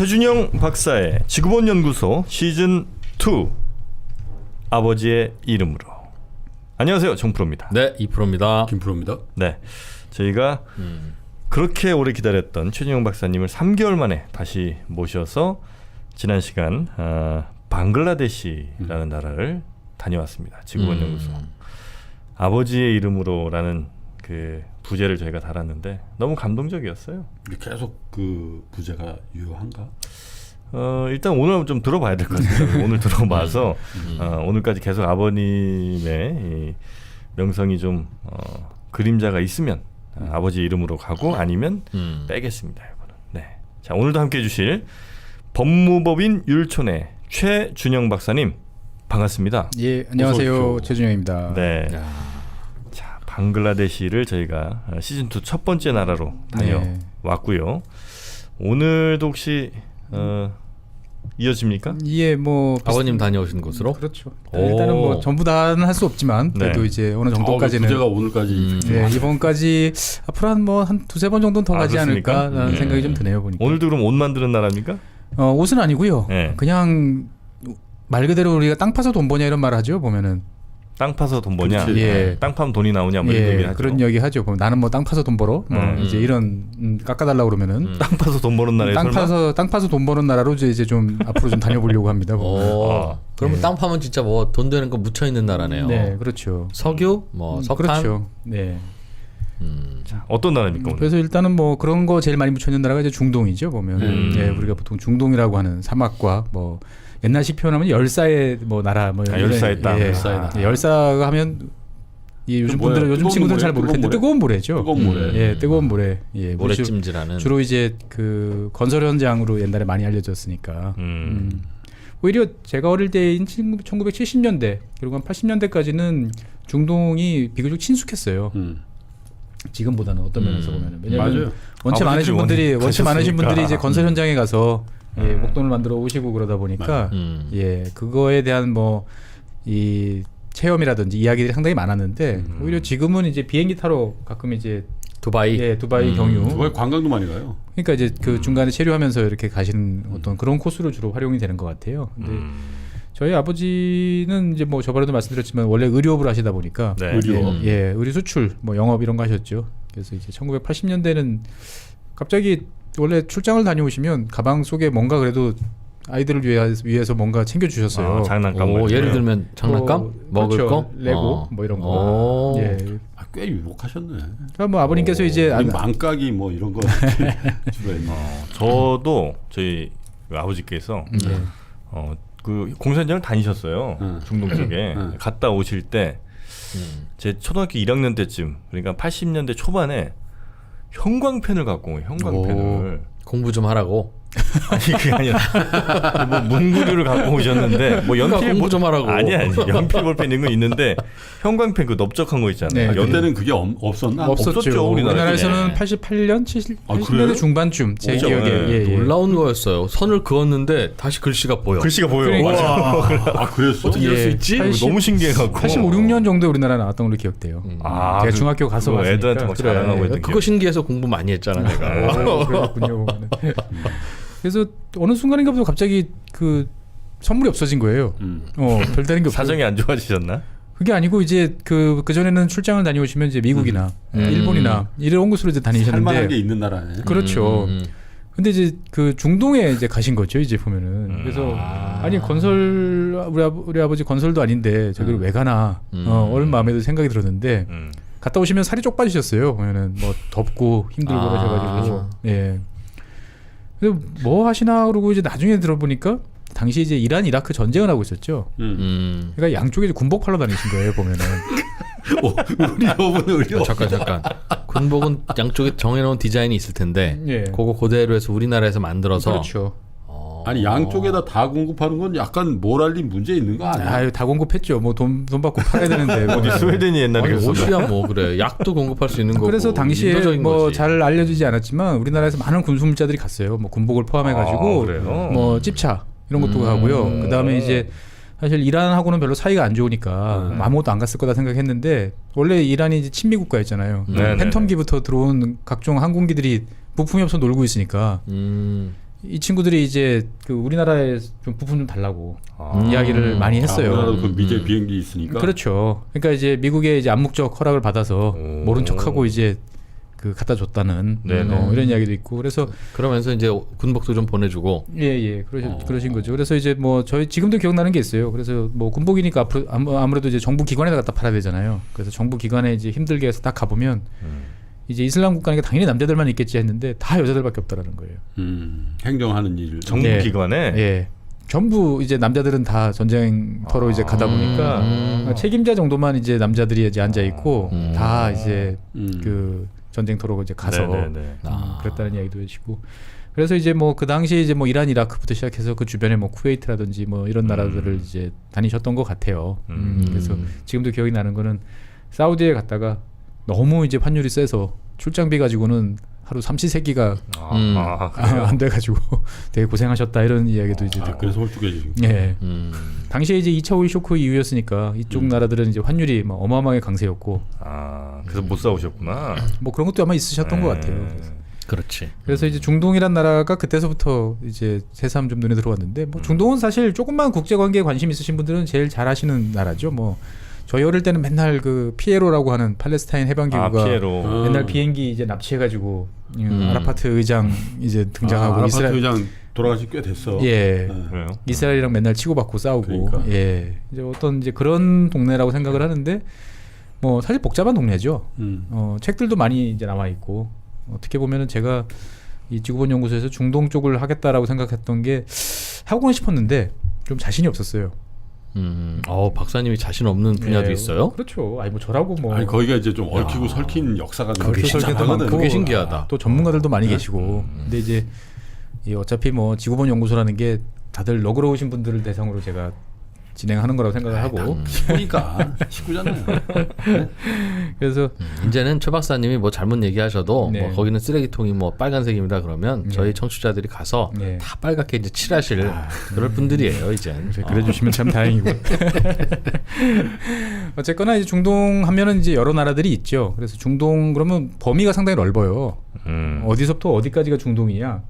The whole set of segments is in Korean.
최준영 박사의 지구본 연구소 시즌 2 아버지의 이름으로. 안녕하세요, 정프로입니다. 네, 이프로입니다. 김프로입니다. 네, 저희가 그렇게 오래 기다렸던 최준영 박사님을 3개월 만에 다시 모셔서 지난 시간 방글라데시라는 나라를 다녀왔습니다. 지구본 연구소. 아버지의 이름으로라는 그 부제를 저희가 달았는데 너무 감동적이었어요. 계속 그 부제가 유효한가? 일단 오늘 좀 들어봐야 될 것 같습니다. 오늘 들어봐서 오늘까지 계속 아버님의 이 명성이 좀 그림자가 있으면 아버지 이름으로 가고 아니면 빼겠습니다. 이거는. 네. 자, 오늘도 함께해 주실 법무법인 율촌의 최준영 박사님 반갑습니다. 예, 안녕하세요. 최준영입니다. 네. 자, 방글라데시를 저희가 시즌 2 첫 번째 나라로 다녀왔고요. 오늘도 혹시 이어집니까? 예, 뭐 아버님 다녀오신 곳으로? 그렇죠. 일단은 뭐 전부 다는 할 수 없지만 그래도 이제 어느 정도까지는 부제가 오늘까지 이번까지 앞으로 한 두세 번 정도는 더 가지 그렇습니까? 않을까라는 생각이 좀 드네요, 보니까. 오늘도 그럼 옷 만드는 나라입니까? 옷은 아니고요. 네. 그냥 말 그대로 우리가 땅 파서 돈 버냐 이런 말 하죠, 보면은. 땅 파서 돈 버냐? 예. 땅 파면 돈이 나오냐? 뭐 이런 얘기 하죠. 그런 이야기 하죠. 보면 나는 뭐 땅 파서 돈 벌어. 뭐 이제 이런 깎아달라고 그러면은 땅 파서 돈 버는 나라에 땅 파서 돈 버는 나라로 이제 좀 앞으로 좀 다녀보려고 합니다. 그러면 땅 파면 진짜 뭐 돈 되는 거 묻혀 있는 나라네요. 네, 그렇죠. 석유, 뭐 석탄. 그렇죠. 네. 자, 어떤 나라입니까 오늘? 그래서 일단은 뭐 그런 거 제일 많이 묻혀 있는 나라가 이제 중동이죠. 보면 네, 우리가 보통 중동이라고 하는 사막과 뭐 옛날식 표현하면 열사의 뭐 나라 뭐 열사의 땅. 열사가 하면 요즘 분들은 요즘 친구들은 잘 모를 텐데 뜨거운 모래죠. 뜨거운 모래. 예, 뜨거운 모래. 예, 모래찜질하는. 주로 이제 그 건설 현장으로 옛날에 많이 알려졌으니까. 오히려 제가 어릴 때인 1970년대 그리고 한 80년대까지는 중동이 비교적 친숙했어요. 지금보다는 어떤 면에서 보면은. 왜냐면 원체 많으신 분들이 이제 건설 현장에 가서 목돈을 만들어 오시고 그러다 보니까 그거에 대한 뭐 이 체험이라든지 이야기들이 상당히 많았는데 오히려 지금은 이제 비행기 타러 가끔 이제 두바이, 두바이 경유. 두바이 관광도 많이 가요. 그러니까 이제 그 중간에 체류하면서 이렇게 가시는 어떤 그런 코스로 주로 활용이 되는 것 같아요. 근데 저희 아버지는 이제 뭐 저번에도 말씀드렸지만 원래 의료업을 하시다 보니까 의료 수출 뭐 영업 이런 거 하셨죠. 그래서 이제 1980년대는 갑자기 원래 출장을 다녀오시면 가방 속에 뭔가 그래도 아이들을 위해서 뭔가 챙겨주셨어요. 장난감. 예를 들면 장난감? 먹을 그렇죠. 거? 레고 뭐 이런 거. 꽤 유복하셨네. 그러니까 뭐 아버님께서 이제 망까기 뭐 이런 거 주로 했네. 저도 저희 아버지께서 그 공사장을 다니셨어요. 중동 쪽에 갔다 오실 때 제 초등학교 1학년 때쯤 그러니까 80년대 초반에 형광펜을 갖고 온 형광펜을 공부 좀 하라고. 아니 그게 아니라 뭐 문구류를 갖고 오셨는데 뭐 연필 공부 좀 하라고. 아니 연필 볼펜 이런 거 있는데 형광펜 그 넓적한 거 있잖아요. 그때는 그게 없었나? 없었죠. 우리나라에서는 88년, 70년대 중반쯤 제 기억에 놀라운 거였어요. 선을 그었는데 다시 글씨가 보여. 글씨가 보여. 그러니까. 그랬어? 어떻게 이럴 수 있지? 너무 신기해갖고 85, 6년 정도에 우리나라 나왔던 걸로 기억돼요. 제가 중학교 가서 봤으니까. 애들한테 막 자랑하고 했던 그거 신기해서 공부 많이 했잖아 내가. 그렇군요. 그래서 어느 순간인가부터 갑자기 그 선물이 없어진 거예요. 별다른 게 없어요. 사정이 안 좋아지셨나? 그게 아니고 이제 그 전에는 출장을 다녀오시면 이제 미국이나 일본이나 이런 곳으로 이제 다니셨는데 살만한 게 있는 나라네. 그렇죠. 근데 이제 그 중동에 이제 가신 거죠, 이제 보면은. 그래서 아니 건설 우리 아버지 건설도 아닌데 저기를 왜 가나 얼마 마음에도 생각이 들었는데 갔다 오시면 살이 쪽 빠지셨어요. 보면은 뭐 덥고 힘들고 그러셔가지고 근데 뭐 하시나 그러고 이제 나중에 들어보니까 당시 이제 이란 이라크 전쟁을 하고 있었죠. 그러니까 양쪽에 군복 팔러 다니신 거예요, 보면은. 의료. 잠깐. 군복은 양쪽에 정해놓은 디자인이 있을 텐데 그거 그대로 해서 우리나라에서 만들어서. 그렇죠. 아니 양쪽에다 다 공급하는 건 약간 모랄리 문제 있는 거 아니야? 다 공급했죠. 뭐 돈 받고 팔아야 되는데. 어디 스웨덴이 옛날에 그랬어. 옷이야 뭐 그래. 약도 공급할 수 있는 거고. 그래서 당시에 뭐 잘 알려지지 않았지만 우리나라에서 많은 군수물자들이 갔어요. 뭐 군복을 포함해가지고 뭐 찝차 이런 것도 가고요. 그 다음에 이제 사실 이란하고는 별로 사이가 안 좋으니까 아무것도 안 갔을 거다 생각했는데 원래 이란이 이제 친미 국가였잖아요. 팬텀기부터 들어온 각종 항공기들이 부품이 없어 놀고 있으니까 이 친구들이 이제 그 우리나라의 좀 부분 좀 달라고 이야기를 많이 했어요. 우리나라도 그 미제 비행기 있으니까. 그렇죠. 그러니까 이제 미국의 이제 암묵적 허락을 받아서 모른 척하고 이제 그 갖다 줬다는 이런 이야기도 있고 그래서 그러면서 이제 군복도 좀 보내주고 예 그러신 거죠. 그래서 이제 뭐 저희 지금도 기억나는 게 있어요. 그래서 뭐 군복이니까 앞으로 아무래도 이제 정부 기관에다 갖다 팔아야 되잖아요. 그래서 정부 기관에 이제 힘들게 해서 딱 가보면 이제 이슬람 국가니까 당연히 남자들만 있겠지 했는데 다 여자들밖에 없다라는 거예요. 행정하는 일. 정부 기관에 예. 전부 이제 남자들은 다 전쟁터로 이제 가다 보니까 책임자 정도만 이제 남자들이 이제 앉아 있고 다 이제 그 전쟁터로 이제 가서 그랬다는 이야기도 해주시고 그래서 이제 뭐 그 당시에 이제 뭐 이란 이라크부터 시작해서 그 주변에 뭐 쿠웨이트라든지 뭐 이런 나라들을 이제 다니셨던 것 같아요. 그래서 지금도 기억이 나는 거는 사우디에 갔다가 너무 이제 환율이 세서 출장비 가지고는 하루 삼시세끼가 안 돼가지고 되게 고생하셨다 이런 이야기도 이제 듣고. 그래서 홀쭉해지고. 예. 당시에 이제 2차 오일 쇼크 이후였으니까 이쪽 나라들은 이제 환율이 막 어마어마하게 강세였고. 그래서 못 싸우셨구나. 뭐 그런 것도 아마 있으셨던 것 같아요. 그렇지. 그래서 이제 중동이란 나라가 그때서부터 이제 새삼 좀 눈에 들어왔는데 뭐 중동은 사실 조금만 국제관계에 관심 있으신 분들은 제일 잘 아시는 나라죠. 뭐 저희 어릴 때는 맨날 그 피에로라고 하는 팔레스타인 해방기구가 맨날 비행기 이제 납치해가지고 아라파트 의장 이제 등장하고 아라파트 의장 돌아가신 꽤 됐어. 예, 그래요? 이스라엘이랑 맨날 치고받고 싸우고, 그러니까. 예, 이제 어떤 이제 그런 동네라고 생각을 하는데 뭐 사실 복잡한 동네죠. 책들도 많이 이제 나와 있고 어떻게 보면은 제가 이 지구본 연구소에서 중동 쪽을 하겠다라고 생각했던 게 하고는 싶었는데 좀 자신이 없었어요. 박사님이 자신 없는 분야도 있어요? 그렇죠. 아니 뭐 저라고 뭐 아니 거기가 이제 좀 얽히고 설킨 역사가 좀 그게 신기하거든. 그게 신기하다. 또 전문가들도 많이 계시고. 근데 이제 이 어차피 뭐 지구본 연구소라는 게 다들 너그러우신 분들을 대상으로 제가 진행하는 거라고 생각을 하고. 식구니까 식구잖아요. 그래서 이제는 최 박사님이 뭐 잘못 얘기하셔도 네. 뭐 거기는 쓰레기통이 뭐 빨간색입니다 그러면 저희 청취자들이 가서 다 빨갛게 이제 칠하실 그럴 분들이에요 이젠. 그래주시면 참 다행이고. 어쨌거나 이제 중동 하면은 이제 여러 나라들이 있죠. 그래서 중동 그러면 범위가 상당히 넓어요. 어디서부터 어디까지가 중동이냐.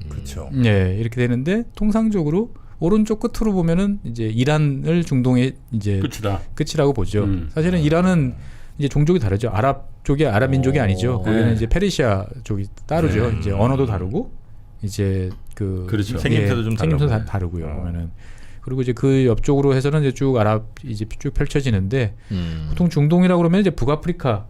그렇죠. 네, 이렇게 되는데 통상적으로 오른쪽 끝으로 보면은 이제 이란을 중동의 이제 끝이라고 보죠. 사실은 이란은 이제 종족이 다르죠. 아랍 쪽이 아랍 민족이 아니죠. 거기는 이제 페르시아 쪽이 따르죠. 이제 언어도 다르고 이제 그 그렇죠. 생김새도 좀 생김새도 다르고요. 보면은 그리고 이제 그 옆쪽으로 해서는 이제 쭉 아랍 이제 쭉 펼쳐지는데 보통 중동이라고 그러면 이제 북아프리카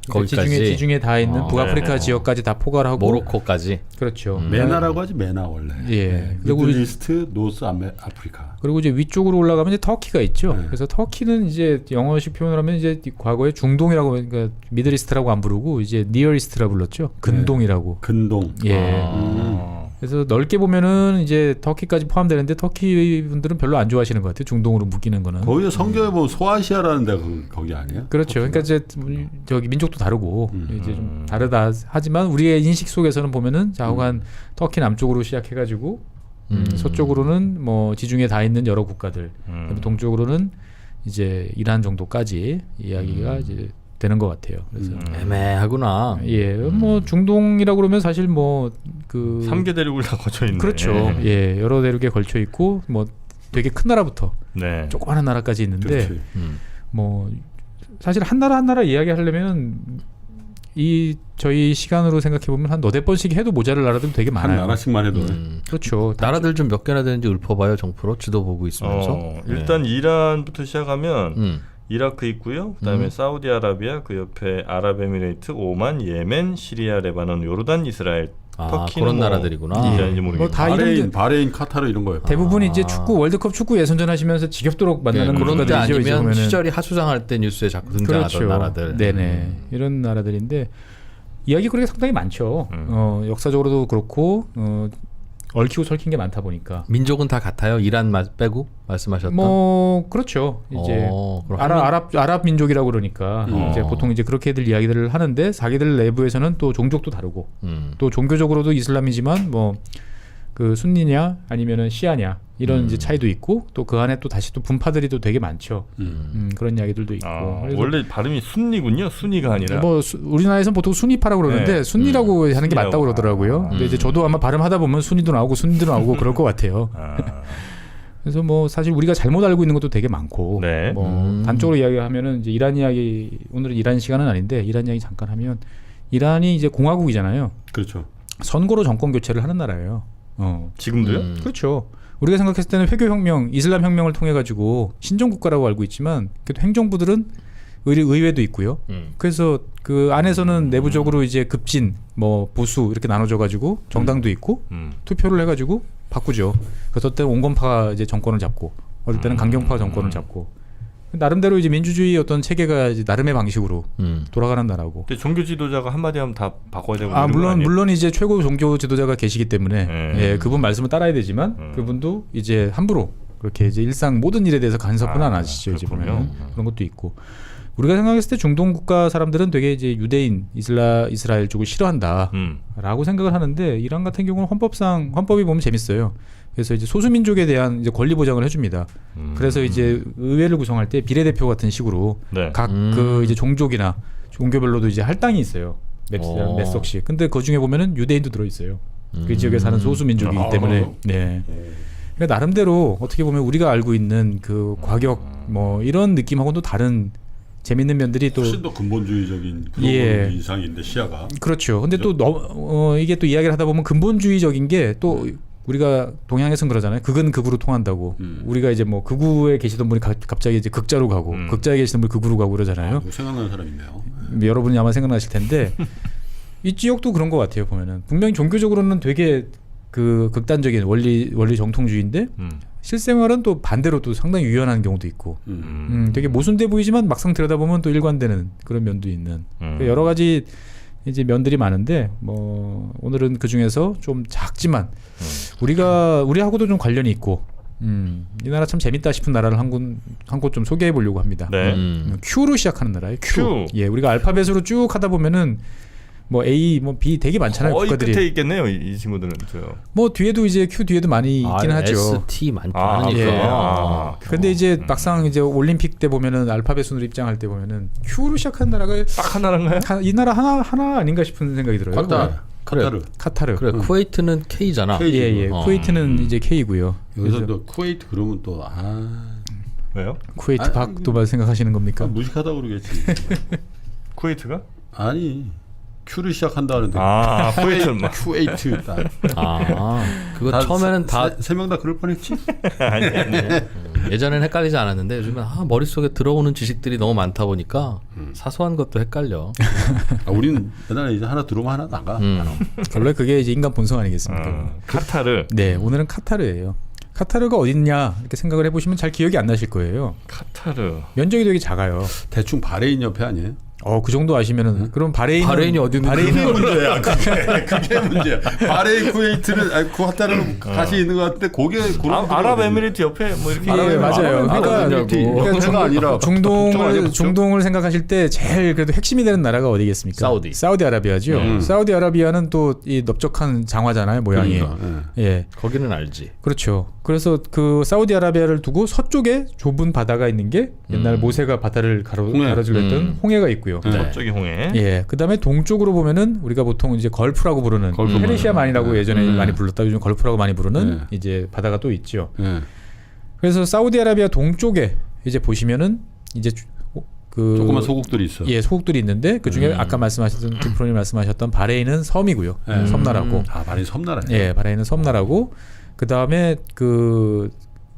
거기까지 지중해 다 있는 북아프리카 지역까지 다 포괄하고 모로코까지. 그렇죠. 메나라고 하지 메나 원래. 예. 그리고 미들이스트, 노스 아프리카. 그리고 이제 위쪽으로 올라가면 이제 터키가 있죠. 그래서 터키는 이제 영어식 표현을 하면 이제 과거에 중동이라고 그러니까 미들이스트라고 안 부르고 이제 니어이스트라고 불렀죠. 근동이라고. 근동. 예. 그래서 넓게 보면은 이제 터키까지 포함되는데 터키 분들은 별로 안 좋아하시는 것 같아요. 중동으로 묶이는 거는. 거기에 성경에 뭐 소아시아라는 데가 거기 아니에요? 그렇죠. 그러니까 이제 저기 민족도 다르고 이제 좀 다르다 하지만 우리의 인식 속에서는 보면은 좌우간 터키 남쪽으로 시작해가지고 서쪽으로는 뭐 지중해 다 있는 여러 국가들, 그다음에 동쪽으로는 이제 이란 정도까지 이야기가 이제 되는 것 같아요. 그래서 애매하구나. 예, 뭐 중동이라고 그러면 사실 뭐 그 3개 대륙을 다 거쳐 있네. 그렇죠. 예, 여러 대륙에 걸쳐 있고 뭐 되게 큰 나라부터 조그마한 나라까지 있는데 뭐 사실 한 나라 이야기하려면 이 저희 시간으로 생각해 보면 한 너댓 번씩 해도 모자랄 나라들도 되게 많아요. 한 나라씩만 해도. 그렇죠. 나라들 좀 몇 개나 되는지 읊어봐요. 정프로 지도 보고 있으면서. 일단 이란부터 시작하면 이라크 있고요. 그다음에 사우디아라비아, 그 옆에 아랍에미레이트, 오만, 예멘, 시리아, 레바논, 요르단, 이스라엘, 터키는 그런 뭐 나라들이구나. 이란인지 모르겠고. 다 바레인, 카타르 이런 거예요. 대부분 이제 축구 월드컵 축구 예선전 하시면서 지겹도록 만나는 그런 데 국가들이죠. 아니면 시절이 하수장할 때 뉴스에 자꾸 등장하던 그렇죠. 나라들. 네네. 이런 나라들인데 이야기거리가 상당히 많죠. 역사적으로도 그렇고 얽히고 설킨 게 많다 보니까. 민족은 다 같아요. 이란 빼고 말씀하셨던. 뭐 그렇죠. 이제 아랍 민족이라고 그러니까 이제 보통 이제 그렇게들 이야기들을 하는데 자기들 내부에서는 또 종족도 다르고 또 종교적으로도 이슬람이지만 뭐 그 순니냐 아니면은 시아냐 이런 이제 차이도 있고 또 그 안에 또 다시 또 분파들이 또 되게 많죠. 그런 이야기들도 있고. 그래서 원래 발음이 순니군요. 순니가 아니라. 뭐 우리나라에서는 보통 순위파라고 그러는데 네. 순니라고 하는 게 맞다고 그러더라고요. 근데 이제 저도 아마 발음하다 보면 순니도 나오고 순니도 나오고 그럴 것 같아요. 그래서 뭐 사실 우리가 잘못 알고 있는 것도 되게 많고 네. 뭐 단적으로 이야기하면은 이제 이란 이야기 오늘은 이란 시간은 아닌데 이란 이야기 잠깐 하면 이란이 이제 공화국이잖아요. 그렇죠. 선거로 정권 교체를 하는 나라예요. 지금도요? 그렇죠. 우리가 생각했을 때는 회교혁명, 이슬람혁명을 통해 가지고 신정국가라고 알고 있지만 그래도 행정부들은 의회도 있고요. 그래서 그 안에서는 내부적으로 이제 급진, 뭐 보수 이렇게 나눠져 가지고 정당도 있고 투표를 해가지고 바꾸죠. 그래서 어떤 때는 온건파가 이제 정권을 잡고 어떨 때는 강경파가 정권을 잡고 나름대로 이제 민주주의 어떤 체계가 이제 나름의 방식으로 돌아가는 나라고. 근데 종교 지도자가 한마디 하면 다 바꿔야 되고. 이런 거 물론 아니에요? 물론 이제 최고 종교 지도자가 계시기 때문에 예, 그분 말씀을 따라야 되지만 그분도 이제 함부로 그렇게 이제 일상 모든 일에 대해서 간섭은 안 하시죠. 이제 그렇군요. 보면 그런 것도 있고. 우리가 생각했을 때 중동 국가 사람들은 되게 이제 유대인, 이스라엘 쪽을 싫어한다라고 생각을 하는데 이란 같은 경우는 헌법이 보면 재밌어요. 그래서 이제 소수민족에 대한 이제 권리 보장을 해줍니다. 그래서 이제 의회를 구성할 때 비례대표 같은 식으로 네. 각 그 이제 종족이나 종교별로도 이제 할당이 있어요. 몇 석씩. 근데 그 중에 보면은 유대인도 들어 있어요. 그 지역에 사는 소수민족이기 때문에. 네. 그러니까 나름대로 어떻게 보면 우리가 알고 있는 그 과격 뭐 이런 느낌하고는 또 다른 재밌는 면들이 또 훨씬 더 근본주의적인 그런 예. 인상인데 시야가. 그렇죠. 근데 또 이게 또 이야기를 하다 보면 근본주의적인 게 또 우리가 동양에선 그러잖아요. 극은 극으로 통한다고. 우리가 이제 뭐 극우에 계시던 분이 갑자기 이제 극자로 가고 극자에 계시던 분이 극우로 가고 그러잖아요. 생각나는 사람 있네요. 여러분이 아마 생각나실 텐데 이 지역도 그런 것 같아요. 보면은 분명히 종교적으로는 되게 그 극단적인 원리 정통주의인데 실생활은 또 반대로 또 상당히 유연한 경우도 있고 되게 모순돼 보이지만 막상 들여다보면 또 일관되는 그런 면도 있는 여러 가지 이제 면들이 많은데 뭐 오늘은 그 중에서 좀 작지만 우리하고도 좀 관련이 있고 이 나라 참 재밌다 싶은 나라를 한 곳 좀 소개해 보려고 합니다. 네. Q로 시작하는 나라예요. Q. 예, 우리가 알파벳으로 쭉 하다 보면은 뭐 A, 뭐 B 되게 많잖아요. 거의 국가들이. 끝에 있겠네요. 이 친구들은. 뭐 뒤에도 이제 Q 뒤에도 많이 있긴 하죠. ST 아, 많으니까. 예. 근데 이제 막상 이제 올림픽 때 보면은 알파벳 순으로 입장할 때 보면은 Q로 시작한 나라가 딱 하나인가요? 이 나라 하나 아닌가 싶은 생각이 들어요. 카타르. 그래. 쿠웨이트는 K잖아. 예. 쿠웨이트는 이제 K고요. 여기서 또 쿠웨이트 그러면 또 왜요? 쿠웨이트 박도 생각하시는 겁니까? 무식하다 그러겠지. 쿠웨이트가? 아니. Q를 시작한다는데. 쿠웨이트 딱. 그거 처음에는 다 세 명 다 그럴 뻔했지. 아니. 예전엔 헷갈리지 않았는데 요즘은 머릿속에 들어오는 지식들이 너무 많다 보니까 사소한 것도 헷갈려. 우리는 옛날에 이제 하나 들어오면 하나 나가. 원래 그게 이제 인간 본성 아니겠습니까? 카타르. 네, 오늘은 카타르예요. 카타르가 어딨냐 이렇게 생각을 해보시면 잘 기억이 안 나실 거예요. 카타르. 면적이 되게 작아요. 대충 바레인 옆에 아니에요? 그 정도 아시면은 그럼 바레인이 어디 있는 그게 문제야. 그게 문제야. 바레인 쿠웨이트는 카타르는 같이 있는 것 같은데 거기에 아랍에미리트 옆에 뭐 이렇게. 예, 맞아요. 그러니까 아니라 중동을 생각하실 때 제일 그래도 핵심이 되는 나라가 어디겠습니까? 사우디아라비아죠. 사우디아라비아는 또 이 넓적한 장화잖아요, 모양이. 그러니까, 예. 거기는 알지. 그렇죠. 그래서 그 사우디아라비아를 두고 서쪽에 좁은 바다가 있는 게 옛날 모세가 바다를 가로질러 했던 홍해가 있고요. 저쪽이 홍해. 예. 그다음에 동쪽으로 보면은 우리가 보통 이제 걸프라고 부르는 페르시아만이라고 예전에 많이 불렀다 요즘 걸프라고 많이 부르는 이제 바다가 또 있죠. 그래서 사우디아라비아 동쪽에 이제 보시면은 이제 그 조그만 소국들이 있어. 예, 소국들이 있는데 그 중에 아까 말씀하셨던 김프로님 말씀하셨던 바레인은 섬이고요. 섬나라고. 바레인 섬나라예요. 예, 바레인은 섬나라고. 그 다음에 그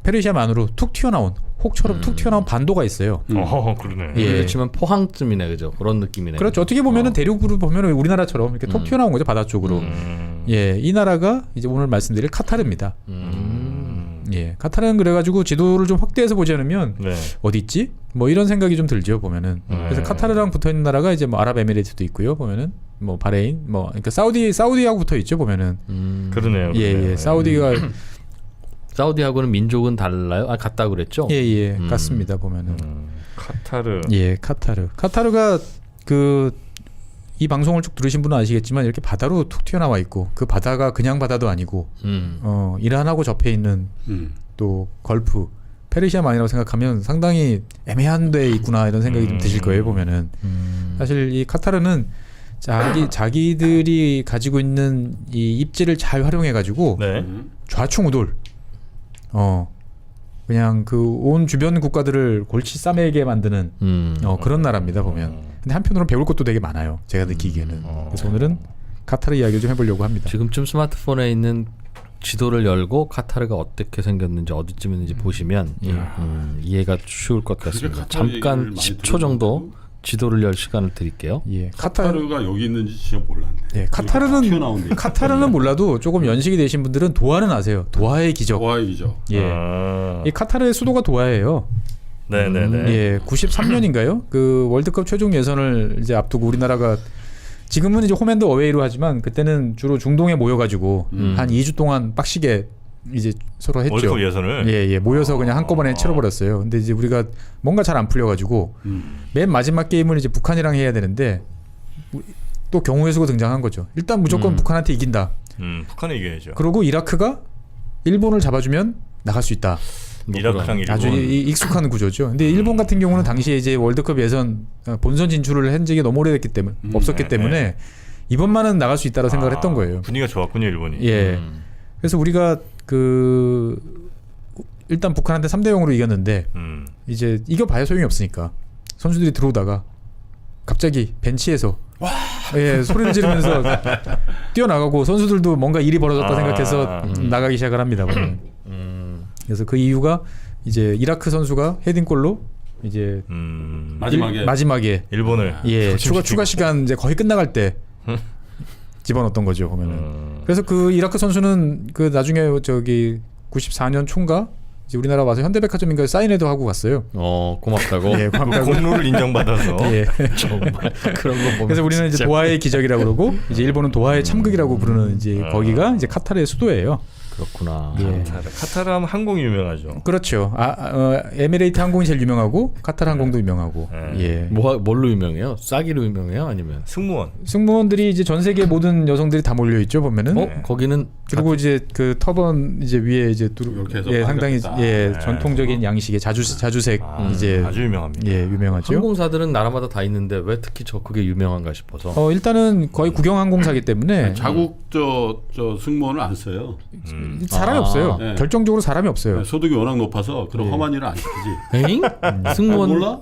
페르시아만으로 툭 튀어나온 혹처럼 툭 튀어나온 반도가 있어요. 그러네. 예. 그렇지만 포항쯤이네, 그죠? 그런 느낌이네. 그렇죠. 어떻게 보면은 대륙으로 보면은 우리나라처럼 이렇게 톡 튀어나온 거죠, 바다 쪽으로. 예, 이 나라가 이제 오늘 말씀드릴 카타르입니다. 예, 카타르는 그래가지고 지도를 좀 확대해서 보지 않으면 어디 있지? 뭐 이런 생각이 좀 들죠, 보면은. 그래서 카타르랑 붙어 있는 나라가 이제 뭐 아랍에미리트도 있고요, 보면은 뭐 바레인, 뭐 그러니까 사우디하고 붙어 있죠, 보면은. 그러네요. 예, 사우디하고는 민족은 달라요? 같다 그랬죠? 예, 같습니다, 보면은. 카타르. 예, 카타르가 그 이 방송을 쭉 들으신 분은 아시겠지만 이렇게 바다로 툭 튀어나와 있고 그 바다가 그냥 바다도 아니고 이란하고 접해 있는 또 걸프 페르시아만이라고 생각하면 상당히 애매한 데에 있구나 이런 생각이 좀 드실 거예요. 보면은 사실 이 카타르는 자기들이 가지고 있는 이 입지를 잘 활용해 가지고 네. 좌충우돌 그냥 그 온 주변 국가들을 골치 싸매게 만드는 그런 나라입니다. 보면. 근데 한편으로는 배울 것도 되게 많아요. 제가 느끼기에는. 그래서 오늘은 카타르 이야기를 좀 해보려고 합니다. 지금쯤 스마트폰에 있는 지도를 열고 카타르가 어떻게 생겼는지 어디쯤 있는지 보시면 이해가 쉬울 것 같습니다. 잠깐 10초 정도 지도를 열 시간을 드릴게요. 예, 카타르가 여기 있는지 진짜 몰랐네. 예, 튀어나온 데. 카타르는 몰라도 조금 연식이 되신 분들은 도하는 아세요. 도하의 기적. 도하의 기적. 예, 이 카타르의 수도가 도하예요. 네네네. 예, 93년인가요? 그 월드컵 최종 예선을 이제 앞두고 우리나라가 지금은 이제 홈앤드 어웨이로 하지만 그때는 주로 중동에 모여가지고 한 2주 동안 빡시게 이제 서로 했죠. 월드컵 예선을. 예, 모여서 그냥 한꺼번에 치러버렸어요. 근데 이제 우리가 뭔가 잘 안 풀려가지고 맨 마지막 게임을 이제 북한이랑 해야 되는데 또 경우의 수가 등장한 거죠. 일단 무조건 북한한테 이긴다. 북한이 이겨야죠. 그리고 이라크가 일본을 잡아주면 나갈 수 있다. 이라크랑 일본. 아주 익숙한 구조죠. 근데 일본 같은 경우는 당시에 이제 월드컵 예선 본선 진출을 한 적이 너무 오래됐기 때문에 없었기 때문에 이번만은 나갈 수 있다고 생각을 했던 거예요. 분위기가 좋았군요, 일본이. 예. 그래서 우리가 일단 북한한테 3대 0으로 이겼는데 이제 이겨봐야 소용이 없으니까 선수들이 들어오다가 갑자기 벤치에서 예, 소리를 지르면서 뛰어나가고 선수들도 뭔가 일이 벌어졌다 생각해서 나가기 시작을 합니다. 그래서 그 이유가 이제 이라크 선수가 헤딩골로 이제 마지막에 일본을 추가 시간 이제 거의 끝나갈 때 집어넣었던 거죠. 보면은. 그래서 그 이라크 선수는 그 나중에 저기 94년 초인가 이제 우리나라 와서 현대백화점인가 사인회도 하고 갔어요. 고맙다고. 예, 고맙다고. 공로를 인정받아서. 예. 정말 그런 거 보면. 그래서 우리는 이제 도하의 기적이라고 그러고 이제 일본은 도하의 참극이라고 부르는 이제 거기가 이제 카타르의 수도예요. 그렇구나. 예. 카타르 하면 항공이 유명하죠. 그렇죠. 에미레이트 항공이 제일 유명하고 카타르 항공도 유명하고. 예. 뭘로 유명해요? 싸기로 유명해요? 아니면 승무원들이 이제 전 세계 모든 여성들이 다 몰려 있죠 보면은. 거기는 그리고 이제 그 터번 이제 위에 이제 상당히 전통적인 양식의 자주색 이제 아주 유명합니다. 예, 유명하죠. 항공사들은 나라마다 다 있는데 왜 특히 그게 유명한가 싶어서. 일단은 거의 국영 항공사기 때문에 자국 저 승무원을 안 써요. 사람이 없어요. 네. 결정적으로 사람이 없어요. 소득이 워낙 높아서 그런 험한 일을 안 시키지. 에잉?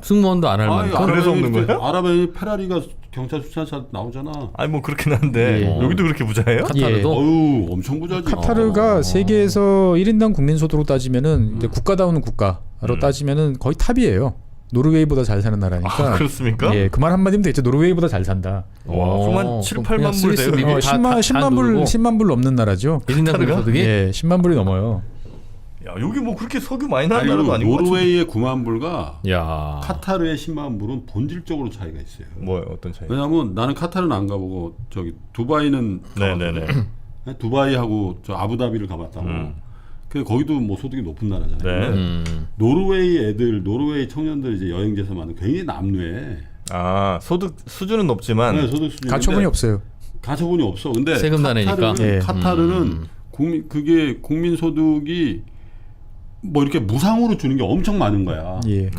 승무원도 안 할 만큼. 그래서 없는 거예요? 아랍에 페라리가 경찰 수산차 나오잖아. 아니 뭐 그렇긴 한데 여기도 그렇게 부자예요? 카타르도? 어우 엄청 부자지. 카타르가 세계에서 1인당 국민 소득으로 따지면은 이제 국가다운 국가로 따지면은 거의 탑이에요. 노르웨이보다 잘 사는 나라니까. 그렇습니까? 예, 그 말 한마디면 되겠죠. 노르웨이보다 잘 산다. 그럼 한 7, 8만 불 돼요. 10만 불 넘는 나라죠. 1인당 국민 소득이? 예, 10만 불이 넘어요. 야, 여기 뭐 그렇게 석유 많이 나는 나라도 아니고. 노르웨이의 9만 불과 야. 카타르의 10만 불은 본질적으로 차이가 있어요. 뭐 어떤 차이? 왜냐하면 나는 카타르는 안 가보고 저기 두바이는 네네네. 두바이하고 저 아부다비를 가봤다고. 그 거기도 뭐 소득이 높은 나라잖아요. 네. 노르웨이 청년들 이제 여행지에서만 굉장히 남루해. 소득 수준은 높지만 네, 소득 수준 가처분이 없어요. 가처분이 없어. 근데 세금 나내니까. 카타르는 국민 소득이 뭐 이렇게 무상으로 주는 게 엄청 많은 거야. 예.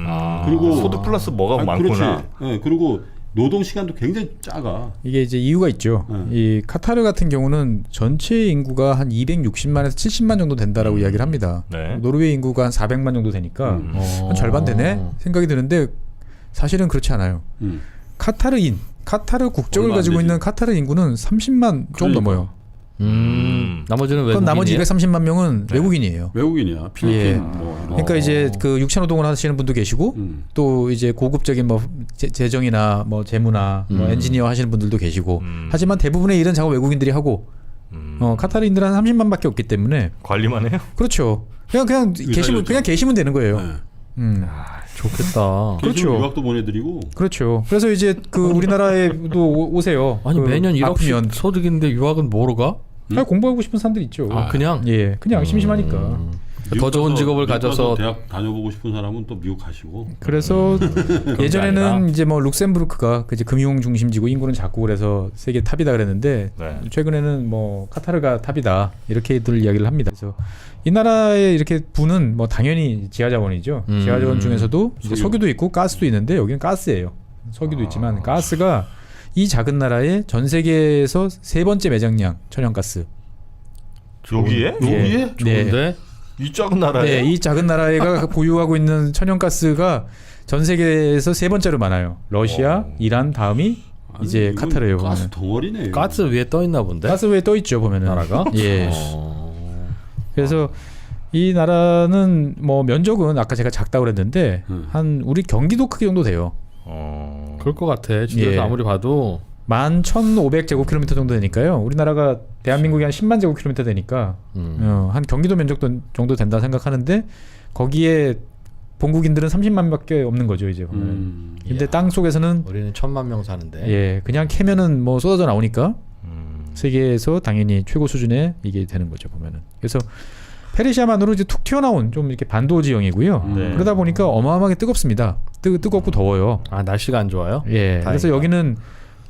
그리고 소득 플러스 뭐가 많구나. 그렇지. 그리고 노동 시간도 굉장히 작아. 이게 이제 이유가 있죠. 이 카타르 같은 경우는 전체 인구가 한 260만에서 70만 정도 된다라고 이야기를 합니다. 네. 노르웨이 인구가 한 400만 정도 되니까 한 절반 되네 생각이 드는데 사실은 그렇지 않아요. 카타르 국적을 가지고 있는 카타르 인구는 30만 좀 넘어요. 나머지는 외국인이에요? 나머지 230만 명은 외국인이에요. 외국인이야. 필리핀 그러니까 이제 그 육체 노동을 하시는 분도 계시고 또 이제 고급적인 뭐 재정이나 뭐 재무나 뭐 엔지니어 하시는 분들도 계시고 하지만 대부분의 일은 자꾸 외국인들이 하고 카타르인들은 한 30만밖에 없기 때문에 관리만 해요? 그렇죠. 그냥 계시면 되는 거예요. 좋겠다. 그렇죠. 유학도 보내드리고. 그렇죠. 그래서 이제 그 우리나라에도 오세요. 아니 매년 1억씩 아프면. 소득인데 유학은 뭐로 가? 공부하고 싶은 사람들 있죠. 그냥? 예, 그냥 심심하니까. 더 좋은 직업을 가져서 대학 다녀보고 싶은 사람은 또 미국 가시고. 그래서 예전에는 아니라. 이제 뭐 룩셈부르크가 그 이제 금융 중심지고 인구는 작고 그래서 세계 탑이다 그랬는데 네. 최근에는 뭐 카타르가 탑이다 이렇게들 이야기를 합니다. 그래서 이 나라의 이렇게 부는 뭐 당연히 지하자원이죠. 지하자원 중에서도 이제 석유도 있고 가스도 있는데 여기는 가스예요. 석유도 있지만 가스가 이 작은 나라의 전 세계에서 세 번째 매장량 천연가스. 여기에? 여기에? 좋은데 이 작은 나라에? 네, 이 작은 나라가 보유하고 있는 천연가스가 전 세계에서 세 번째로 많아요. 러시아, 이란 다음이 이제 이건 카타르예요. 가스 보면은. 덩어리네. 가스 위에 떠 있나 본데. 가스 위에 떠 있죠 보면은. 나라가. 예. 그래서 이 나라는 뭐 면적은 아까 제가 작다고 그랬는데 한 우리 경기도 크기 정도 돼요. 그럴 것 같아. 지도에서 예. 아무리 봐도 11,500제곱킬로미터 정도 되니까요. 우리나라가 대한민국이 한 10만 제곱킬로미터 되니까 한 경기도 면적 정도 된다 생각하는데 거기에 본국인들은 30만밖에 없는 거죠 이제 보면. 근데 땅 속에서는 우리는 1,000만 명 사는데. 예 그냥 캐면은 뭐 쏟아져 나오니까 세계에서 당연히 최고 수준의 이게 되는 거죠 보면은. 그래서 페르시아만으로 이제 툭 튀어나온 좀 이렇게 반도 지형이고요. 네. 그러다 보니까 어마어마하게 뜨겁습니다. 뜨겁고 더워요. 아 날씨가 안 좋아요? 예. 그래서 여기는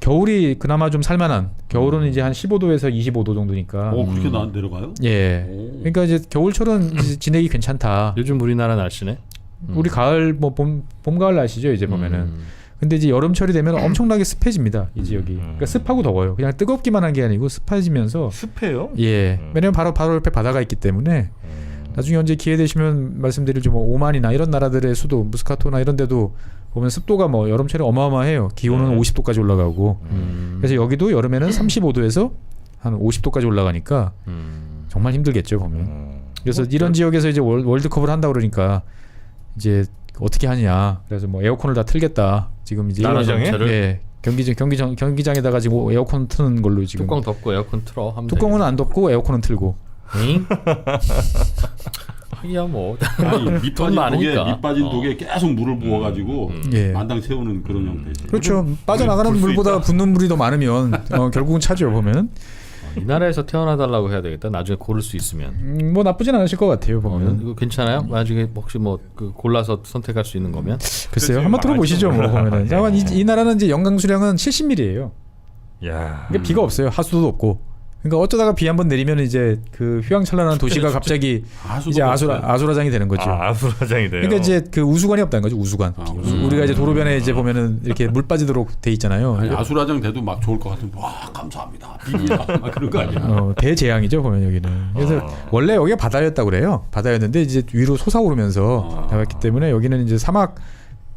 겨울이 그나마 좀 살만한. 겨울은 이제 한 15도에서 25도 정도니까. 그렇게 내려가요? 예. 그러니까 이제 겨울철은 이제 지내기 괜찮다. 요즘 우리나라 날씨네. 우리 가을 뭐 봄 가을 날씨죠 이제 보면은. 근데 이제 여름철이 되면 엄청나게 습해집니다 이 지역이. 그러니까 습하고 더워요. 그냥 뜨겁기만 한 게 아니고 습해지면서. 습해요? 예. 왜냐면 바로 옆에 바다가 있기 때문에. 나중에 언제 기회 되시면 말씀드릴 좀 뭐 오만이나 이런 나라들의 수도 무스카토나 이런 데도 보면 습도가 뭐 여름철에 어마어마해요. 기온은 50도까지 올라가고. 그래서 여기도 여름에는 35도에서 한 50도까지 올라가니까 정말 힘들겠죠 보면. 그래서 이런 지역에서 이제 월드컵을 한다 그러니까 이제 어떻게 하냐. 그래서 뭐 에어컨을 다 틀겠다. 지금 이제 나라장에? 예. 경기장에다가 지금 에어컨 트는 걸로 지금. 뚜껑 덮고 에어컨 틀어. 하면 뚜껑은 안 덮고 에어컨은 틀고. 응? 하기야 뭐. 아니, 돈 많으니까. 밑 빠진 독에 계속 물을 부어가지고 예. 만당 채우는 그런 형태지. 그렇죠. 빠져나가는 불수 물보다 있다. 붙는 물이 더 많으면 결국은 차죠 보면. 이 나라에서 태어나달라고 해야 되겠다. 나중에 고를 수 있으면. 뭐 나쁘진 않으실 것 같아요 보면. 이거 괜찮아요? 나중에 혹시 뭐 그 골라서 선택할 수 있는 거면? 글쎄요. 그치, 한번 들어보시죠 뭐 망하죠. 보면은. 다만 이 나라는 이제 연강 수량은 70mm예요. 야. 그러니까 비가 없어요. 하수도도 없고. 그러니까 어쩌다가 비 한번 내리면 이제 그 휘황찬란한 도시가 갑자기 이제 아수라장이 되는 거죠. 아수라장이 돼요. 그러니까 이제 그 우수관이 없다는 거죠. 우수관. 우리가 이제 도로변에 이제 보면은 이렇게 물 빠지도록 돼 있잖아요. 아니, 아수라장 돼도 막 좋을 것 같은. 와 감사합니다. 비니다. 막 그런 거 아니야? 대재앙이죠 보면 여기는. 그래서 원래 여기가 바다였다고 그래요. 바다였는데 이제 위로 솟아오르면서 나왔기 때문에 여기는 이제 사막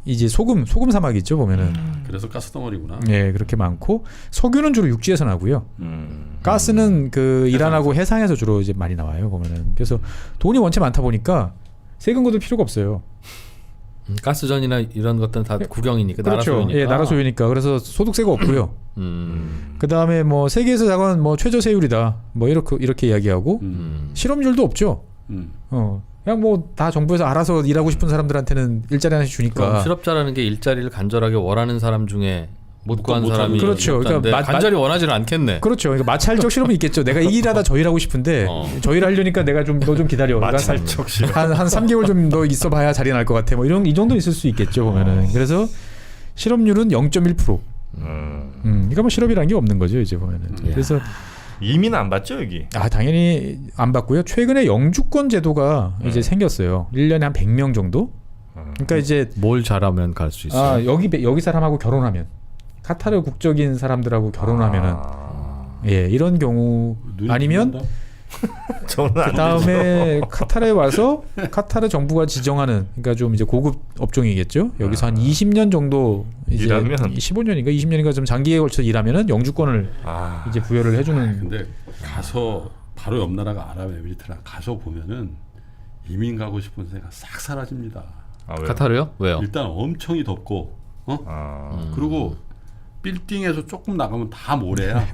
이제 소금 사막이 있죠 보면은. 그래서 가스덩어리구나. 예, 그렇게 많고 석유는 주로 육지에서 나고요. 가스는 그 이란하고 해상에서 주로 이제 많이 나와요 보면은. 그래서 돈이 원체 많다 보니까 세금 걷을 필요가 없어요. 가스전이나 이런 것들은 다 국영이니까 그렇죠. 나라 소유니까. 예, 나라 소유니까. 그래서 소득세가 없고요. 그 다음에 뭐 세계에서 작은 뭐 최저 세율이다. 뭐 이렇게 이야기하고 실업률도 없죠. 그냥 뭐 다 정부에서 알아서 일하고 싶은 사람들한테는 일자리 하나씩 주니까. 그럼 실업자라는 게 일자리를 간절하게 원하는 사람 중에 못 구한 못 사람이 그렇죠. 없다는데 그러니까 간절히 원하지는 않겠네. 그렇죠. 그러니까 마찰적 실업이 있겠죠. 내가 이 일하다 저 일하고 싶은데 저 일 하려니까 내가 좀 너 좀 기다려. 마찰적 실업. 한 3개월 좀 너 있어봐야 자리 날 것 같아. 뭐 이 정도 있을 수 있겠죠 보면은. 그래서 실업률은 0.1%. 그러니까 뭐 실업이라는 게 없는 거죠 이제 보면은. 그래서 이민 안 받죠 여기? 당연히 안 받고요. 최근에 영주권 제도가 이제 생겼어요. 1년에 한 100명 정도. 그러니까 이제 뭘 잘하면 갈 수 있어요. 여기 사람하고 결혼하면 카타르 국적인 사람들하고 결혼하면은 예 이런 경우 아니면 저는 안 그 다음에 카타르에 와서 카타르 정부가 지정하는 그러니까 좀 이제 고급 업종이겠죠. 여기서 한 20년 정도 이제 일하면? 15년인가 20년인가 좀 장기에 걸쳐 일하면은 영주권을 이제 부여를 해주는. 근데 가서 바로 옆 나라가 아랍에미리트라 가서 보면은 이민 가고 싶은 생각 싹 사라집니다. 왜요? 카타르요? 왜요? 일단 엄청이 덥고 그리고 빌딩에서 조금 나가면 다 모래야.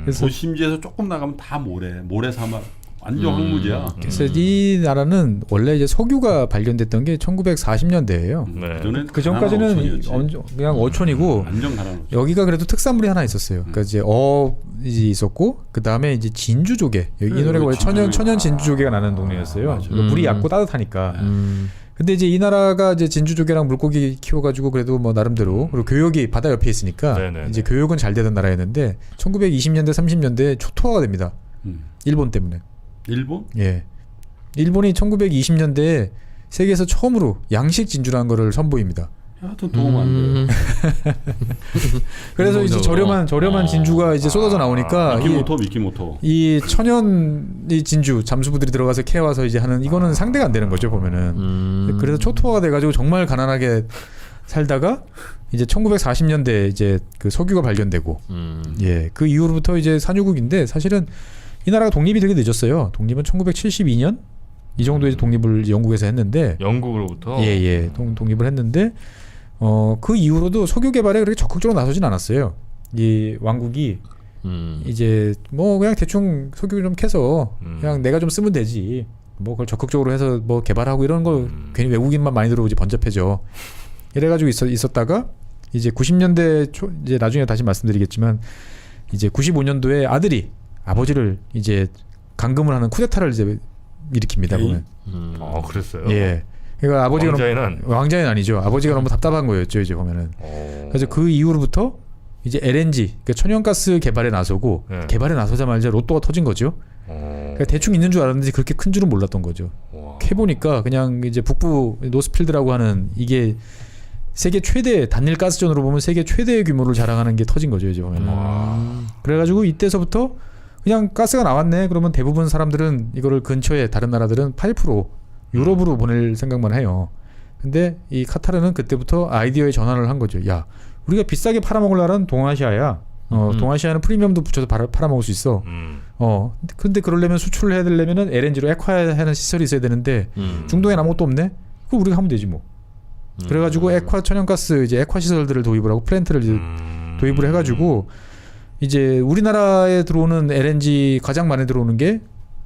그래서 도심지에서 조금 나가면 다 모래 사막 완전 황무지야. 그래서 이 나라는 원래 이제 석유가 발견됐던 게 1940년대예요. 네. 그 전까지는 그냥 어촌이고 완전 가난 어촌. 여기가 그래도 특산물이 하나 있었어요. 그러니까 이제 어업이 있었고 그 다음에 이제 진주조개. 여기 이 노래가 원래 천연 진주조개가 나는 동네였어요. 그러니까 물이 얕고 따뜻하니까. 근데 이제 이 나라가 이제 진주조개랑 물고기 키워가지고 그래도 뭐 나름대로 그리고 교역이 바다 옆에 있으니까 네네네. 이제 교역은 잘 되던 나라였는데 1920년대 30년대 초토화가 됩니다. 일본 때문에. 일본? 예. 일본이 1920년대에 세계에서 처음으로 양식 진주라는 거를 선보입니다. 하여튼 도움 안 돼. 그래서 이제 저렴한 진주가 이제 쏟아져 나오니까 미키모토. 이 천연 이 진주 잠수부들이 들어가서 캐와서 이제 하는 이거는 상대가 안 되는 거죠 보면은. 그래서 초토화가 돼가지고 정말 가난하게 살다가 이제 1940년대 이제 그 석유가 발견되고 예, 그 이후로부터 이제 산유국인데 사실은 이 나라가 독립이 되게 늦었어요. 독립은 1972년 이 정도에 독립을 영국에서 했는데 영국으로부터 예, 독립을 했는데 그 이후로도 석유 개발에 그렇게 적극적으로 나서진 않았어요. 이 왕국이 이제 뭐 그냥 대충 석유 좀 캐서 그냥 내가 좀 쓰면 되지. 뭐 그걸 적극적으로 해서 뭐 개발하고 이런 거 괜히 외국인만 많이 들어오지 번잡해져. 이래가지고 있었다가 이제 90년대 초 이제 나중에 다시 말씀드리겠지만 이제 95년도에 아들이 아버지를 이제 감금을 하는 쿠데타를 이제 일으킵니다 보면. 그랬어요. 예. 그러니까 아버지가 왕자인 아니죠. 아버지가 너무 답답한 거였죠 이제 보면은. 그래서 그 이후로부터 이제 LNG 그러니까 천연가스 개발에 나서고 개발에 나서자마자 로또가 터진 거죠. 그러니까 대충 있는 줄 알았는데 그렇게 큰 줄은 몰랐던 거죠. 캐 보니까 그냥 이제 북부 노스필드라고 하는 이게 세계 최대 단일 가스전으로 보면 세계 최대의 규모를 자랑하는 게 터진 거죠 이제 보면은. 그래가지고 이때서부터 그냥 가스가 나왔네 그러면 대부분 사람들은 이거를 근처에 다른 나라들은 파이프로 유럽으로 보낼 생각만 해요. 근데 이 카타르는 그때부터 아이디어의 전환을 한 거죠. 야, 우리가 비싸게 팔아먹을 나라는 동아시아야. 동아시아는 프리미엄도 붙여서 팔아먹을 수 있어. 근데 그러려면 수출을 해야 되려면은 LNG로 액화하는 시설이 있어야 되는데 중동엔 아무것도 없네. 그럼 우리가 하면 되지 뭐. 그래가지고 액화 천연가스 이제 액화 시설들을 도입을 하고 플랜트를 이제 도입을 해가지고 이제 우리나라에 들어오는 LNG 가장 많이 들어오는 게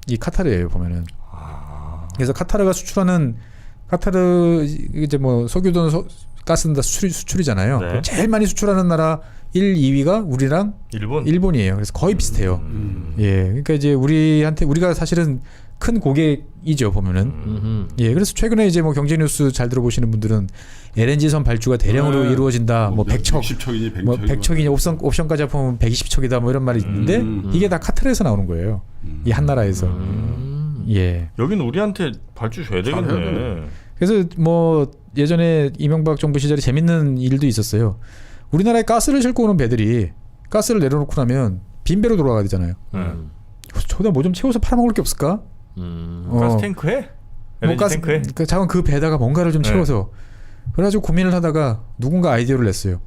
이 카타르예요 보면은. 그래서 카타르가 수출하는 카타르 이제 뭐 석유든 가스든 다 수출이잖아요. 네. 제일 많이 수출하는 나라 1, 2위가 우리랑 일본이에요. 그래서 거의 비슷해요. 예, 그러니까 이제 우리가 사실은 큰 고객이죠 보면은. 예, 그래서 최근에 이제 뭐 경제뉴스 잘 들어보시는 분들은 LNG 선 발주가 대량으로 이루어진다. 뭐 100척, 60척이니 100척이니 뭐 100척이니 옵션까지 합하면 120척이다. 뭐 이런 말이 있는데 이게 다 카타르에서 나오는 거예요. 이 한 나라에서. 예. 여기는 우리한테 발주 줘야 되겠네. 그래서 뭐 예전에 이명박 정부 시절에 재밌는 일도 있었어요. 우리나라에 가스를 싣고 오는 배들이 가스를 내려놓고 나면 빈 배로 돌아가야 되잖아요. 저기다 뭐 좀 채워서 팔아먹을 게 없을까? 가스 탱크에? LNG 탱크에? 그 작은 그 배에다가 뭔가를 좀 채워서. 그래가지고 고민을 하다가 누군가 아이디어를 냈어요.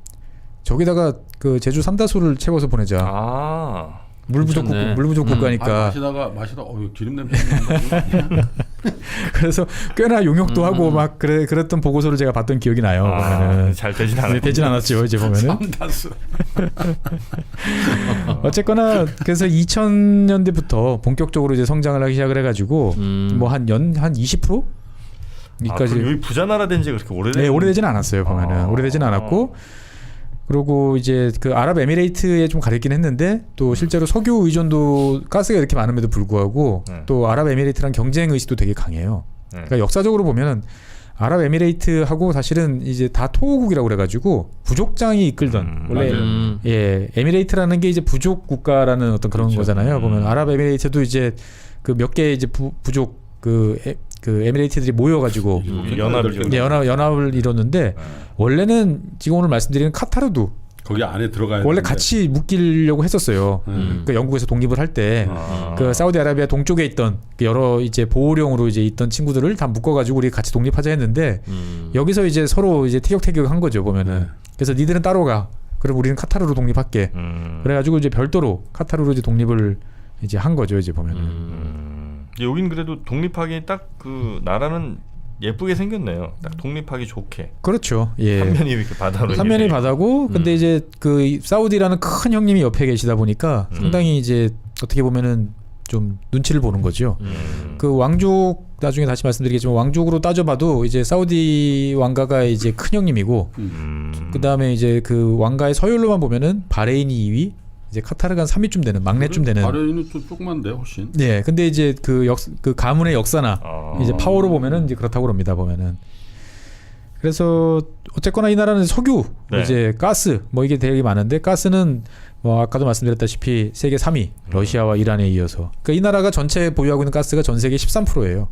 저기다가 그 제주 삼다수를 채워서 보내자. 물 부족 국가니까. 마시다가 기름 냄새 난다. 그래서 꽤나 용역도 하고 막 그랬던 보고서를 제가 봤던 기억이 나요. 잘 되진 않았죠. 되진 않았죠 이제 보면은. 삼다수. 어쨌거나 그래서 2000년대부터 본격적으로 이제 성장을 하기 시작을 해가지고 뭐 한 20%? 여기까지. 여기 부자 나라 된 지 그렇게 오래된? 네, 오래되진 않았어요 보면은. 오래되진 않았고. 그리고 이제 그 아랍에미레이트에 좀 가렸긴 했는데 또 실제로 석유 의존도 가스가 이렇게 많음에도 불구하고 또 아랍에미레이트랑 경쟁 의식도 되게 강해요. 그러니까 역사적으로 보면은 아랍에미레이트하고 사실은 이제 다 토호국이라고 그래가지고 부족장이 이끌던 원래 예 에미레이트라는 게 이제 부족 국가라는 어떤 그런 거잖아요. 보면 아랍에미레이트도 이제 그 몇 개 이제 부족 그 에미레이트들이 모여가지고 연합을 이뤘는데 원래는 지금 오늘 말씀드리는 카타르도 거기 안에 들어가야 원래 되는데. 같이 묶이려고 했었어요. 그 영국에서 독립을 할 때 그 사우디아라비아 동쪽에 있던 여러 이제 보호령으로 이제 있던 친구들을 다 묶어가지고 우리 같이 독립하자 했는데 여기서 이제 서로 이제 티격태격한 거죠 보면은. 그래서 니들은 따로 가. 그럼 우리는 카타르로 독립할게. 그래가지고 이제 별도로 카타르로 이제 독립을 이제 한 거죠 이제 보면은. 여긴 그래도 독립하기 딱 그 나라는 예쁘게 생겼네요. 딱 독립하기 좋게. 그렇죠. 예. 한면이 이렇게 바다로. 한면이 바다고, 근데 이제 그 사우디라는 큰 형님이 옆에 계시다 보니까 상당히 이제 어떻게 보면은 좀 눈치를 보는 거죠. 그 왕족 나중에 다시 말씀드리겠지만 왕족으로 따져봐도 이제 사우디 왕가가 이제 큰 형님이고 그 다음에 이제 그 왕가의 서열로만 보면은 바레인이 2위, 이제 카타르가 한 3위쯤 되는 막내쯤 되는. 바레인은 또 조그만데 훨씬. 네, 근데 이제 그 가문의 역사나 이제 파워로 보면은 이제 그렇다고 합니다. 보면은. 그래서 어쨌거나 이 나라는 석유, 네. 이제 가스 뭐 이게 되게 많은데 가스는 뭐 아까도 말씀드렸다시피 세계 3위 러시아와 이란에 이어서. 그러니까 이 나라가 전체 보유하고 있는 가스가 전 세계 13%예요.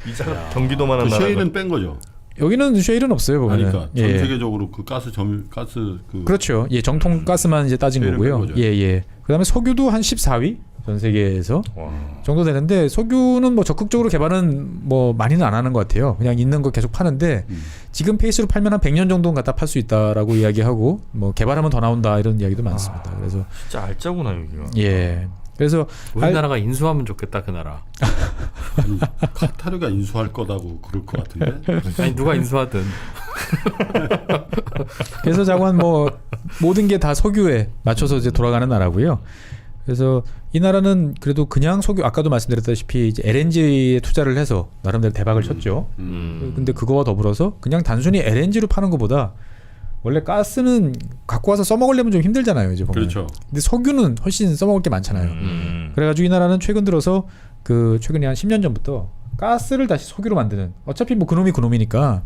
이자 경기도만한 그 나라. 쉐일은 뺀 거죠. 여기는 쉐일은 없어요 보면은. 그러니까 전 세계적으로 그 가스 그 그렇죠. 예, 정통 가스만 이제 따진 쉐일은 거고요. 뺀 거죠. 예, 예. 그다음에 석유도 한 14위 전 세계에서 와. 정도 되는데 석유는 뭐 적극적으로 개발은 뭐 많이는 안 하는 것 같아요. 그냥 있는 거 계속 파는데 지금 페이스로 팔면 한 100년 정도는 갖다 팔 수 있다라고 이야기하고 뭐 개발하면 더 나온다 이런 이야기도 많습니다. 그래서 진짜 알짜구나 여기가. 예. 그래서 우리나라가 인수하면 좋겠다 그 나라. 아니, 카타르가 인수할 거다고 그럴 것 같은데. 아니 누가 인수하든. 그래서 자관 뭐 모든 게 다 석유에 맞춰서 이제 돌아가는 나라고요. 그래서 이 나라는 그래도 그냥 석유 아까도 말씀드렸다시피 이제 LNG에 투자를 해서 나름대로 대박을 쳤죠. 근데 그거와 더불어서 그냥 단순히 LNG로 파는 것보다 원래 가스는 갖고 와서 써먹으려면 좀 힘들잖아요. 이제 보면. 그렇죠. 근데 석유는 훨씬 써먹을 게 많잖아요. 그래가지고 이 나라는 최근 들어서 최근에 한 10년 전부터 가스를 다시 석유로 만드는, 어차피 뭐 그놈이 그놈이니까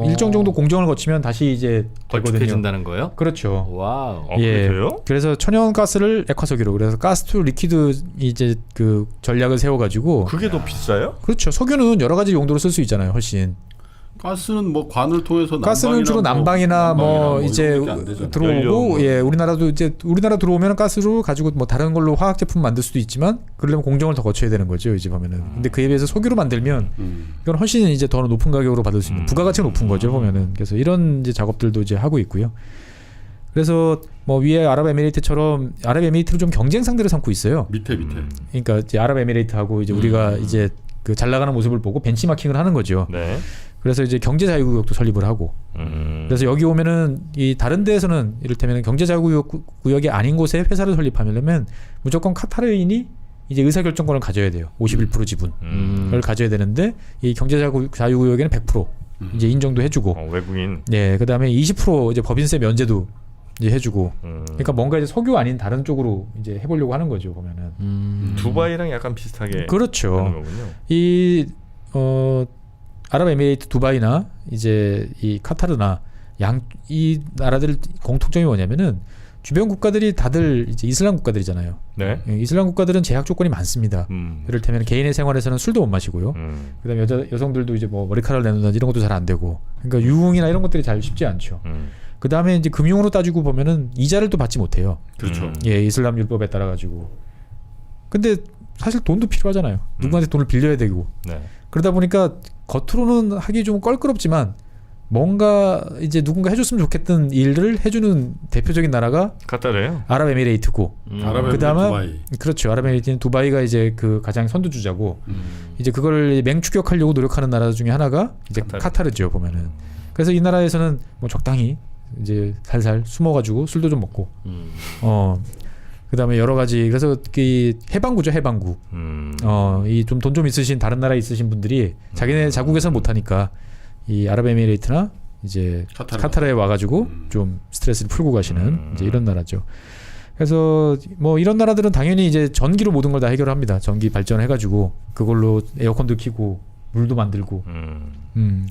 일정 정도 공정을 거치면 다시 이제 되거든요. 걸쭉해진다는 거예요? 그렇죠. 와우. 그래요? 그래서 천연 가스를 액화석유로, 그래서 가스 투 리퀴드 이제 그 전략을 세워가지고. 그게 더 비싸요? 그렇죠. 석유는 여러 가지 용도로 쓸 수 있잖아요. 훨씬. 가스는 뭐 관을 통해서 가스는 주로 난방이나 뭐 이제 들어오고, 연료. 예, 우리나라도 이제 우리나라 들어오면 가스로 가지고 뭐 다른 걸로 화학 제품 만들 수도 있지만 그러려면 공정을 더 거쳐야 되는 거죠, 이제 보면은. 근데 그에 비해서 석유로 만들면 이건 훨씬 이제 더 높은 가격으로 받을 수 있는, 부가가치가 높은 거죠, 보면은. 그래서 이런 이제 작업들도 이제 하고 있고요. 그래서 뭐 위에 아랍에미레이트처럼 아랍에미레이트를 좀 경쟁 상대로 삼고 있어요. 밑에. 그러니까 이제 아랍에미레이트하고 이제 우리가 이제 그 잘 나가는 모습을 보고 벤치마킹을 하는 거죠. 네. 그래서 이제 경제자유구역도 설립을 하고, 그래서 여기 오면은 이 다른 데에서는 이를테면 경제자유구역이 아닌 곳에 회사를 설립하려면 무조건 카타르인이 이제 의사결정권을 가져야 돼요. 51% 지분을 가져야 되는데 이 경제자유구역에는 100% 이제 인정도 해주고, 외국인. 네, 그다음에 20% 이제 법인세 면제도 이제 해주고, 그러니까 뭔가 이제 석유 아닌 다른 쪽으로 이제 해보려고 하는 거죠, 보면은. 두바이랑 약간 비슷하게 그렇죠. 하는 거군요. 이 아랍에미레이트 두바이나 이제 이 카타르나 이 나라들 공통점이 뭐냐면은 주변 국가들이 다들 이제 이슬람 국가들이잖아요. 네. 이슬람 국가들은 제약 조건이 많습니다. 이를테면 개인의 생활에서는 술도 못 마시고요. 그다음에 여성들도 이제 뭐 머리카락을 내놓는다 이런 것도 잘 안 되고, 그러니까 유흥이나 이런 것들이 잘 쉽지 않죠. 그다음에 이제 금융으로 따지고 보면은 이자를 또 받지 못해요. 그렇죠. 예, 이슬람 율법에 따라 가지고. 근데 사실 돈도 필요하잖아요. 누구한테 돈을 빌려야 되고. 네. 그러다 보니까 겉으로는 하기 좀 껄끄럽지만 뭔가 이제 누군가 해줬으면 좋겠던 일을 해주는 대표적인 나라가 카타르예요. 아랍에미레이트고, 아랍에미레이트 그다음에 두바이. 그렇죠. 아랍에미레이트는 두바이가 이제 그 가장 선두주자고, 이제 그걸 맹추격하려고 노력하는 나라 중에 하나가 이제 카타르죠, 보면은. 그래서 이 나라에서는 뭐 적당히 이제 살살 숨어가지고 술도 좀 먹고, 그다음에 여러 가지, 그래서 이 해방구죠, 해방구. 이 좀 돈 좀 있으신 다른 나라에 있으신 분들이 자기네 자국에서는 못하니까 이 아랍에미레이트나 이제 카타르에 와가지고 좀 스트레스를 풀고 가시는 이제 이런 나라죠. 그래서 뭐 이런 나라들은 당연히 이제 전기로 모든 걸 다 해결합니다. 전기 발전해가지고 그걸로 에어컨도 켜고 물도 만들고.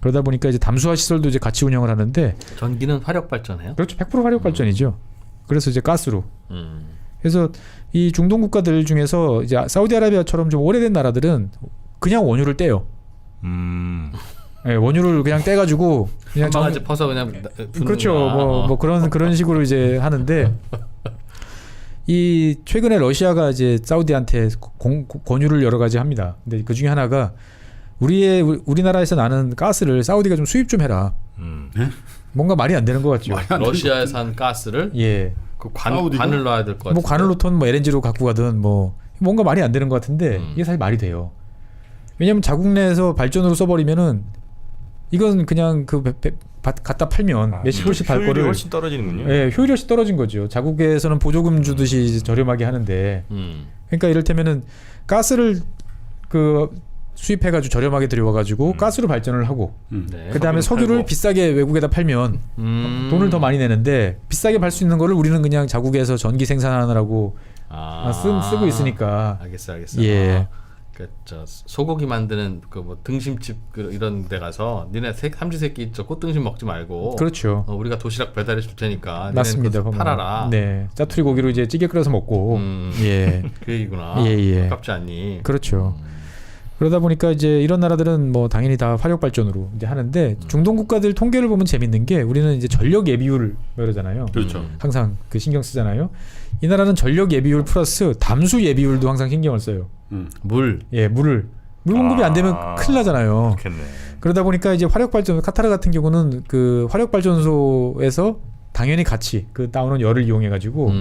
그러다 보니까 이제 담수화 시설도 이제 같이 운영을 하는데. 전기는 화력 발전해요? 그렇죠. 100% 화력 발전이죠. 그래서 이제 가스로. 그래서 이 중동 국가들 중에서 이제 사우디아라비아처럼 좀 오래된 나라들은 그냥 원유를 떼요. 네, 원유를 그냥 떼가지고 그냥 한 바가지 퍼서 그냥 그렇죠. 뭐 그런 식으로 이제 하는데, 이 최근에 러시아가 이제 사우디한테 권유를 여러 가지 합니다. 근데 그 중에 하나가 우리나라에서 나는 가스를 사우디가 좀 수입 좀 해라. 뭔가 말이 안 되는 것 같죠. 러시아에서 한 가스를 예. 그 관을 넣어야 될 것 같아요. 뭐 관을 놓든 뭐 LNG로 갖고 가든 뭐 뭔가 말이 안 되는 것 같은데 이게 사실 말이 돼요. 왜냐하면 자국 내에서 발전으로 써버리면은 이건 그냥 갖다 팔면 몇십 불씩 발 효율이 거를 훨씬 떨어지는군요. 예, 효율이 훨씬 떨어진 거죠. 자국에서는 보조금 주듯이 저렴하게 하는데 그러니까 이를테면은 가스를 그 수입해가지고 저렴하게 들여와가지고 가스로 발전을 하고 네. 그 다음에 석유를 팔고. 비싸게 외국에다 팔면 돈을 더 많이 내는데 비싸게 팔 수 있는 거를 우리는 그냥 자국에서 전기 생산하느라고 쓰고 있으니까. 알겠어. 예. 그저 소고기 만드는 그 뭐 등심집 이런 데 가서 니네 삼시세끼 저 꽃등심 먹지 말고 그렇죠. 우리가 도시락 배달해 줄 테니까 맞습니다. 니네는 팔아라. 네, 짜투리 고기로 이제 찌개 끓여서 먹고. 예. 그 얘기구나. 예. 아깝지 않니? 그렇죠. 그러다 보니까 이제 이런 나라들은 뭐 당연히 다 화력 발전으로 이제 하는데 중동 국가들 통계를 보면 재밌는 게 우리는 이제 전력 예비율 그러잖아요. 그렇죠. 항상 그 신경 쓰잖아요. 이 나라는 전력 예비율 플러스 담수 예비율도 항상 신경을 써요. 물. 예, 물 공급이 안 되면 큰일 나잖아요. 그렇겠네. 그러다 보니까 이제 화력 발전 카타르 같은 경우는 그 화력 발전소에서 당연히 같이 그 나오는 열을 이용해 가지고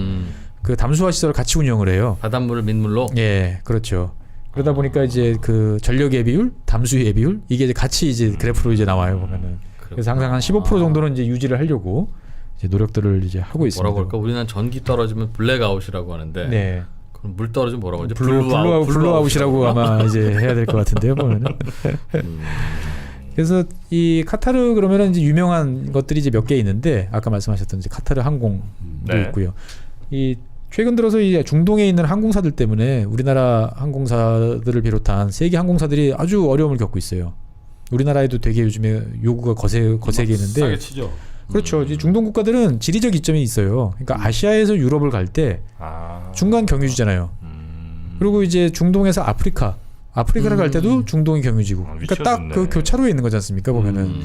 그 담수화 시설을 같이 운영을 해요. 바닷물을 민물로. 예, 그렇죠. 그러다 보니까 이제 그 전력 예비율, 담수 예비율 이게 이제 같이 이제 그래프로 이제 나와요 보면은. 그래서 항상 한 15% 정도는 이제 유지를 하려고 이제 노력들을 이제 하고 있습니다. 뭐라고 할까? 우리는 전기 떨어지면 블랙아웃이라고 하는데. 네. 그럼 물 떨어지면 뭐라고 하지? 블루아웃이라고 아마 이제 해야 될 것 같은데요 보면은. 그래서 이 카타르 그러면은 이제 유명한 것들이 이제 몇 개 있는데 아까 말씀하셨던 이제 카타르 항공도 네. 있고요. 이 최근 들어서 이 중동에 있는 항공사들 때문에 우리나라 항공사들을 비롯한 세계 항공사들이 아주 어려움을 겪고 있어요. 우리나라에도 되게 요즘에 요구가 거세게 있는데. 싸게 치죠. 그렇죠. 이제 중동 국가들은 지리적 이점이 있어요. 그러니까 아시아에서 유럽을 갈 때 중간 경유지잖아요. 그리고 이제 중동에서 아프리카를 갈 때도 중동이 경유지고. 그러니까 딱 그 교차로에 있는 거지 않습니까 보면은.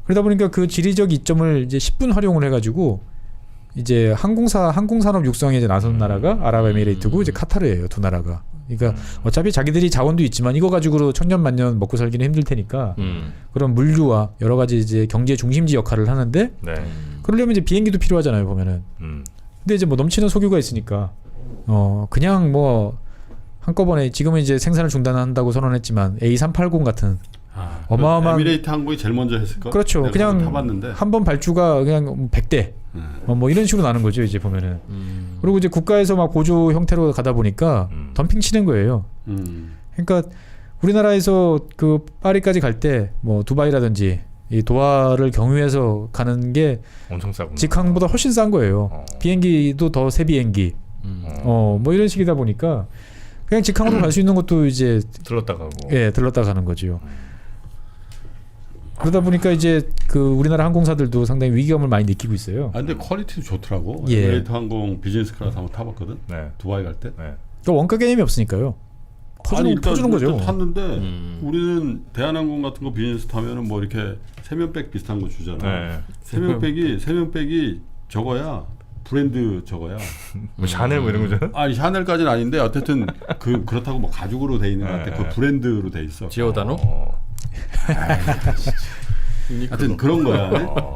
그러다 보니까 그 지리적 이점을 이제 10분 활용을 해가지고 이제 항공산업 육성에 이제 나선 나라가 아랍에미레이트고 이제 카타르예요. 두 나라가. 그러니까 어차피 자기들이 자원도 있지만 이거 가지고 천년만년 먹고 살기는 힘들 테니까 그런 물류와 여러 가지 이제 경제 중심지 역할을 하는데 네. 그러려면 이제 비행기도 필요하잖아요 보면은. 근데 이제 뭐 넘치는 석유가 있으니까 그냥 뭐 한꺼번에 지금은 이제 생산을 중단한다고 선언했지만 A380 같은 어마어마한 에미레이트 항공이 제일 먼저 했을 거. 그렇죠. 그냥 타봤는데. 한 번 발주가 그냥 100대 뭐 이런 식으로 나는 거죠 이제 보면은. 그리고 이제 국가에서 막 보조 형태로 가다 보니까 덤핑 치는 거예요. 그러니까 우리나라에서 그 파리까지 갈 때 뭐 두바이라든지 이 도하를 경유해서 가는 게 엄청 싸구나. 직항보다 훨씬 싼 거예요. 비행기도 더 새 비행기. 뭐 이런 식이다 보니까 그냥 직항으로 갈 수 있는 것도 이제 들렀다 가고. 예, 들렀다 가는 거죠. 그러다 보니까 이제 그 우리나라 항공사들도 상당히 위기감을 많이 느끼고 있어요. 근데 퀄리티도 좋더라고. 예. 에미레이트 항공 비즈니스 클래스 한번 타봤거든. 네. 두바이 갈 때. 네. 그러니까 원가 개념이 없으니까 퍼주는 거죠. 일단 탔는데 우리는 대한항공 같은 거 비즈니스 타면은 뭐 이렇게 세면백 비슷한 거 주잖아. 네. 세면백이 저거야. 브랜드 저거야. 뭐 샤넬 뭐 이런 거죠? 아니 샤넬까지는 아닌데 어쨌든 그렇다고 뭐 가죽으로 돼 있는 것 같아. 그 브랜드로 돼 있어. 지오다노? 하여튼 그런 거야.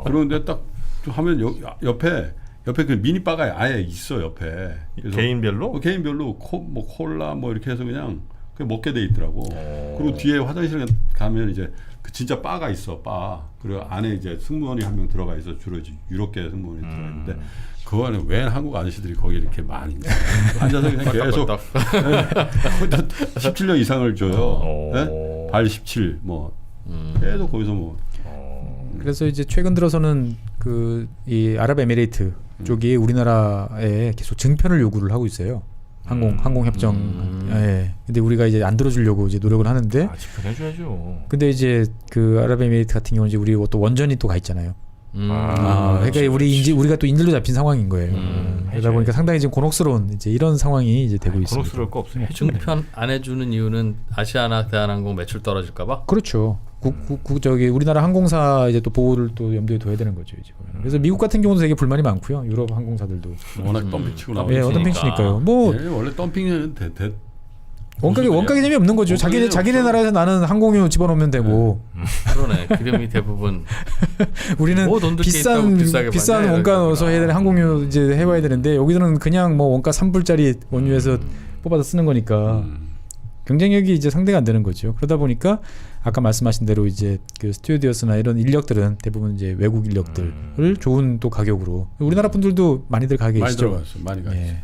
그런데 딱 하면 옆에 그 미니 바가 아예 있어 옆에. 개인별로? 개인별로 뭐 콜라 뭐 이렇게 해서 그냥 먹게 돼 있더라고. 그리고 뒤에 화장실 가면 이제 그 진짜 바가 있어 바. 그리고 안에 이제 승무원이 한 명 들어가 있어. 주로 이제 유럽계 승무원이 들어가 있는데 그 안에 왜 한국 아저씨들이 거기 이렇게 많이 앉아서 그냥 계속 17년 이상을 줘요. 네? 발 17 뭐 계속 거기서 뭐. 그래서 이제 최근 들어서는 그 이 아랍에미레이트 쪽이 우리나라에 계속 증편을 요구를 하고 있어요. 항공 협정. 예. 근데 우리가 이제 안 들어주려고 이제 노력을 하는데. 집행해줘야죠. 근데 이제 그 아랍에미레이트 같은 경우는 이제 우리 또 원전이 또 가 있잖아요. 그러니까 우리가 또 인질로 잡힌 상황인 거예요. 그러다 보니까 상당히 지금 곤혹스러운 이제 이런 상황이 이제 되고 있습니다. 곤혹스러울 거 없어요. 증편 안 해주는 이유는 아시아나 대한항공 매출 떨어질까봐? 그렇죠. 저기 우리나라 항공사 이제 또 보호를 또 염두에 둬야 되는 거죠 이제. 그래서 미국 같은 경우도 되게 불만이 많고요. 유럽 항공사들도. 워낙 덤핑 치고 나오고. 예, 덤핑 치니까요. 뭐 원래 덤핑은 원가 개념이 없는 거죠. 자기네 나라에서 나는 항공유 집어넣으면 되고. 그러네. 기름이 대부분 우리는 뭐 돈 들게 비싼 받냐, 원가 넣어서 해야 되는 항공유 이제 해와야 되는데 여기서는 그냥 뭐 원가 3불짜리 원유에서 뽑아서 쓰는 거니까 경쟁력이 이제 상대가 안 되는 거죠. 그러다 보니까 아까 말씀하신 대로 이제 그 스튜어디어스나 이런 인력들은 대부분 이제 외국 인력들을 좋은 또 가격으로 우리나라 분들도 많이들 가 계시죠. 많이 가 있어요. 예.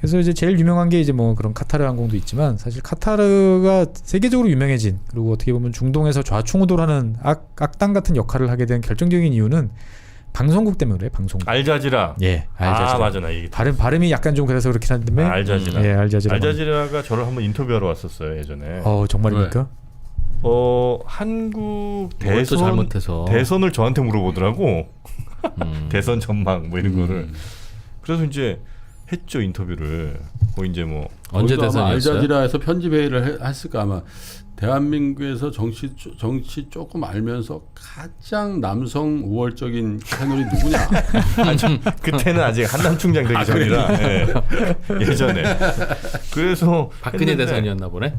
그래서 이제 제일 유명한 게 이제 뭐 그런 카타르 항공도 있지만 사실 카타르가 세계적으로 유명해진 그리고 어떻게 보면 중동에서 좌충우돌하는 악당 같은 역할을 하게 된 결정적인 이유는 방송국 때문에 그래요. 방송국. 알자지라. 예, 알자지라. 아 맞아 나 이게 발음이 약간 좀 그래서 그렇긴 한데. 알자지라. 예, 알자지라. 알자지라가 저를 한번 인터뷰하러 왔었어요 예전에. 정말입니까? 한국 뭘 또 잘못해서 대선을 저한테 물어보더라고. 대선 전망 뭐 이런 거를. 그래서 이제 했죠 인터뷰를. 뭐 이제 뭐 언제 거기도 아마 대선이었어요? 알자지라에서 편집 회의를 했을까 아마. 대한민국에서 정치 조금 알면서 가장 남성 우월적인 채널이 누구냐? 그때는 아직 한남 충장 되기 전이라 예전에. 그래서 박근혜 했는데, 대선이었나 보네.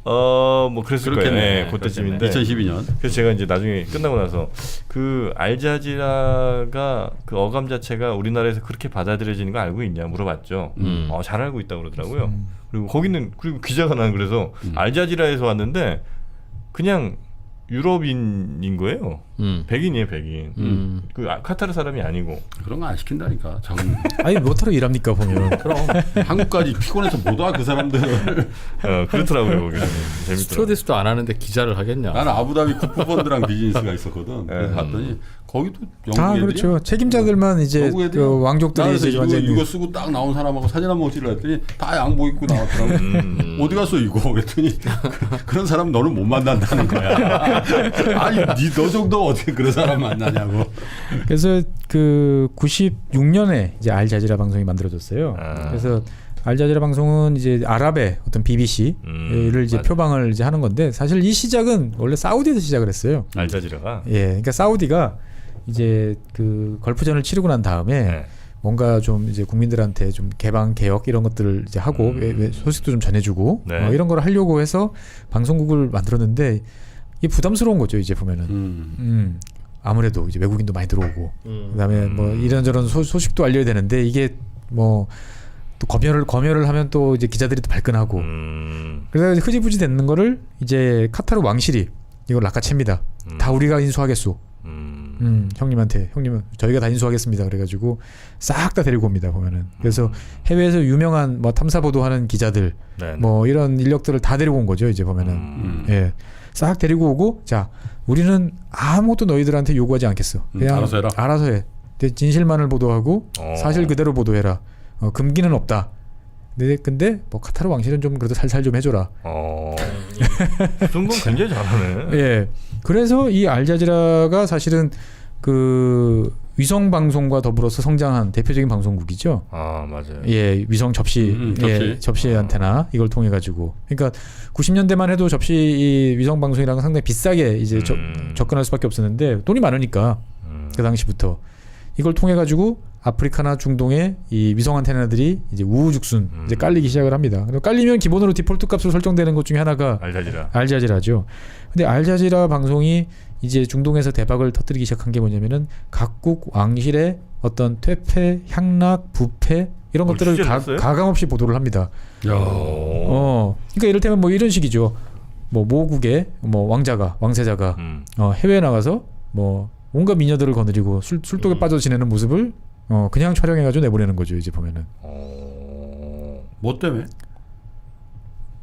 뭐 그랬을 거예요. 그렇겠네. 그때쯤인데 2012년. 그래서 제가 이제 나중에 끝나고 나서 그 알자지라가 그 어감 자체가 우리나라에서 그렇게 받아들여지는 거 알고 있냐 물어봤죠. 잘 알고 있다고 그러더라고요. 그리고 거기는 그리고 기자가 난 그래서 알자지라에서 왔는데 그냥 유럽인인 거예요. 백인이에요, 백인. 그 카타르 사람이 아니고. 그런 거 안 시킨다니까. 아니 뭐하러 일합니까 보면. 그럼 한국까지 피곤해서 못 와 그 사람들. 그렇더라고요 거기는. 재밌더라고요. 스튜어디스도 안 하는데 기자를 하겠냐? 나는 아부다비 쿠퍼펀드랑 비즈니스가 있었거든. 그래서 봤더니 거기도 영국 애들이. 그렇죠. 책임자들만 이제 그 왕족들이 이제 이거, 이거 쓰고 딱 나온 사람하고 사진 한번 찍으려 했더니 다 양복 입고 나왔더라고. 어디 갔어 이거? 그랬더니 그런 사람 너는 못 만난다는 거야. 아니 너 정도 어떻게 그런 사람 만나냐고. 그래서 그 96년에 이제 알자지라 방송이 만들어졌어요. 그래서 알자지라 방송은 이제 아랍의 어떤 BBC를 이제 맞아. 표방을 이제 하는 건데 사실 이 시작은 원래 사우디에서 시작을 했어요. 알자지라가. 예, 그러니까 사우디가 이제 그 걸프전을 치르고 난 다음에 뭔가 좀 이제 국민들한테 좀 개방 개혁 이런 것들을 이제 하고 소식도 좀 전해주고 네. 이런 걸 하려고 해서 방송국을 만들었는데 이게 부담스러운 거죠 이제 보면은. 아무래도 이제 외국인도 많이 들어오고 그다음에 뭐 이런저런 소식도 알려야 되는데 이게 뭐 또 검열을 하면 또 이제 기자들이 또 발끈하고 그래서 흐지부지 되는 거를 이제 카타르 왕실이 이걸 낚아챕니다. 다 우리가 인수하겠소. 형님한테 형님은 저희가 다 인수하겠습니다. 그래가지고 싹 다 데리고 옵니다 보면은. 그래서 해외에서 유명한 뭐 탐사 보도하는 기자들 뭐 이런 인력들을 다 데리고 온 거죠 이제 보면은. 예, 싹 데리고 오고 자 우리는 아무것도 너희들한테 요구하지 않겠어. 그냥 알아서 해라. 알아서 해. 진실만을 보도하고 사실 그대로 보도해라. 금기는 없다. 근데 뭐 카타르 왕실은 좀 그래도 살살 좀 해줘라. 그 정도는 굉장히 잘하네. 예. 그래서 이 알자지라가 사실은 그 위성 방송과 더불어서 성장한 대표적인 방송국이죠. 아 맞아요. 예, 위성 접시, 접시 안테나 이걸 통해 가지고. 그러니까 90년대만 해도 접시 이 위성 방송이랑 상당히 비싸게 이제 접근할 수밖에 없었는데 돈이 많으니까 그 당시부터 이걸 통해 가지고 아프리카나 중동의 이 위성 안테나들이 이제 우후죽순 이제 깔리기 시작을 합니다. 깔리면 기본으로 디폴트 값으로 설정되는 것 중에 하나가 알자지라죠. 근데 알자지라 방송이 이제 중동에서 대박을 터뜨리기 시작한 게 뭐냐면은 각국 왕실의 어떤 퇴폐, 향락, 부패 이런 것들을 가감없이 보도를 합니다. 그러니까 이를테면 뭐 이런 식이죠. 뭐 모국의 뭐 왕세자가 해외에 나가서 뭐 온갖 미녀들을 거느리고 술독에 빠져 지내는 모습을 그냥 촬영해가지고 내보내는 거죠 이제 보면은. 뭐 때문에?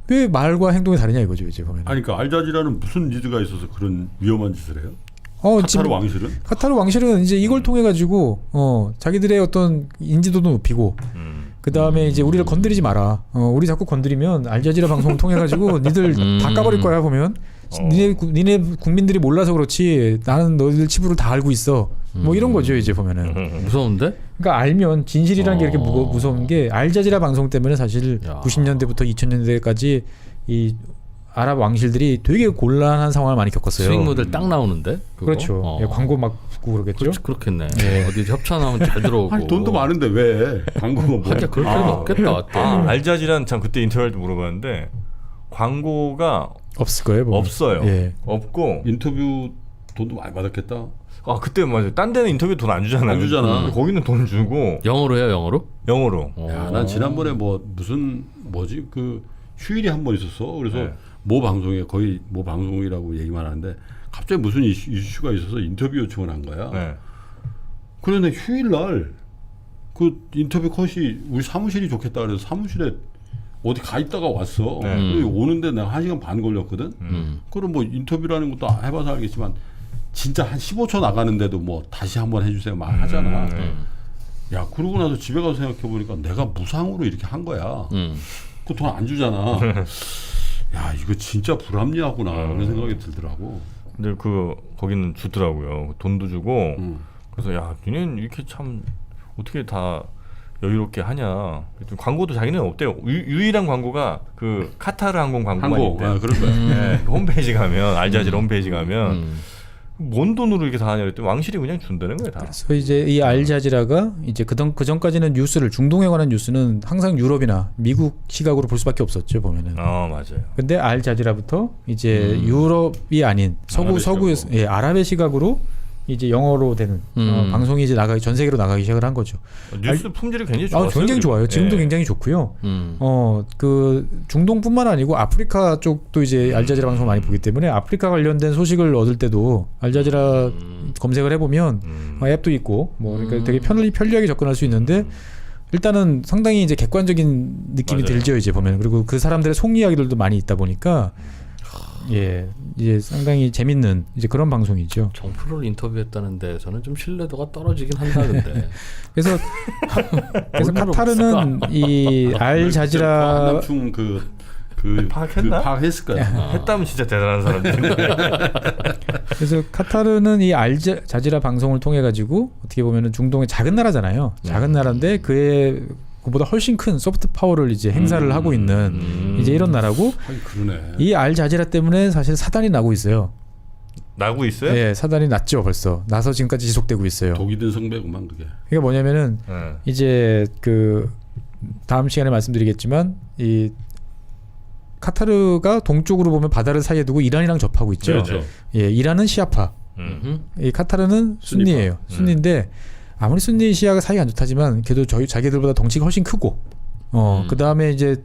왜 말과 행동이 다르냐 이거죠 이제 보면. 아니 그러니까 알자지라는 무슨 니드가 있어서 그런 위험한 짓을 해요? 카타르 왕실은 이제 이걸 통해 가지고 자기들의 어떤 인지도도 높이고 그 다음에 이제 우리를 건드리지 마라. 우리 자꾸 건드리면 알자지라 방송을 통해 가지고 니들 다 까버릴 거야 보면. 니네 국민들이 몰라서 그렇지 나는 너희들 치부를 다 알고 있어. 뭐 이런 거죠 이제 보면은. 무서운데? 그러니까 알면 진실이라는 게 이렇게 무서운 게 알자지라 방송 때문에 사실 90년대부터 2000년대까지 이 아랍 왕실들이 되게 곤란한 상황을 많이 겪었어요. 수익 모델 딱 나오는데? 그거? 그렇죠. 예, 광고 막 붙고 그러겠죠. 그렇겠네. 어디 협찬하면 잘 들어오고. 아니 돈도 많은데 왜 광고가 뭐? 하긴 그럴 필요는 없겠다. 알자지라는 참 그때 인터뷰할 때 물어봤는데 광고가 없을 거예요. 보면. 없어요. 예. 없고 인터뷰 돈도 많이 받았겠다. 그때 맞아요. 딴 데는 인터뷰 돈 안 주잖아요. 안 주잖아. 근데 거기는 돈 주고. 영어로 해요, 영어로? 영어로. 야, 난 지난번에 뭐지 그 휴일이 한 번 있었어. 그래서 모 방송에 거의 모 방송이라고 얘기만 하는데 갑자기 무슨 이슈가 있어서 인터뷰 요청을 한 거야. 그런데 휴일 날 그 인터뷰 컷이 우리 사무실이 좋겠다 그래서 사무실에 어디 가 있다가 왔어. 그리고 오는데 내가 1시간 반 걸렸거든. 그럼 뭐 인터뷰라는 것도 해봐서 알겠지만 진짜 한 15초 나가는데도 뭐 다시 한번 해주세요 막 하잖아. 야 그러고 나서 집에 가서 생각해 보니까 내가 무상으로 이렇게 한 거야. 그 돈 안 주잖아. 야 이거 진짜 불합리하구나 그런 생각이 들더라고. 근데 그 거기는 주더라고요. 돈도 주고. 그래서 야, 니네는 이렇게 참 어떻게 다 여유롭게 하냐. 그랬더니 광고도 자기는 없대요. 유일한 광고가 그 카타르 항공 광고만 있대요. 아, 그럴 거야. 네, 홈페이지 가면 알자지라 홈페이지 가면 뭔 돈으로 이렇게 다 하냐 그랬더니 왕실이 그냥 준다는 거예요 다. 그래서 이제 이 알자지라가 이제 그 전까지는 뉴스를 중동에 관한 뉴스는 항상 유럽이나 미국 시각으로 볼 수밖에 없었죠 보면은. 맞아요. 근데 알자지라부터 이제 유럽이 아닌 아랍의 서구의 시각으로. 예, 아랍의 시각으로 이제 영어로 되는 방송이 이제 전 세계로 나가기 시작을 한 거죠. 뉴스 품질이 굉장히 좋았어요. 굉장히 좋아요. 지금도 예. 굉장히 좋고요. 그 중동뿐만 아니고 아프리카 쪽도 이제 알자지라 방송 많이 보기 때문에 아프리카 관련된 소식을 얻을 때도 알자지라 검색을 해보면 앱도 있고 뭐 그러니까 되게 편리하게 접근할 수 있는데 일단은 상당히 이제 객관적인 느낌이 맞아요. 들죠 이제 보면. 그리고 그 사람들의 속 이야기들도 많이 있다 보니까 예 이제 상당히 재밌는 이제 그런 방송이죠. 정프로를 인터뷰했다는 데에서는 좀 신뢰도가 떨어지긴 한다는데. 그래서 카타르는 이 알자지라 한남충 파악했나? 파악했을 거야. 했다면 진짜 대단한 사람들인데. 그래서 카타르는 이 알자지라 방송을 통해 가지고 어떻게 보면은 중동의 작은 나라잖아요. 작은 나라인데 그보다 훨씬 큰 소프트 파워를 이제 행사를 하고 있는 이제 이런 나라고 그러네. 이 알자지라 때문에 사실 사단이 나고 있어요. 나고 있어요? 예, 사단이 났죠 벌써. 나서 지금까지 지속되고 있어요. 독이 든 성배구만 그게. 그게 뭐냐면은 네. 이제 그 다음 시간에 말씀드리겠지만 이 카타르가 동쪽으로 보면 바다를 사이에 두고 이란이랑 접하고 있죠. 그렇죠. 예, 이란은 시아파, 이 카타르는 순니예요. 순니인데 아무리 순니 시아가 사이가 안 좋다지만 그래도 자기들보다 덩치가 훨씬 크고, 그 다음에 이제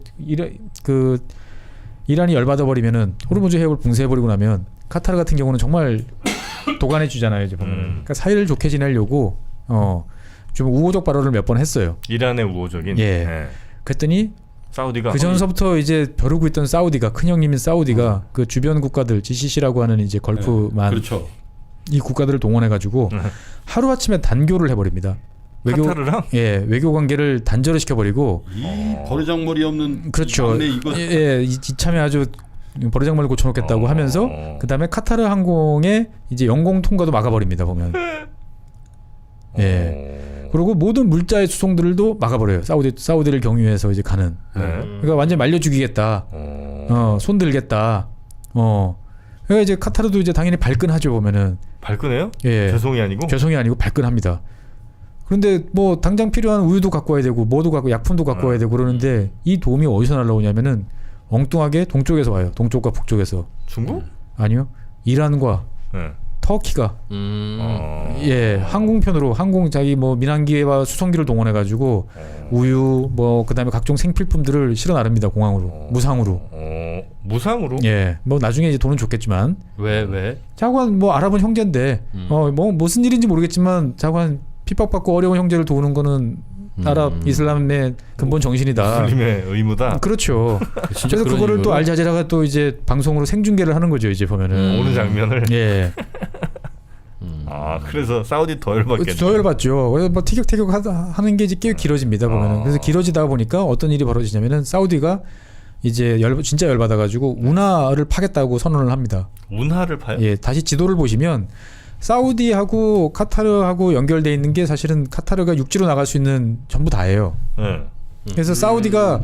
이란이 열받아 버리면은 호르무즈 해협을 붕괴해 버리고 나면 카타르 같은 경우는 정말 도가내 주잖아요. 이제 보면은. 그러니까 사이를 좋게 지내려고 좀 우호적 발언을 몇 번 했어요. 이란의 우호적인. 예. 네. 그랬더니 사우디가 그 전서부터 이제 벼르고 있던 사우디가 큰 형님인 사우디가 그 주변 국가들 GCC라고 하는 이제 걸프만 그렇죠. 이 국가들을 동원해 가지고 하루 아침에 단교를 해버립니다. 카타르랑? 예, 외교 관계를 단절을 시켜버리고 이 버르장머리 없는 그렇죠. 막내 이거 예, 이참에 아주 버르장머리를 고쳐놓겠다고 하면서 그 다음에 카타르 항공의 이제 영공 통과도 막아버립니다 보면. 예. 그리고 모든 물자의 수송들도 막아버려요. 사우디를 경유해서 이제 가는. 그러니까 완전 말려 죽이겠다. 손 들겠다. 그러니까 이제 카타르도 이제 당연히 발끈하죠 보면은. 발끈해요? 예. 죄송이 아니고? 죄송이 아니고 발끈합니다. 그런데 뭐 당장 필요한 우유도 갖고 와야 되고 뭐도 갖고 약품도 갖고 와야 되고 그러는데 이 도움이 어디서 날라오냐면은 엉뚱하게 동쪽에서 와요. 동쪽과 북쪽에서. 중국? 아니요. 이란과 네. 터키가 예 항공편으로 자기 뭐 민항기와 수송기를 동원해 가지고 우유 뭐 그다음에 각종 생필품들을 실어 나릅니다 공항으로 무상으로. 무상으로? 예, 뭐 나중에 이제 돈은 줬겠지만 왜? 자관 뭐 아랍은 형제인데 뭐 무슨 일인지 모르겠지만 자관 핍박받고 어려운 형제를 도우는 거는 아랍 이슬람의 근본 정신이다. 무슬림의 의무다. 그렇죠. 그래서 그거를 또 알자지라가 또 이제 방송으로 생중계를 하는 거죠 이제 보면은. 오는 장면을. 예. 그래서 사우디 더 열받겠네. 더 열받죠. 그래서 뭐 티격태격 하는 게 이제 꽤 길어집니다 보면은. 그래서 길어지다 보니까 어떤 일이 벌어지냐면은 사우디가 이제 진짜 열받아가지고 운하를 파겠다고 선언을 합니다. 운하를 파요? 예, 다시 지도를 보시면 사우디하고 카타르하고 연결돼 있는 게 사실은 카타르가 육지로 나갈 수 있는 전부 다예요. 네. 그래서 사우디가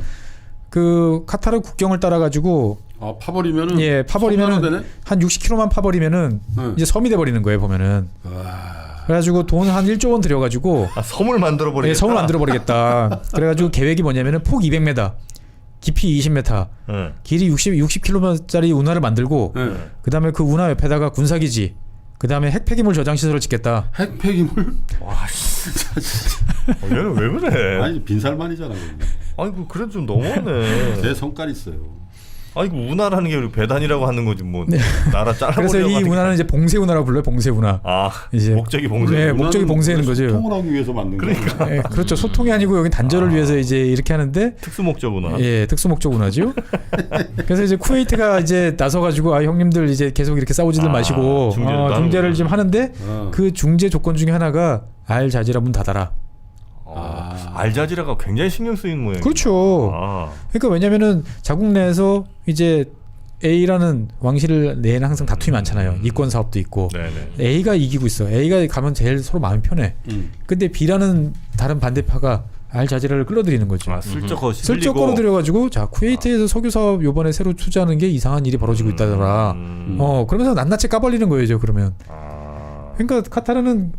그 카타르 국경을 따라 가지고 파버리면은 파버리면은 한 60km만 파버리면은 이제 섬이 돼 버리는 거예요 보면은. 그래가지고 돈 한 1조 원 들여가지고 섬을 만들어 버리겠다. 네, 섬을 만들어 버리겠다. 그래가지고 계획이 뭐냐면은 폭 200m, 깊이 20m, 길이 60km짜리 운하를 만들고 그다음에 그 운하 옆에다가 군사기지, 그다음에 핵폐기물 저장 시설을 짓겠다. 핵폐기물? 와 진짜. 얘는 왜 그래? 아니 빈살만이잖아. 아이고 그래도 좀 너무하네. 제 성깔 있어요. 아 이거 운하라는 게 우리 배단이라고 하는 거지 뭐 나라 잘라버리려고 그래서 이 하는 게 운하는 이제 봉쇄 운하라고 불러요. 봉쇄 운하. 아 이제 목적이 봉쇄. 네, 목적이 봉쇄하는 거죠. 소통을 하기 위해서 만든 그러니까. 거예요. 그렇죠. 소통이 아니고 여기 단절을 위해서 이제 이렇게 하는데 특수 목적 운하. 예, 특수 목적 운하죠. 그래서 이제 쿠웨이트가 이제 나서가지고 아 형님들 이제 계속 이렇게 싸우지들 마시고 중재를 좀 하는데 그 중재 조건 중에 하나가 알자지라 문 닫아라. 알자지라가 굉장히 신경 쓰이는 모양이에요. 그렇죠. 그러니까 왜냐면은 자국 내에서 이제 A라는 왕실을 내에는 항상 다툼이 많잖아요. 이권 사업도 있고. 네네. A가 이기고 있어. A가 가면 제일 서로 마음이 편해. 근데 B라는 다른 반대파가 알자지라를 끌어들이는 거죠. 슬쩍 끌어들여가지고 자 쿠웨이트에서 석유 사업 요번에 새로 투자하는 게 이상한 일이 벌어지고 있다더라. 그러면서 낱낱이 까발리는 거예요. 그러면. 그러니까 카타르는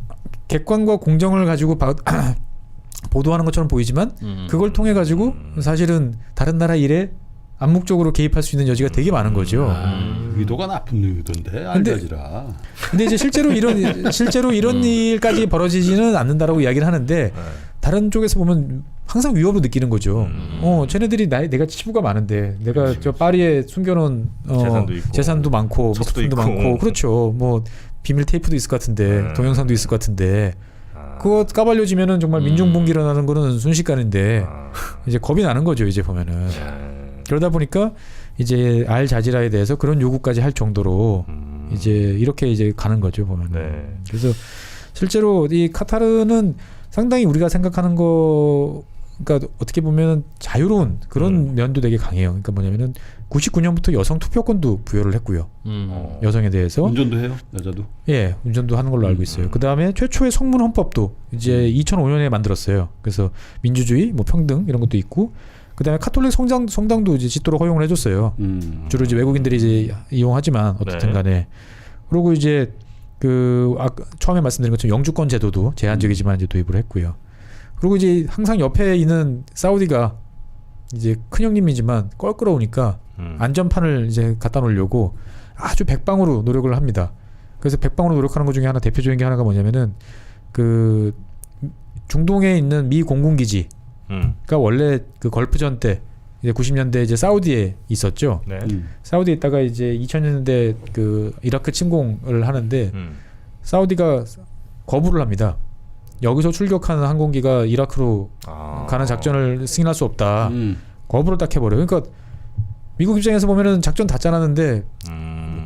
객관과 공정을 가지고 보도하는 것처럼 보이지만 그걸 통해 가지고 사실은 다른 나라 일에 암묵적으로 개입할 수 있는 여지가 되게 많은 거죠. 의도가 나쁜 의도인데 알자지라. 근데 이제 실제로 이런 일까지 벌어지지는 않는다라고 이야기를 하는데 다른 쪽에서 보면 항상 위협으로 느끼는 거죠. 쟤네들이 내가 치부가 많은데 내가 저 파리에 숨겨놓은 재산도 많고 미술품도 많고 그렇죠. 뭐 비밀 테이프도 있을 것 같은데 동영상도 있을 것 같은데 그거 까발려지면은 정말 민중분기 일어나는 거는 순식간인데 이제 겁이 나는 거죠. 이제 보면은 그러다 보니까 이제 알자지라에 대해서 그런 요구까지 할 정도로 이제 이렇게 이제 가는 거죠. 보면은. 그래서 실제로 이 카타르는 상당히 우리가 생각하는 거 그러니까 어떻게 보면 자유로운 그런 면도 되게 강해요. 그러니까 뭐냐면은 99년부터 여성 투표권도 부여를 했고요. 여성에 대해서 운전도 해요, 여자도. 예, 운전도 하는 걸로 알고 있어요. 그 다음에 최초의 성문 헌법도 이제 2005년에 만들었어요. 그래서 민주주의, 뭐 평등 이런 것도 있고, 그 다음에 카톨릭 성당도 이제 짓도록 허용을 해줬어요. 주로 이제 외국인들이 이제 이용하지만 어떻든간에. 그리고 이제 처음에 말씀드린 것처럼 영주권 제도도 제한적이지만 이제 도입을 했고요. 그리고 이제 항상 옆에 있는 사우디가 이제 큰 형님이지만 껄끄러우니까 안전판을 이제 갖다 놓으려고 아주 백방으로 노력을 합니다. 그래서 백방으로 노력하는 것 중에 하나 대표적인 게 하나가 뭐냐면은 그 중동에 있는 미 공군기지가 원래 그 걸프전 때 이제 90년대 이제 사우디에 있었죠. 네. 사우디에 있다가 이제 2000년대 그 이라크 침공을 하는데 사우디가 거부를 합니다. 여기서 출격하는 항공기가 이라크로 가는 작전을 승인할 수 없다. 거부를 딱 해버려요. 그러니까 미국 입장에서 보면은 작전 다 짜놨는데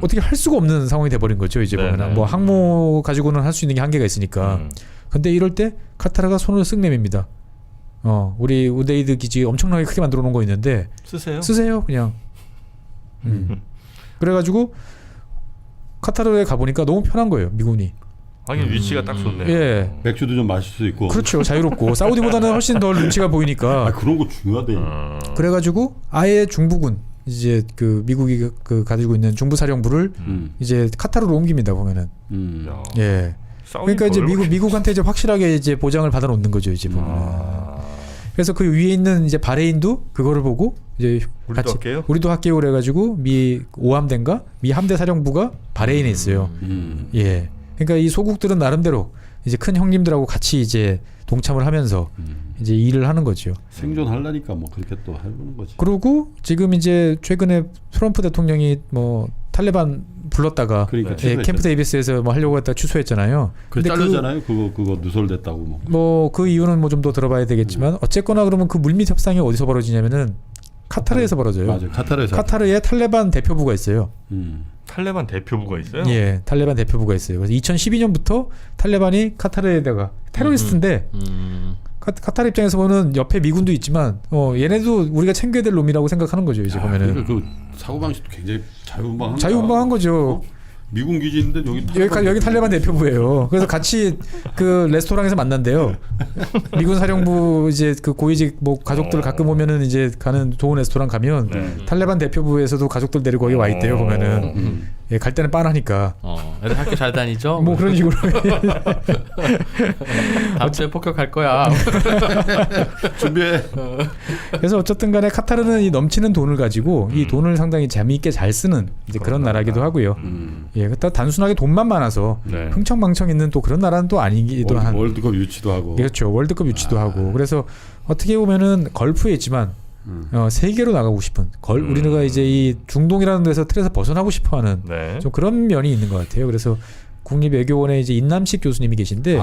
어떻게 할 수가 없는 상황이 돼버린 거죠. 이제 보면은 뭐 항모 가지고는 할 수 있는 게 한계가 있으니까. 근데 이럴 때 카타르가 손을 쓱 내밉니다. 우리 우데이드 기지 엄청나게 크게 만들어 놓은 거 있는데 쓰세요 그냥. 그래가지고 카타르에 가보니까 너무 편한 거예요. 미군이. 하긴 위치가 딱 좋네요. 예. 맥주도 좀 마실 수 있고. 그렇죠. 자유롭고 사우디보다는 훨씬 더 눈치가 보이니까. 그런 거 중요하대. 그래가지고 아예 중부군 이제 그 미국이 그 가지고 있는 중부사령부를 이제 카타르로 옮깁니다. 보면은. 예. 그러니까 이제 미국한테 이제 확실하게 이제 보장을 받아 놓는 거죠. 이제 보면은. 그래서 그 위에 있는 이제 바레인도 그거를 보고 이제 우리도 할게요 그래가지고 미 5함대인가 미 함대 사령부가 바레인에 있어요. 예. 그러니까 이 소국들은 나름대로 이제 큰 형님들하고 같이 이제 동참을 하면서 이제 일을 하는 거죠. 생존하려니까 뭐 그렇게 또 해보는 거지. 그리고 지금 이제 최근에 트럼프 대통령이 뭐 탈레반 불렀다가 캠프 데이비스에서 뭐 하려고 했다가 취소했잖아요. 근데 잘렸잖아요. 그거 누설됐다고 뭐 그 이유는 뭐 좀 더 들어봐야 되겠지만 어쨌거나 그러면 그 물밑 협상이 어디서 벌어지냐면은 카타르에서 벌어져요. 맞아요. 카타르에 탈레반 대표부가 있어요. 탈레반 대표부가 있어요? 예, 탈레반 대표부가 있어요. 그래서 2012년부터 탈레반이 카타르에다가 테러리스트인데 카타르 입장에서 보면 옆에 미군도 있지만 얘네도 우리가 챙겨야 될 놈이라고 생각하는 거죠. 이제 보면은 그 사고방식도 굉장히 자유분방한 거죠. 미군 기지인데 여기 탈레반 대표부예요. 그래서 같이 그 레스토랑에서 만난대요. 미군 사령부 이제 그 고위직 뭐 가족들 가끔 오면은 이제 가는 좋은 레스토랑 가면 탈레반 대표부에서도 가족들 데리고 거기 와 있대요. 보면은 갈 때는 빤하니까. 애들 학교 잘 다니죠? 뭐 그런 식으로. 다음 주에 폭격할 거야. 준비해. 그래서 어쨌든 간에 카타르는 이 넘치는 돈을 가지고 이 돈을 상당히 재미있게 잘 쓰는 이제 그런 나라기도 하고요. 예, 그렇다 단순하게 돈만 많아서 흥청망청 있는 또 그런 나라는 또 아니기도 한. 월드컵 유치도 하고. 그렇죠. 월드컵 유치도 하고. 그래서 어떻게 보면은 걸프에 있지만 세계로 나가고 싶은 우리가 이제 이 중동이라는 데서 틀에서 벗어나고 싶어하는 네. 좀 그런 면이 있는 것 같아요. 그래서 국립외교원에 이제 인남식 교수님이 계신데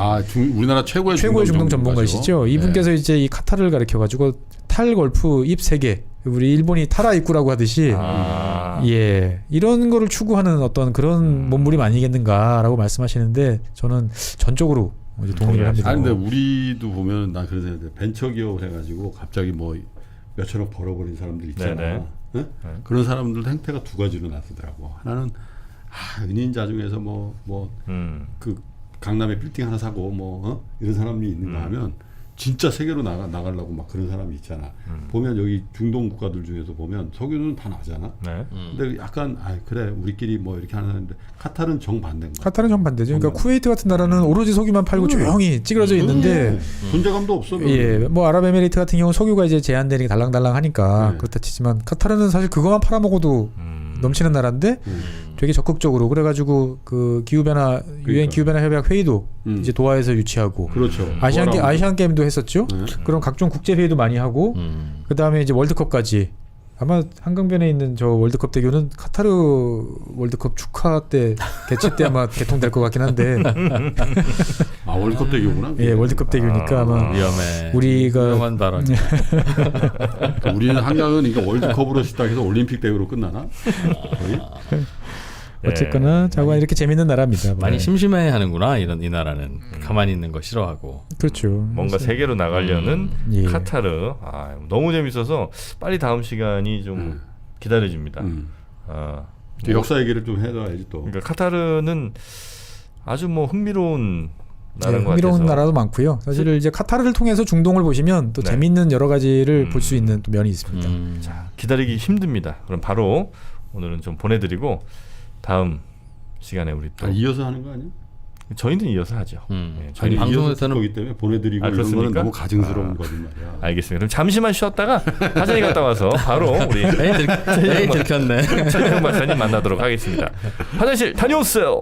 우리나라 최고의 중동 전문가시죠. 이분께서 이제 이 카타르를 가리켜 가지고 탈골프 입 세계, 우리 일본이 타라 입구라고 하듯이 예, 이런 거를 추구하는 어떤 그런 몸부림 아니겠는가라고 말씀하시는데 저는 전적으로 이제 동의를 합니다. 아니 근데 우리도 보면 나 그래서 벤처기업 해가지고 갑자기 뭐 몇천억 벌어버린 사람들 있잖아. 네네. 네? 그런 사람들도 행태가 두 가지로 나서더라고. 하나는 은인자 중에서 그 강남에 빌딩 하나 사고 이런 사람이 있는가 하면 진짜 세계로 나가려고 막 그런 사람이 있잖아. 보면 여기 중동 국가들 중에서 보면 석유는 다 나잖아. 네. 근데 약간 그래 우리끼리 뭐 이렇게 하는데 카타르는 정반대인 거야. 카타르는 정반대죠. 그러니까 쿠웨이트 같은 나라는 오로지 석유만 팔고 조용히 찌그러져 있는데 존재감도 없어. 예, 뭐 아랍에미리트 같은 경우 석유가 이제 제한되니까 달랑달랑하니까 네. 그렇다 치지만 카타르는 사실 그것만 팔아먹어도 넘치는 나라인데 되게 적극적으로 그래가지고 그 기후변화 유엔 기후변화 협약 회의도 이제 도하에서 유치하고 그렇죠. 아시안 게임도 했었죠. 네. 그런 각종 국제 회의도 많이 하고 그 다음에 이제 월드컵까지 아마 한강변에 있는 저 월드컵 대교는 카타르 월드컵 축하 때 개최 때 아마 개통될 것 같긴 한데 월드컵 대교구나. 예 월드컵 대교니까 아마 위험해. 우리가 위험한 발언. 우리는 한강은 이거 월드컵으로 시작해서 올림픽 대회로 끝나나? 거의? 어쨌거나 자관 이렇게 재밌는 나라입니다. 많이 심심해하는구나 이 나라는 가만히 있는 거 싫어하고. 그렇죠. 뭔가 세계로 나가려는 예. 카타르 너무 재밌어서 빨리 다음 시간이 좀 기다려집니다. 역사 얘기를 좀 해줘야지 또. 그러니까 카타르는 아주 뭐 흥미로운 나라인 것 흥미로운 같아서. 나라도 많고요. 사실 이제 카타르를 통해서 중동을 보시면 또 네. 재미있는 여러 가지를 볼 수 있는 또 면이 있습니다. 자, 기다리기 힘듭니다. 그럼 바로 오늘은 좀 보내드리고 다음 시간에 우리 또 이어서 하는 거 아니야? 저희는 이어서 하죠. 네, 저희는 방송에서는 거기 때문에 보내드리고 이런 그렇습니까? 거는 너무 가증스러운 거짓말이야. 알겠습니다. 그럼 잠시만 쉬었다가 화장이 갔다 와서 바로 우리 에이 들켰네. 최준영 박사님 만나도록 하겠습니다. 화장실 다녀오세요.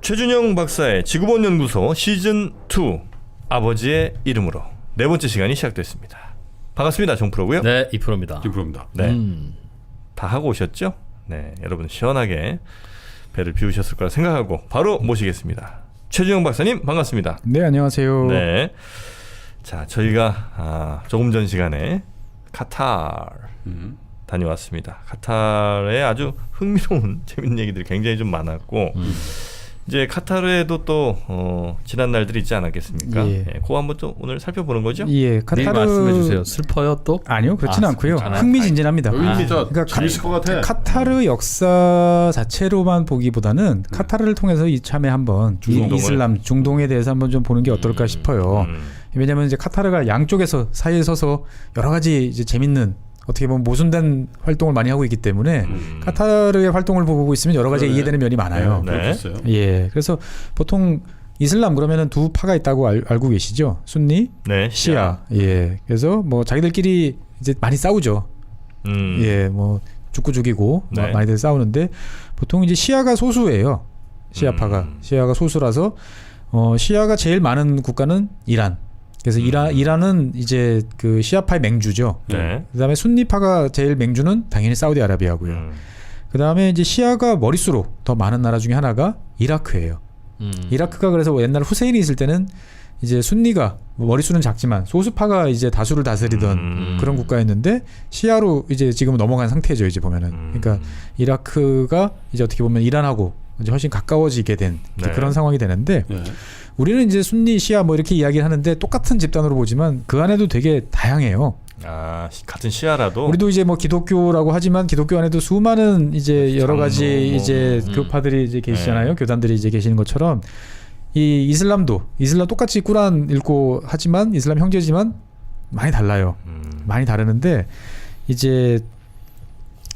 최준영 박사의 지구본 연구소 시즌 2 아버지의 이름으로 네 번째 시간이 시작됐습니다. 반갑습니다. 정프로고요. 네, 2%입니다. 김프로입니다. 네. 다 하고 오셨죠? 네, 여러분 시원하게 배를 비우셨을 거라 생각하고 바로 모시겠습니다. 최준영 박사님 반갑습니다. 네, 안녕하세요. 네. 자, 저희가 조금 전 시간에 카타르 다녀왔습니다. 카타르에 아주 흥미로운 재밌는 얘기들이 굉장히 좀 많았고 이제 카타르에도 또 지난 날들이 있지 않았겠습니까? 예. 예, 그거 한번 좀 오늘 살펴보는 거죠? 예, 내일 카타르 말씀해 주세요. 슬퍼요 또? 아니요, 그렇지는 않고요. 괜찮아요? 흥미진진합니다. 그러니까 그러니까 재밌을 것 같아. 카타르 역사 자체로만 보기보다는 카타르를 통해서 이참에 한번 이슬람 중동에 대해서 한번 좀 보는 게 어떨까 싶어요. 왜냐하면 이제 카타르가 양쪽에서 사이에 서서 여러 가지 이제 재밌는 어떻게 보면 모순된 활동을 많이 하고 있기 때문에 카타르의 활동을 보고 있으면 여러 가지 이해되는 면이 많아요. 네. 그렇겠어요. 예, 그래서 보통 이슬람 그러면은 두 파가 있다고 알고 계시죠? 순니, 네, 시아. 예, 그래서 뭐 자기들끼리 이제 많이 싸우죠. 예, 뭐 죽고 죽이고 네. 많이들 싸우는데 보통 이제 시아가 소수예요. 시아파가 시아가 소수라서 시아가 제일 많은 국가는 이란. 그래서 이란은 이제 그 시아파의 맹주죠. 네. 그다음에 순니파가 제일 맹주는 당연히 사우디아라비아고요. 그다음에 이제 시아가 머릿수로 더 많은 나라 중에 하나가 이라크예요. 이라크가 그래서 옛날 후세인이 있을 때는 이제 순니가 머릿수는 작지만 소수파가 이제 다수를 다스리던 그런 국가였는데 시아로 이제 지금 넘어간 상태죠. 이제 보면은 그러니까 이라크가 이제 어떻게 보면 이란하고 이제 훨씬 가까워지게 된 네. 그런 상황이 되는데 네. 우리는 이제 순니 시아 뭐 이렇게 이야기를 하는데 똑같은 집단으로 보지만 그 안에도 되게 다양해요. 같은 시아라도 우리도 이제 뭐 기독교라고 하지만 기독교 안에도 수많은 이제 여러 가지 이제 교파들이 이제 계시잖아요. 네. 교단들이 이제 계시는 것처럼 이 이슬람 똑같이 꾸란 읽고 하지만 이슬람 형제지만 많이 달라요. 많이 다르는데 이제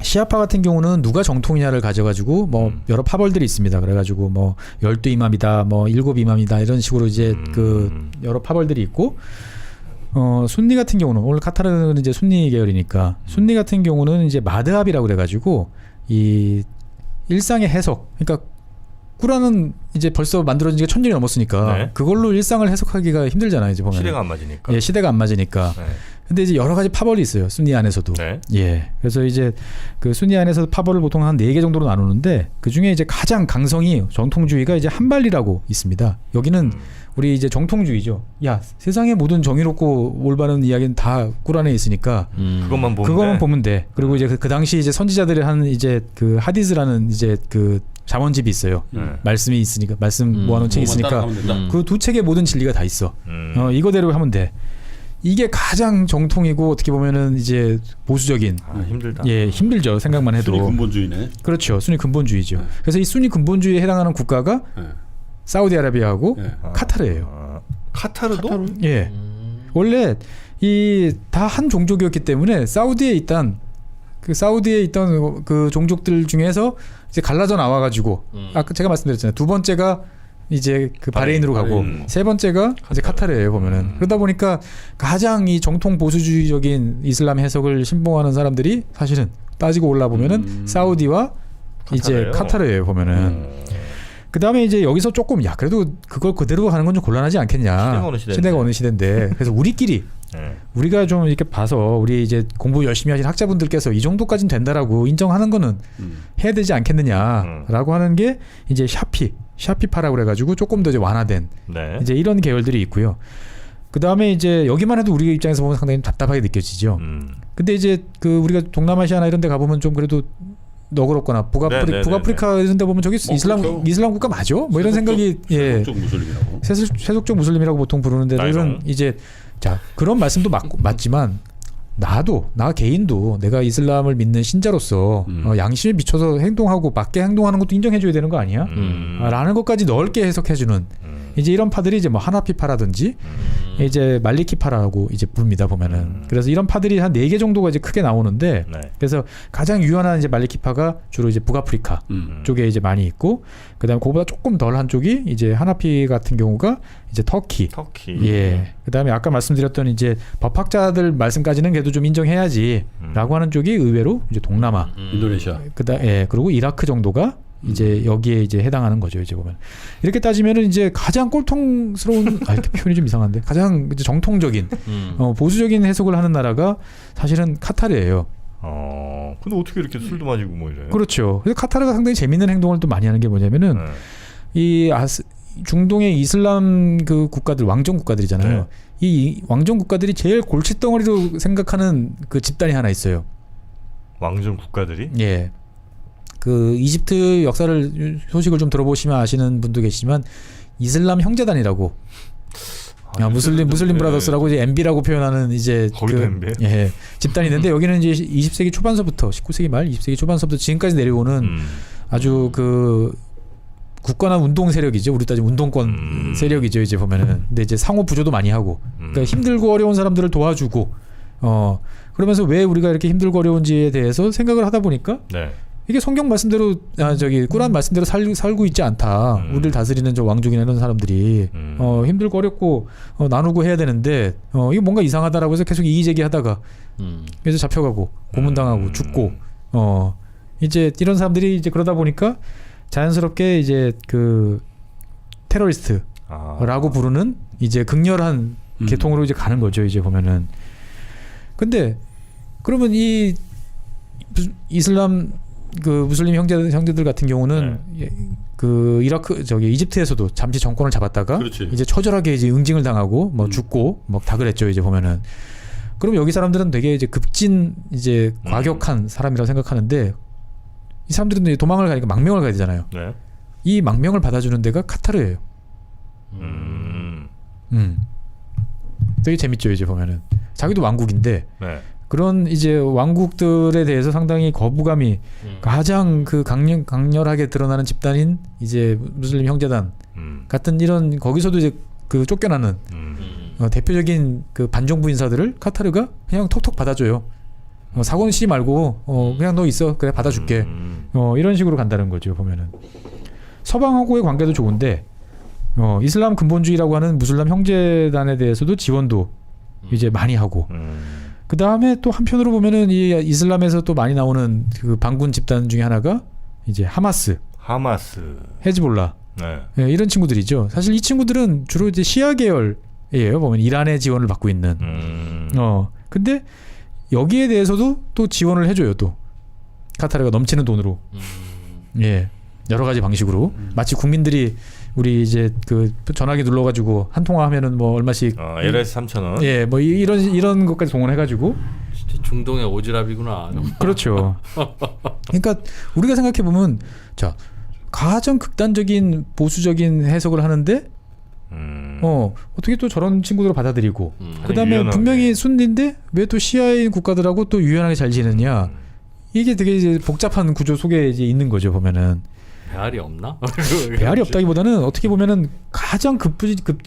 시아파 같은 경우는 누가 정통이냐를 가져가지고 뭐 여러 파벌들이 있습니다. 그래가지고 뭐 12이맘이다, 뭐 7이맘이다 이런 식으로 이제 그 여러 파벌들이 있고 순니 같은 경우는 오늘 카타르는 이제 순니 계열이니까 순니 같은 경우는 이제 마드합이라고 그래가지고 이 일상의 해석, 그러니까 꾸란은 이제 벌써 만들어진 지가 1000년이 넘었으니까 네. 그걸로 일상을 해석하기가 힘들잖아요. 이제 보면 시대가 안 맞으니까. 예, 시대가 안 맞으니까. 네. 근데 이제 여러 가지 파벌이 있어요. 순위 안에서도. 네. 예. 그래서 이제 그 순위 안에서 파벌을 보통 한 4개 정도로 나누는데 그 중에 이제 가장 강성이 정통주의가 이제 한발리라고 있습니다. 여기는 우리 이제 정통주의죠. 야, 세상의 모든 정의롭고 올바른 이야기는 다 꾸란에 있으니까 그것만 보면 그것만 돼? 보면 돼. 그리고 이제 그 당시 이제 선지자들이 하는 이제 그 하디스라는 이제 그 잠언집이 있어요. 말씀이 있으니까 말씀 모아놓은 책이 그것만 있으니까 따라가면 된다. 그 두 책의 모든 진리가 다 있어. 이거대로 하면 돼. 이게 가장 정통이고 어떻게 보면은 이제 보수적인 힘들다. 예 힘들죠 생각만 해도. 순위 근본주의네. 그렇죠. 순위 근본주의죠. 그래서 이 순위 근본주의에 해당하는 국가가 네. 사우디아라비아하고 네. 카타르예요. 카타르도? 예. 원래 이 다 한 종족이었기 때문에 사우디에 있던 그 종족들 중에서 이제 갈라져 나와가지고 아까 제가 말씀드렸잖아요. 두 번째가 이제 그 바레인으로 가고 바레인. 세 번째가 이제 카타르예요 보면은. 그러다 보니까 가장 이 정통 보수주의적인 이슬람 해석을 신봉하는 사람들이 사실은 따지고 올라 보면은 사우디와 이제 카타르예요. 카타르예요 보면은. 그 다음에 이제 여기서 조금 야 그래도 그걸 그대로 가는 건 좀 곤란하지 않겠냐. 시대가 어느 시대인데. 그래서 우리끼리 네. 우리가 좀 이렇게 봐서 우리 이제 공부 열심히 하신 학자분들께서 이 정도까지는 된다라고 인정하는 거는 해야 되지 않겠느냐라고 하는 게 이제 샤피파라고 그래가지고 조금 더 이제 완화된 네. 이제 이런 계열들이 있고요. 그 다음에 이제 여기만 해도 우리 입장에서 보면 상당히 답답하게 느껴지죠. 근데 이제 그 우리가 동남아시아나 이런 데 가보면 좀 그래도 너그럽거나 네네네네. 북아프리카 이런 데 보면 저기 그렇죠. 이슬람 국가 맞아? 뭐 이런 생각이 예. 세속적 무슬림이라고. 세속적 무슬림이라고 보통 부르는데 나이롱. 이런 이제 자 그런 말씀도 맞지만 나 개인도 내가 이슬람을 믿는 신자로서 양심에 미쳐서 행동하고 맞게 행동하는 것도 인정해줘야 되는 거 아니야? 라는 것까지 넓게 해석해주는 이제 이런 파들이 이제 뭐 하나피파라든지 이제 말리키파라고 이제 부릅니다 보면은. 그래서 이런 파들이 한 4개 정도가 이제 크게 나오는데 네. 그래서 가장 유연한 이제 말리키파가 주로 이제 북아프리카 쪽에 이제 많이 있고 그다음에 그보다 조금 덜한 쪽이 이제 하나피 같은 경우가 이제 터키. 예. 그다음에 아까 말씀드렸던 이제 법학자들 말씀까지는 그래도 좀 인정해야지라고 하는 쪽이 의외로 이제 동남아. 인도네시아. 예. 그리고 이라크 정도가 이제 여기에 이제 해당하는 거죠. 이제 보면 이렇게 따지면은 이제 가장 꼴통스러운 이렇게 표현이 좀 이상한데 가장 이제 정통적인 보수적인 해석을 하는 나라가 사실은 카타르예요. 근데 어떻게 이렇게 술도 마시고 뭐 이래요? 그렇죠. 그래서 카타르가 상당히 재밌는 행동을 또 많이 하는 게 뭐냐면은 이 중동의 이슬람 그 국가들 왕정 국가들이잖아요. 네. 이 왕정 국가들이 제일 골칫덩어리로 생각하는 그 집단이 하나 있어요. 왕정 국가들이? 예. 그 이집트 역사를 소식을 좀 들어보시면 아시는 분도 계시지만 이슬람 형제단이라고 무슬림 브라더스라고 이제 MB라고 표현하는 이제 거기도 MB예요? 예, 집단이 있는데 여기는 이제 20세기 초반서부터 19세기 말 20세기 초반서부터 지금까지 내려오는 아주 그 굳건한 운동 세력이죠. 우리 따지면 운동권 세력이죠. 이제 보면은. 근데 이제 상호 부조도 많이 하고, 그러니까 힘들고 어려운 사람들을 도와주고, 그러면서 왜 우리가 이렇게 힘들고 어려운지에 대해서 생각을 하다 보니까 네. 이게 성경 말씀대로 꾸란 말씀대로 살고 있지 않다. 우리를 다스리는 저 왕족이나 이런 사람들이 힘들고 어렵고 나누고 해야 되는데 이게 뭔가 이상하다라고 해서 계속 이의 제기하다가 그래서 잡혀가고 고문당하고 죽고 이제 이런 사람들이 이제 그러다 보니까 자연스럽게 이제 그 테러리스트라고 부르는 이제 극렬한 계통으로 이제 가는 거죠. 이제 보면은. 근데 그러면 이 이슬람 그 무슬림 형제들 같은 경우는 그 이라크 이집트에서도 잠시 정권을 잡았다가 그렇지. 이제 처절하게 이제 응징을 당하고 뭐 죽고 뭐 다 그랬죠. 이제 보면은. 그럼 여기 사람들은 되게 이제 급진 이제 과격한 사람이라고 생각하는데 이 사람들은 이제 도망을 가니까 망명을 가야 되잖아요. 네. 이 망명을 받아주는 데가 카타르예요. 되게 재밌죠. 이제 보면은 자기도 왕국인데 네. 그런 이제 왕국들에 대해서 상당히 거부감이 가장 그 강렬하게 드러나는 집단인 이제 무슬림 형제단 같은 이런 거기서도 이제 그 쫓겨나는 대표적인 그 반정부 인사들을 카타르가 그냥 톡톡 받아줘요. 사고는 쉬지 말고 그냥 너 있어 그래 받아줄게. 이런 식으로 간다는 거죠. 보면은 서방하고의 관계도 좋은데 이슬람 근본주의라고 하는 무슬람 형제단에 대해서도 지원도 이제 많이 하고. 그 다음에 또 한편으로 보면은 이 이슬람에서 또 많이 나오는 그 반군 집단 중에 하나가 이제 하마스. 하마스. 헤즈볼라 네. 예, 이런 친구들이죠. 사실 이 친구들은 주로 이제 시아 계열이에요. 보면 이란의 지원을 받고 있는. 근데 여기에 대해서도 또 지원을 해줘요. 또 카타르가 넘치는 돈으로. 예, 여러 가지 방식으로. 마치 국민들이 우리 이제 그 전화기 눌러가지고 한 통화하면은 뭐 얼마씩. LS 3,000원. 예, 뭐 이런 것까지 동원해가지고. 진짜 중동의 오지랖이구나. 그렇죠. 그러니까 우리가 생각해 보면 자 가장 극단적인 보수적인 해석을 하는데 어떻게 또 저런 친구들을 받아들이고 그다음에 유연하게. 분명히 순리인데 왜 또 시아인 국가들하고 또 유연하게 잘 지내느냐 이게 되게 이제 복잡한 구조 속에 이제 있는 거죠 보면은. 배알이 없나? 배알이 없다기보다는 어떻게 보면은 가장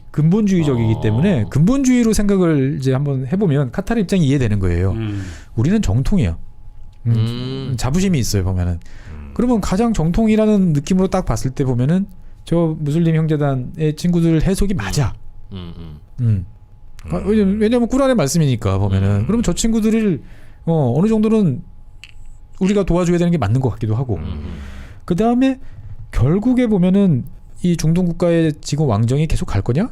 근본주의적이기 때문에 근본주의로 생각을 이제 한번 해보면 카타르 입장이 이해되는 거예요. 우리는 정통이야. 자부심이 있어요 보면은. 그러면 가장 정통이라는 느낌으로 딱 봤을 때 보면은 저 무슬림 형제단의 친구들 해석이 맞아. 왜냐면 꾸란의 말씀이니까 보면은. 그러면 저 친구들을 어느 정도는 우리가 도와줘야 되는 게 맞는 것 같기도 하고. 그 다음에 결국에 보면은 이 중동 국가의 지금 왕정이 계속 갈 거냐?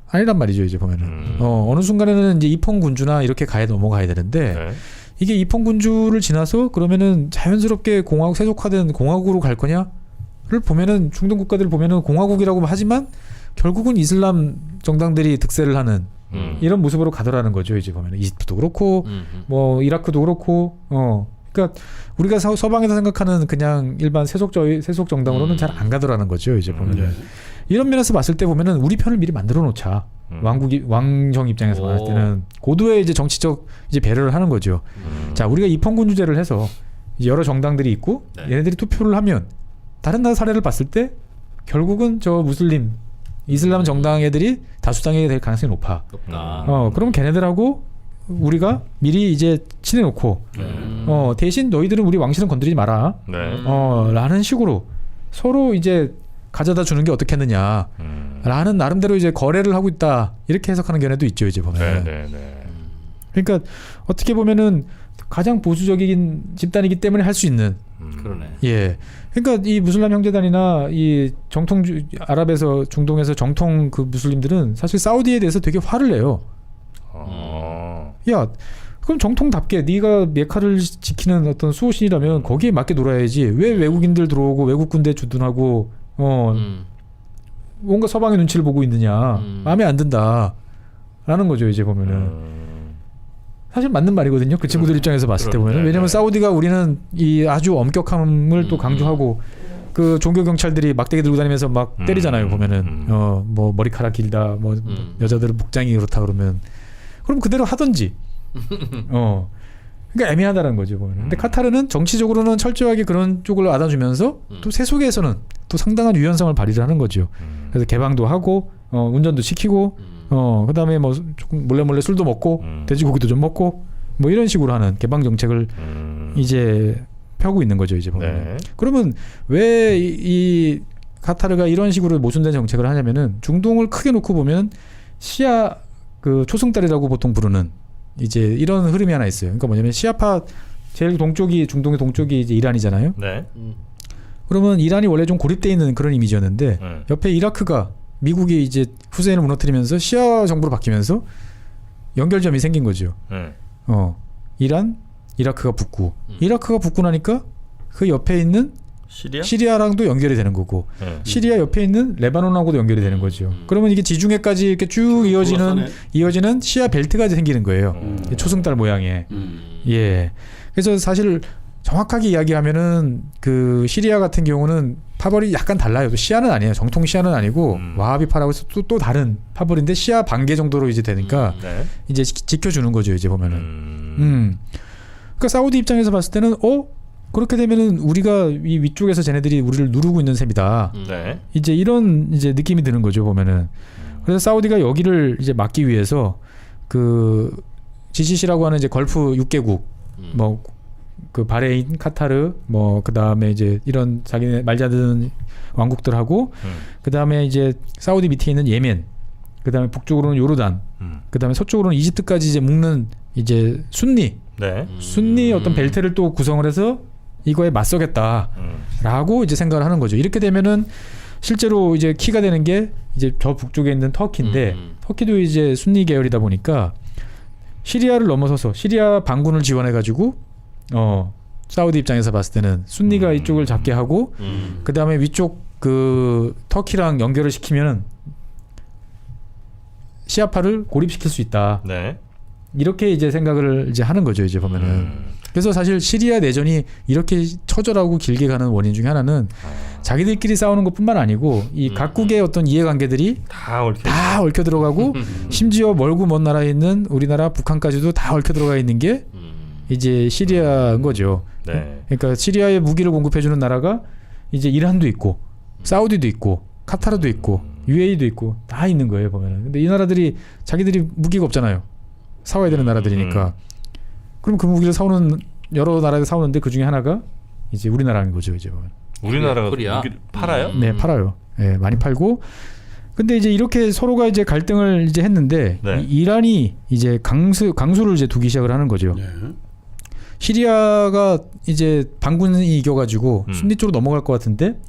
아니란 말이죠 이제 보면은. 어느 순간에는 이제 이펑 군주나 이렇게 넘어가야 되는데 네. 이게 이펑 군주를 지나서 그러면은 자연스럽게 공화국 세속화된 공화국으로 갈 거냐를 보면은 중동 국가들 보면은 공화국이라고 하지만 결국은 이슬람 정당들이 득세를 하는 이런 모습으로 가더라는 거죠 이제 보면은. 이집트도 그렇고 뭐 이라크도 그렇고 그러니까 우리가 서방에서 생각하는 그냥 일반 세속 정당으로는 잘 안 가더라는 거죠 이제 보면은. 이런 면에서 봤을 때 보면은 우리 편을 미리 만들어 놓자. 왕정 입장에서 봤을 때는 고도의 이제 정치적 이제 배려를 하는 거죠. 자, 우리가 입헌군주제를 해서 이제 여러 정당들이 있고 얘네들이 투표를 하면 다른 나라 사례를 봤을 때 결국은 저 무슬림 이슬람 정당 애들이 다수당이 될 가능성이 높아. 그럼 걔네들하고 우리가 미리 이제 친해놓고 대신 너희들은 우리 왕실은 건드리지 마라. 네. 라는 식으로 서로 이제 가져다 주는 게 어떻겠느냐 라는 나름대로 이제 거래를 하고 있다 이렇게 해석하는 견해도 있죠 이제 보면. 네. 그러니까 어떻게 보면은 가장 보수적인 집단이기 때문에 할 수 있는. 그러네. 예. 그러니까 이 무슬람 형제단이나 이 정통 아랍에서 중동에서 정통 그 무슬림들은 사실 사우디에 대해서 되게 화를 내요. 야, 그럼 정통답게 네가 메카를 지키는 어떤 수호신이라면 거기에 맞게 놀아야지. 왜 외국인들 들어오고 외국 군대 주둔하고 뭔가 서방의 눈치를 보고 있느냐. 마음에 안 든다라는 거죠 이제 보면은. 사실 맞는 말이거든요. 그 친구들 입장에서 봤을 때 보면은. 왜냐면 사우디가 우리는 이 아주 엄격함을 또 강조하고 그 종교 경찰들이 막대기 들고 다니면서 막 때리잖아요 보면은. 뭐 머리카락 길다, 뭐 여자들은 복장이 그렇다 그러면 그럼 그대로 하든지. 그러니까 애매하다는 거죠 보면. 근데 카타르는 정치적으로는 철저하게 그런 쪽을 안아주면서 또 세속에서는 또 상당한 유연성을 발휘를 하는 거죠. 그래서 개방도 하고 운전도 시키고 그다음에 뭐 조금 몰래 술도 먹고 돼지고기도 좀 먹고 뭐 이런 식으로 하는 개방 정책을 이제 펴고 있는 거죠 이제 보면. 네. 그러면 왜 이 카타르가 이런 식으로 모순된 정책을 하냐면은 중동을 크게 놓고 보면 시아 그 초승달이라고 보통 부르는 이제 이런 흐름이 하나 있어요. 그러니까 뭐냐면 시아파 제일 동쪽이 중동의 동쪽이 이제 이란이잖아요. 네. 그러면 이란이 원래 좀 고립돼 있는 그런 이미지였는데 옆에 이라크가 미국이 이제 후세인을 무너뜨리면서 시아 정부로 바뀌면서 연결점이 생긴 거죠. 이란, 이라크가 붙고 이라크가 붙고 나니까 그 옆에 있는 시리아랑도 연결이 되는 거고 시리아 옆에 있는 레바논하고도 연결이 되는 거죠. 그러면 이게 지중해까지 이렇게 쭉 이어지는 시아 벨트가 생기는 거예요. 초승달 모양의. 예. 그래서 사실 정확하게 이야기하면은 그 시리아 같은 경우는 파벌이 약간 달라요. 또 시아는 아니에요. 정통 시아는 아니고 와하비파라고 해서 또 다른 파벌인데 시아 반개 정도로 이제 되니까 이제 지켜주는 거죠. 이제 보면은. 그러니까 사우디 입장에서 봤을 때는 그렇게 되면은 우리가 이 위쪽에서 쟤네들이 우리를 누르고 있는 셈이다. 이제 이런 이제 느낌이 드는 거죠 보면은. 그래서 사우디가 여기를 이제 막기 위해서 그 GCC라고 하는 이제 걸프 6개국 뭐 그 바레인, 카타르, 뭐 그 다음에 이제 이런 자기네 말자든 왕국들하고 그 다음에 이제 사우디 밑에 있는 예멘, 그 다음에 북쪽으로는 요르단, 그 다음에 서쪽으로는 이집트까지 이제 묶는 이제 순니 어떤 벨트를 또 구성을 해서 이거에 맞서겠다라고 이제 생각을 하는 거죠. 이렇게 되면은 실제로 이제 키가 되는 게 이제 저 북쪽에 있는 터키인데 터키도 이제 순니 계열이다 보니까 시리아를 넘어서서 시리아 반군을 지원해 가지고 사우디 입장에서 봤을 때는 순니가 이쪽을 잡게 하고 그 다음에 위쪽 그 터키랑 연결을 시키면은 시아파를 고립시킬 수 있다. 네. 이렇게 이제 생각을 이제 하는 거죠. 이제 보면은. 그래서 사실 시리아 내전이 이렇게 처절하고 길게 가는 원인 중에 하나는 자기들끼리 싸우는 것뿐만 아니고 이 각국의 어떤 이해관계들이 다 얽혀. 다 얽혀 들어가고 심지어 멀고 먼 나라에 있는 우리나라 북한까지도 다 얽혀 들어가 있는 게 이제 시리아인 거죠. 네. 그러니까 시리아에 무기를 공급해주는 나라가 이제 이란도 있고 사우디도 있고 카타르도 있고 UAE도 있고 다 있는 거예요 보면은. 근데 이 나라들이 자기들이 무기가 없잖아요. 사와야 되는 나라들이니까. 그럼 그 무기를 사오는 여러 나라에서 사오는데 그 중에 하나가 이제 우리나라인 거죠 이제 보면. 우리나라가 코리아. 무기를 팔아요? 네, 팔아요. 네, 많이 팔고. 근데 이제 이렇게 서로가 이제 갈등을 이제 했는데 네. 이란이 이제 강수를 이제 두기 시작을 하는 거죠. 네. 시리아가 이제 반군이 이겨가지고 순니 쪽으로 넘어갈 것 같은데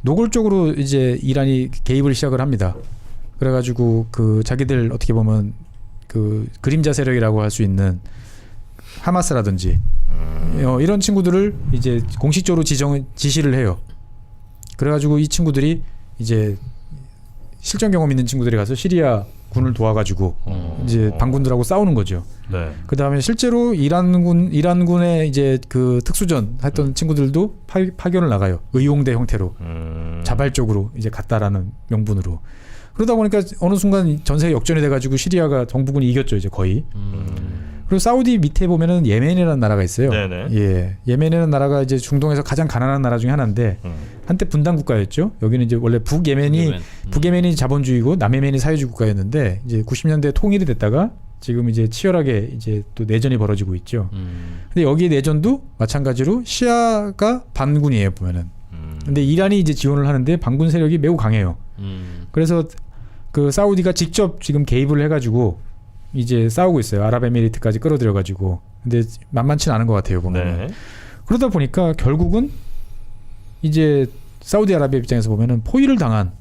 노골적으로 이제 이란이 개입을 시작을 합니다. 그래가지고 그 자기들 어떻게 보면 그 그림자 세력이라고 할 수 있는 하마스라든지 이런 친구들을 이제 공식적으로 지시를 해요. 그래가지고 이 친구들이 이제 실전 경험 있는 친구들이 가서 시리아 군을 도와가지고 이제 반군들하고 싸우는 거죠. 네. 그 다음에 실제로 이란군의 이제 그 특수전 했던 친구들도 파견을 나가요. 의용대 형태로 자발적으로 이제 갔다라는 명분으로. 그러다 보니까 어느 순간 전세가 역전이 돼가지고 시리아가 정부군이 이겼죠 이제 거의. 그리고 사우디 밑에 보면은 예멘이라는 나라가 있어요. 네네. 예, 예멘이라는 나라가 이제 중동에서 가장 가난한 나라 중에 하나인데 한때 분단 국가였죠. 여기는 이제 원래 북예멘이 자본주의고 남예멘이 사회주의 국가였는데 이제 90년대에 통일이 됐다가 지금 이제 치열하게 이제 또 내전이 벌어지고 있죠. 근데 여기 내전도 마찬가지로 시아가 반군이에요 보면은. 근데 이란이 이제 지원을 하는데 반군 세력이 매우 강해요. 그래서 그 사우디가 직접 지금 개입을 해가지고 이제 싸우고 있어요. 아랍에미리트까지 끌어들여가지고. 근데 만만치는 않은 것 같아요 보면은. 네. 그러다 보니까 결국은 이제 사우디아라비아 입장에서 보면은 포위를 당한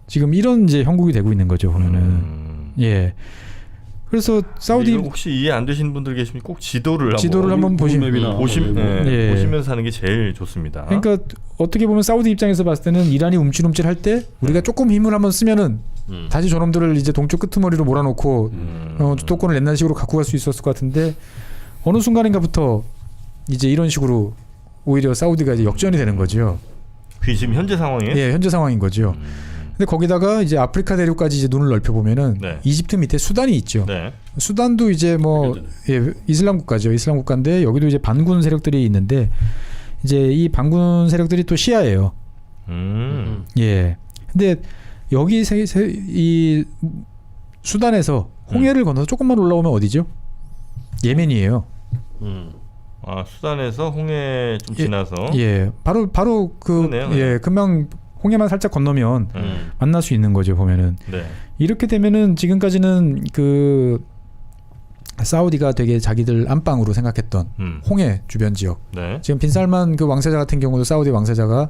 지금 이런 이제 형국이 되고 있는 거죠 보면은. 예. 그래서 사우디 이거 혹시 이해 안 되시는 분들 계시면 꼭 지도를 한번 맵이나 예. 보시면서 하는 게 제일 좋습니다. 그러니까 어떻게 보면 사우디 입장에서 봤을 때는 이란이 움찔움찔 할 때 우리가 조금 힘을 한번 쓰면은 다시 저놈들을 이제 동쪽 끄트머리로 몰아놓고 주도권을 옛날식으로 갖고 갈 수 있었을 것 같은데 어느 순간인가부터 이제 이런 식으로 오히려 사우디가 이제 역전이 되는 거죠. 그게 지금 현재 상황이에요? 예, 현재 상황인 거죠. 근데 거기다가 이제 아프리카 대륙까지 이제 눈을 넓혀 보면은 네. 이집트 밑에 수단이 있죠. 네. 수단도 이제 뭐 예, 이슬람 국가죠. 이슬람 국가인데 여기도 이제 반군 세력들이 있는데 이제 이 반군 세력들이 또 시아예요. 예. 근데 여기 이 수단에서 홍해를 건너서 조금만 올라오면 어디죠? 예멘이에요. 아 수단에서 홍해 좀 지나서. 예. 바로 그 그러네요. 예, 금방 홍해만 살짝 건너면 만날 수 있는 거죠 보면은. 네. 이렇게 되면은 지금까지는 그 사우디가 되게 자기들 안방으로 생각했던 홍해 주변 지역. 네. 지금 빈살만 그 왕세자 같은 경우도 사우디 왕세자가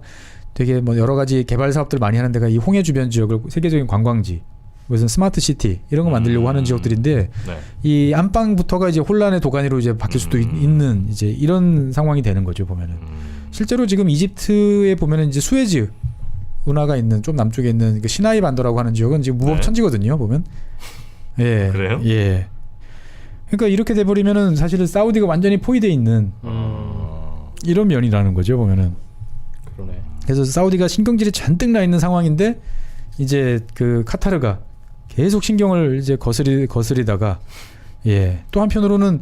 되게 뭐 여러 가지 개발 사업들 많이 하는 데가 이 홍해 주변 지역을 세계적인 관광지, 무슨 스마트 시티 이런 거 만들려고 하는 지역들인데 네. 이 안방부터가 이제 혼란의 도가니로 이제 바뀔 수도 있는 이제 이런 상황이 되는 거죠 보면은. 실제로 지금 이집트에 보면은 이제 수에즈 운하가 있는 좀 남쪽에 있는 그 시나이 반도라고 하는 지역은 지금 무법천지거든요 보면. 예. 그래요? 예. 그러니까 이렇게 돼버리면은 사실은 사우디가 완전히 포위돼 있는 이런 면이라는 거죠 보면은. 그러네. 그래서 사우디가 신경질이 잔뜩 나 있는 상황인데 이제 그 카타르가 계속 신경을 이제 거스리다가 예. 또 한편으로는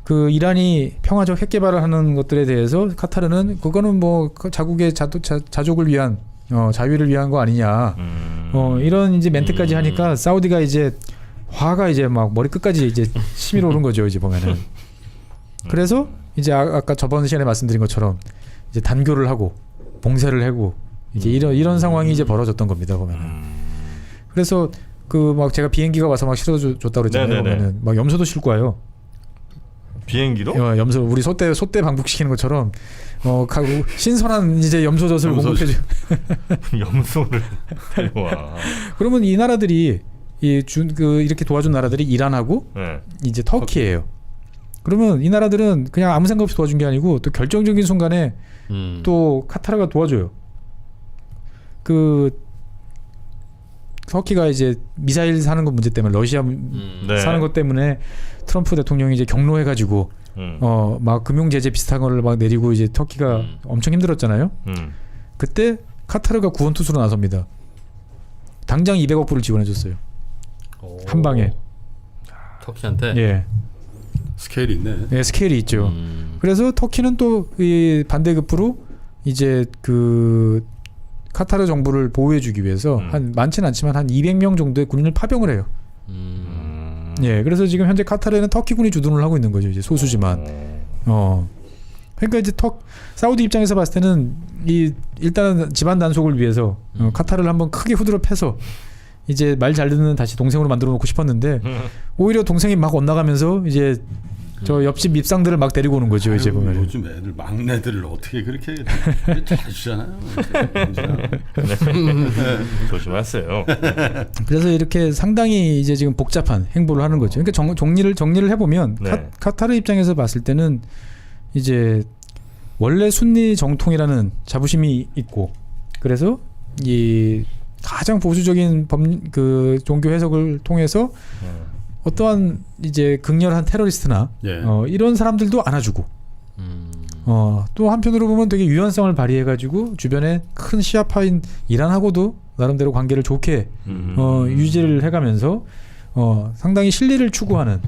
그 이란이 평화적 핵 개발을 하는 것들에 대해서 카타르는 그거는 뭐 자국의 자족을 위한 자유를 위한 거 아니냐. 이런 이제 멘트까지 하니까 사우디가 이제 화가 이제 막 머리 끝까지 이제 치밀어 오른 거죠 이제 보면은. 그래서 이제 아까 저번 시간에 말씀드린 것처럼 이제 단교를 하고 봉쇄를 하고 이제 이런 상황이 이제 벌어졌던 겁니다 보면은. 그래서 그 막 제가 비행기가 와서 막 실어줬다고 그랬잖아요. 보면은 막 염소도 싣고 와요. 비행기로? 염소 우리 소떼 방북시키는 것처럼 가고 신선한 이제 염소젖을 공급해줘. 염소를 데려와. 그러면 이 나라들이 이렇게 도와준 나라들이 이란하고 네. 이제 터키예요. 그러면 이 나라들은 그냥 아무 생각 없이 도와준 게 아니고 또 결정적인 순간에 또 카타르가 도와줘요. 터키가 이제 미사일 사는 거 문제 때문에 러시아 네. 사는 것 때문에 트럼프 대통령이 이제 경로해가지고 막 금융 제재 비슷한 거를 막 내리고 이제 터키가 엄청 힘들었잖아요. 그때 카타르가 구원투수로 나섭니다. 당장 200억 불을 지원해줬어요. 한 방에. 터키한테. 예. 스케일이 있네. 네, 스케일이 있죠. 그래서 터키는 또 이 반대급부로 이제 카타르 정부를 보호해주기 위해서 한 많지는 않지만 한 200명 정도의 군인을 파병을 해요. 예, 그래서 지금 현재 카타르에는 터키군이 주둔을 하고 있는 거죠. 이제 소수지만. 그러니까 이제 사우디 입장에서 봤을 때는 일단은 집안 단속을 위해서 카타르를 한번 크게 후드려 패서 이제 말 잘 듣는 다시 동생으로 만들어 놓고 싶었는데 오히려 동생이 막 엇나가면서 이제 저 옆집 밉상들을 막 데리고 오는 거죠. 이제 보면 요즘 애들 막내들을 어떻게 그렇게 잘해주잖아요. 조심하세요. 그래서 이렇게 상당히 이제 지금 복잡한 행보를 하는 거죠. 그러니까 정리를 해보면 네. 카타르 입장에서 봤을 때는 이제 원래 순니 정통이라는 자부심이 있고 그래서 이 가장 보수적인 종교 해석을 통해서 어떠한 이제 극렬한 테러리스트나 예. 이런 사람들도 안아주고 또 한편으로 보면 되게 유연성을 발휘해가지고 주변에 큰 시아파인 이란하고도 나름대로 관계를 좋게 유지를 해가면서 상당히 신뢰를 추구하는.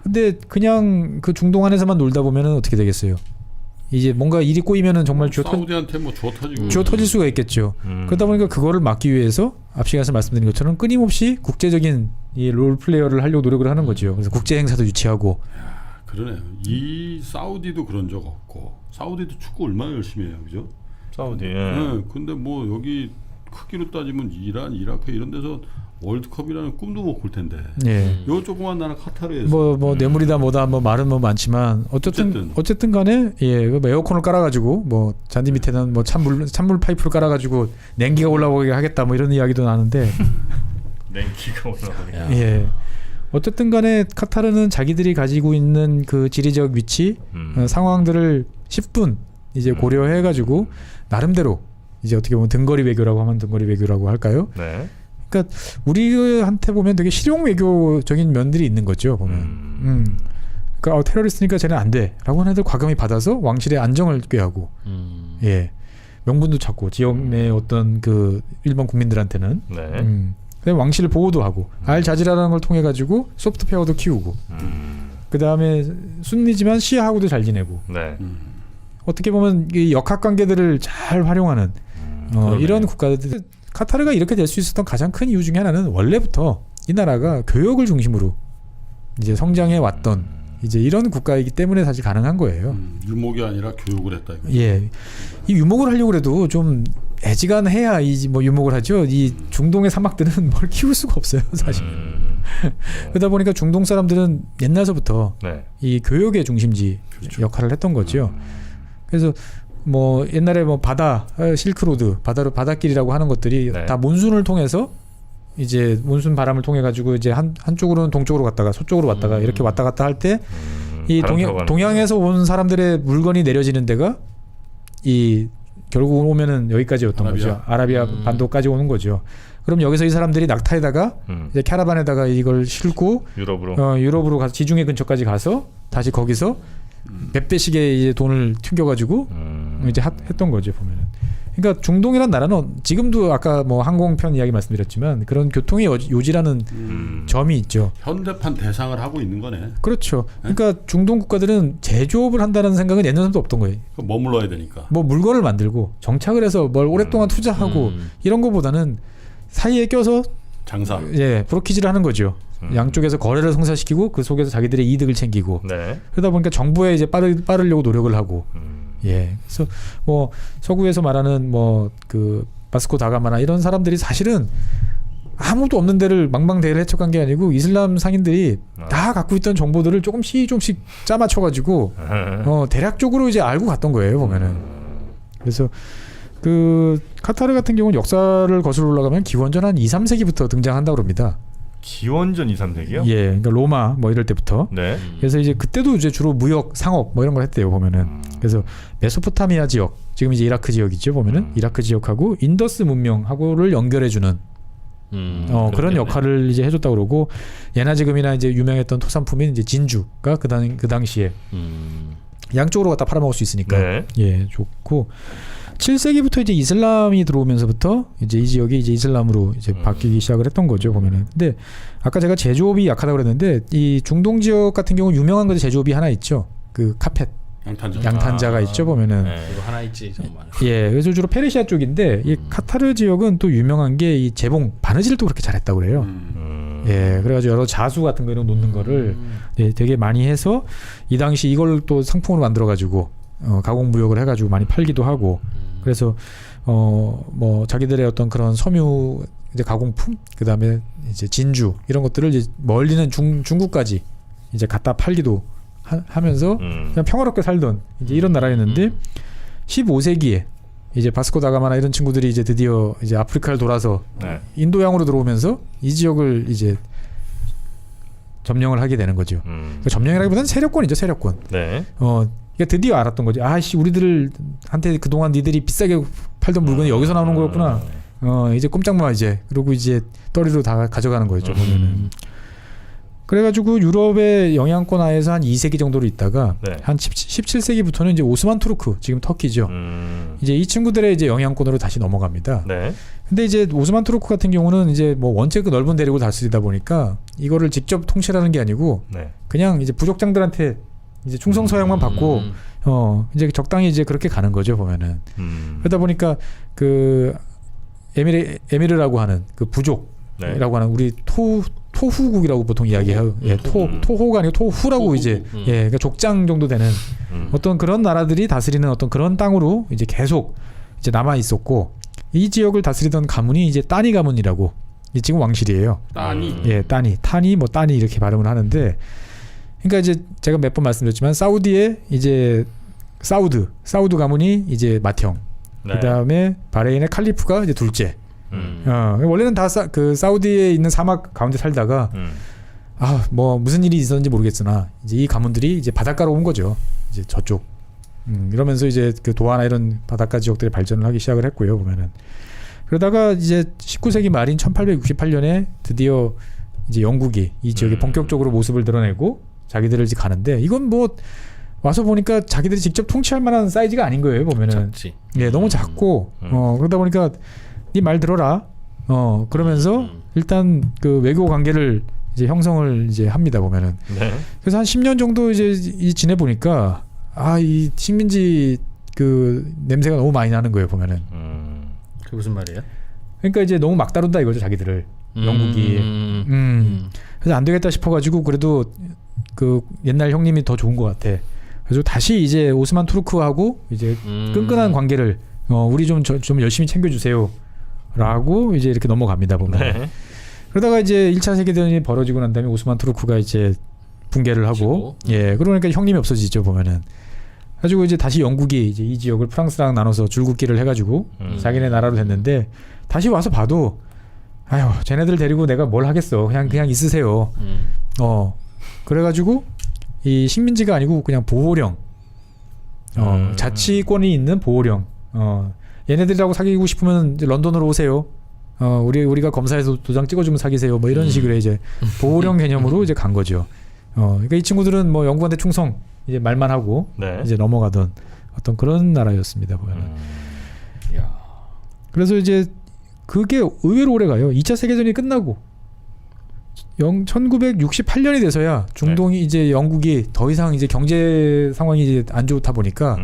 근데 그냥 그 중동 안에서만 놀다 보면은 어떻게 되겠어요? 이제 뭔가 일이 꼬이면은 정말 사우디한테 뭐 주워 터지고 주워 터질 수가 있겠죠. 그러다 보니까 그거를 막기 위해서 앞 시간에서 말씀드린 것처럼 끊임없이 국제적인 이 롤 플레이어를 하려고 노력을 하는 거죠. 그래서 국제 행사도 유치하고. 그러네요. 이 사우디도 그런 적 없고 사우디도 축구 얼마나 열심히 해요, 그죠? 사우디. 네. 근데 뭐 여기 크기로 따지면 이란, 이라크 이런 데서 월드컵이라는 꿈도 못 꿀 텐데. 예. 요 조그만 나라 카타르에서 뭐 뇌물이다 뭐다 뭐 말은 뭐 많지만 어쨌든 간에 예, 그 에어컨을 깔아가지고 뭐 잔디 밑에는 뭐 찬물 파이프를 깔아가지고 냉기가 올라오게 하겠다 뭐 이런 이야기도 나는데. 냉기가 올라오게. 예. 어쨌든 간에 카타르는 자기들이 가지고 있는 그 지리적 위치 상황들을 10분 이제 고려해가지고 나름대로 이제 어떻게 보면 등거리 외교라고 하면 등거리 외교라고 할까요? 네. 그러니까 우리한테 보면 되게 실용 외교적인 면들이 있는 거죠. 보면. 그러니까 테러리스트니까 쟤는 안 돼라고 하는 애들 과감히 받아서 왕실의 안정을 꾀하고, 예, 명분도 찾고 지역 내 어떤 그 일반 국민들한테는. 네. 그다음에 왕실 보호도 하고 알자지라라는 걸 통해 가지고 소프트 페어도 키우고 그다음에 순니지만 시아하고도 잘 지내고 네. 어떻게 보면 이 역학 관계들을 잘 활용하는 이런 국가들. 카타르가 이렇게 될 수 있었던 가장 큰 이유 중에 하나는 원래부터 이 나라가 교역을 중심으로 이제 성장해 왔던 이제 이런 국가이기 때문에 사실 가능한 거예요. 유목이 아니라 교육을 했다 이거. 예, 이 유목을 하려고 해도 좀 애지간해야 이 뭐 유목을 하죠. 이 중동의 사막들은 뭘 키울 수가 없어요, 사실. 그러다 보니까 중동 사람들은 옛날서부터 네. 이 교역의 중심지 그렇죠. 역할을 했던 거죠. 그래서 뭐 옛날에 뭐 실크로드, 바닷길이라고 하는 것들이 네. 다 몬순을 통해서 이제 몬순 바람을 통해 가지고 이제 한쪽으로는 동쪽으로 갔다가 서쪽으로 왔다가 이렇게 왔다 갔다 할 때 이 동양에서 온 사람들의 물건이 내려지는 데가 이 결국 오면은 여기까지였던 거죠. 아라비아 반도까지 오는 거죠. 그럼 여기서 이 사람들이 낙타에다가 이제 캐러반에다가 이걸 싣고 유럽으로 가서 지중해 근처까지 가서 다시 거기서 몇 배씩의 이제 돈을 튕겨가지고 이제 했던 거죠, 보면은. 그러니까 중동이란 나라는 지금도 아까 뭐 항공편 이야기 말씀드렸지만 그런 교통의 요지라는 점이 있죠. 현대판 대상을 하고 있는 거네. 그렇죠. 그러니까 중동 국가들은 제조업을 한다는 생각은 옛날부터 없던 거예요. 머물러야 되니까. 뭐 물건을 만들고 정착을 해서 뭘 오랫동안 투자하고 이런 거보다는 사이에 껴서 장사. 예, 브로키지를 하는 거죠. 양쪽에서 거래를 성사시키고 그 속에서 자기들의 이득을 챙기고. 네. 그러다 보니까 정부에 이제 빠르려고 노력을 하고. 예. 그래서 뭐 서구에서 말하는 뭐 그 바스코 다가마나 이런 사람들이 사실은 아무도 없는 데를 망망대해를 헤쳐간 게 아니고 이슬람 상인들이 다 갖고 있던 정보들을 조금씩 짜맞춰가지고 대략적으로 이제 알고 갔던 거예요 보면은. 그래서 그 카타르 같은 경우는 역사를 거슬러 올라가면 기원전 한 2, 3세기부터 등장한다고 그럽니다. 기원전 2, 3세기요? 예, 그러니까 로마 뭐 이럴 때부터. 네. 그래서 이제 그때도 이제 주로 무역, 상업 뭐 이런 걸 했대요 보면은. 그래서 메소포타미아 지역, 지금 이제 이라크 지역이죠 보면은 이라크 지역하고 인더스 문명하고를 연결해주는 그런 역할을 이제 해줬다고 그러고 예나 지금이나 이제 유명했던 토산품인 이제 진주가 그 당시에 양쪽으로 갖다 팔아먹을 수 있으니까 네. 예 좋고 7세기부터 이제 이슬람이 들어오면서부터 이제 이 지역이 이제 이슬람으로 이제 바뀌기 시작을 했던 거죠 보면은. 근데 아까 제가 제조업이 약하다고 그랬는데 이 중동 지역 같은 경우 유명한 거 제조업이 하나 있죠. 그 카펫 양탄자가 있죠 보면은. 네. 이거 하나 있지 정말. 예, 그래서 주로 페르시아 쪽인데 이 카타르 지역은 또 유명한 게 이 재봉 바느질을 또 그렇게 잘했다고 그래요. 예, 그래가지고 여러 자수 같은 거 이런 놓는 거를 예, 되게 많이 해서 이 당시 이걸 또 상품으로 만들어가지고 가공 무역을 해가지고 많이 팔기도 하고 그래서 뭐 자기들의 어떤 그런 섬유 이제 가공품 그다음에 이제 진주 이런 것들을 이제 멀리는 중국까지 이제 갖다 팔기도 하면서 그냥 평화롭게 살던 이제 이런 나라였는데 15세기에 이제 바스코 다가마나 이런 친구들이 이제 드디어 이제 아프리카를 돌아서 네. 인도양으로 들어오면서 이 지역을 이제 점령을 하게 되는 거죠. 그러니까 점령이라기보다는 세력권이죠, 세력권. 네. 그러니까 드디어 알았던 거죠. 아씨, 우리들한테 그동안 니들이 비싸게 팔던 물건이 여기서 나오는 거였구나. 이제 꼼짝마 이제. 그리고 이제 떠리로 다 가져가는 거였죠, 보면은. 그래가지고 유럽의 영향권 하에서 한 2세기 정도로 있다가 네. 한 17세기부터는 이제 오스만 투르크, 지금 터키죠. 이제 이 친구들의 이제 영향권으로 다시 넘어갑니다. 네. 근데 이제 오스만 투르크 같은 경우는 이제 뭐 원체 그 넓은 대륙을 다스리다 보니까 이거를 직접 통치하는 게 아니고 네. 그냥 이제 부족장들한테 이제 충성 서약만 받고 이제 적당히 이제 그렇게 가는 거죠 보면은. 그러다 보니까 그 에미르라고 하는 그 부족이라고 네. 하는 우리 토후국이라고 보통 이야기해요. 예, 토호가 아니고 토후라고 토후국. 이제 예, 그러니까 족장 정도 되는 어떤 그런 나라들이 다스리는 어떤 그런 땅으로 이제 계속 이제 남아 있었고 이 지역을 다스리던 가문이 이제 따니 가문이라고 지금 왕실이에요. 예, 타니 뭐 따니 이렇게 발음을 하는데 그러니까 이제 제가 몇 번 말씀드렸지만 사우디의 이제 사우드 가문이 이제 맏형. 네. 그다음에 바레인의 칼리프가 이제 둘째. 원래는 다 그 사우디에 있는 사막 가운데 살다가 뭐 무슨 일이 있었는지 모르겠으나 이제 이 가문들이 이제 바닷가로 온 거죠. 이제 저쪽. 이러면서 이제 그 도하나 이런 바닷가 지역들이 발전을 하기 시작을 했고요. 보면은 그러다가 이제 19세기 말인 1868년에 드디어 이제 영국이 이 지역에 본격적으로 모습을 드러내고 자기들을 이제 가는데 이건 뭐 와서 보니까 자기들이 직접 통치할 만한 사이즈가 아닌 거예요. 보면은 작지. 예, 너무 작고 그러다 보니까 네 말 들어라. 그러면서 일단 그 외교 관계를 이제 형성을 이제 합니다. 보면은. 네. 그래서 한 10년 정도 이제 지내 보니까 이 식민지 그 냄새가 너무 많이 나는 거예요. 보면은. 그게 무슨 말이에요? 그러니까 이제 너무 막 다룬다 이거죠, 자기들을. 영국이. 그래서 안 되겠다 싶어가지고 그래도 그 옛날 형님이 더 좋은 것 같아. 그래서 다시 이제 오스만 투르크하고 이제 끈끈한 관계를 우리 좀 열심히 챙겨주세요. 라고 이제 이렇게 넘어갑니다 보면. 네. 그러다가 이제 1차 세계대전이 벌어지고 난 다음에 오스만 투르크가 이제 붕괴를 하고, 예, 그러니까 형님이 없어지죠 보면은. 가지고 이제 다시 영국이 이제 이 지역을 프랑스랑 나눠서 줄긋기를 해가지고 자기네 나라로 됐는데 다시 와서 봐도 아유 쟤네들 데리고 내가 뭘 하겠어 그냥 있으세요. 그래가지고 이 식민지가 아니고 그냥 보호령, 자치권이 있는 보호령. 얘네들하고 사귀고 싶으면 이제 런던으로 오세요. 우리가 검사해서 도장 찍어주면 사귀세요. 뭐 이런 식으로 이제 보호령 개념으로 이제 간 거죠. 그러니까 이 친구들은 뭐 영국한테 충성 이제 말만 하고 네. 이제 넘어가던 어떤 그런 나라였습니다 보면은. 그래서 이제 그게 의외로 오래 가요. 2차 세계대전이 끝나고 1968년이 돼서야 중동이 이제 영국이 더 이상 이제 경제 상황이 이제 안 좋다 보니까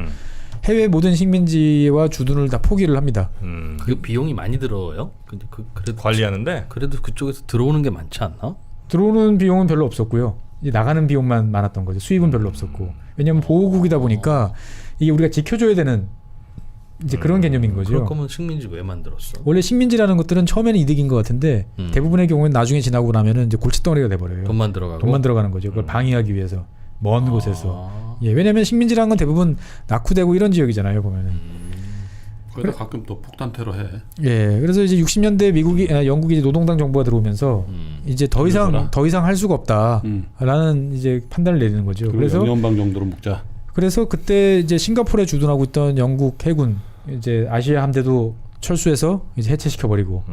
해외 모든 식민지와 주둔을 다 포기를 합니다. 그 비용이 많이 들어요? 근데 그래도 관리하는데 그래도 그쪽에서 들어오는 게 많지 않나? 들어오는 비용은 별로 없었고요. 이제 나가는 비용만 많았던 거죠. 수입은 별로 없었고. 왜냐하면 보호국이다 보니까 이게 우리가 지켜줘야 되는 이제 그런 개념인 거죠. 그럴 거면 식민지 왜 만들었어? 원래 식민지라는 것들은 처음에는 이득인 것 같은데 대부분의 경우는 나중에 지나고 나면은 이제 골칫덩어리가 돼버려요. 돈만 들어가고. 돈만 들어가는 거죠. 그걸 방위하기 위해서 먼 곳에서. 예, 왜냐하면 식민지라는 건 대부분 낙후되고 이런 지역이잖아요. 보면은. 거기다 가끔 또 폭탄 테러 해. 예, 그래서 이제 60년대 영국이 이제 노동당 정부가 들어오면서 이제 더 이상 할 수가 없다라는 이제 판단을 내리는 거죠. 그래서 영연방 정도로 묶자. 그래서 그때 이제 싱가포르에 주둔하고 있던 영국 해군 이제 아시아 함대도 철수해서 이제 해체시켜 버리고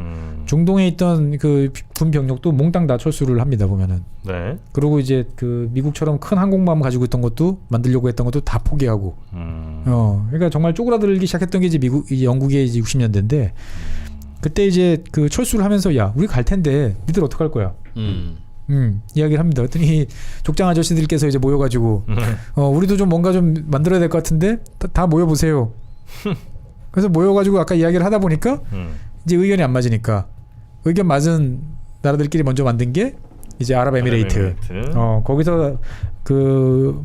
중동에 있던 그 군 병력도 몽땅 다 철수를 합니다 보면은. 네. 그리고 이제 그 미국처럼 큰 항공모함 가지고 있던 것도 만들려고 했던 것도 다 포기하고. 그러니까 정말 쪼그라들기 시작했던 게 이제 영국의 이제 60년대인데 그때 이제 그 철수를 하면서 야 우리 갈 텐데 니들 어떡할 거야? 이야기를 합니다. 그랬더니 족장 아저씨들께서 이제 모여가지고 우리도 좀 뭔가 좀 만들어야 될 것 같은데 다 모여보세요. 그래서 모여가지고 아까 이야기를 하다 보니까 이제 의견이 안 맞으니까 의견 맞은 나라들끼리 먼저 만든 게 이제 아랍에미레이트. 거기서 그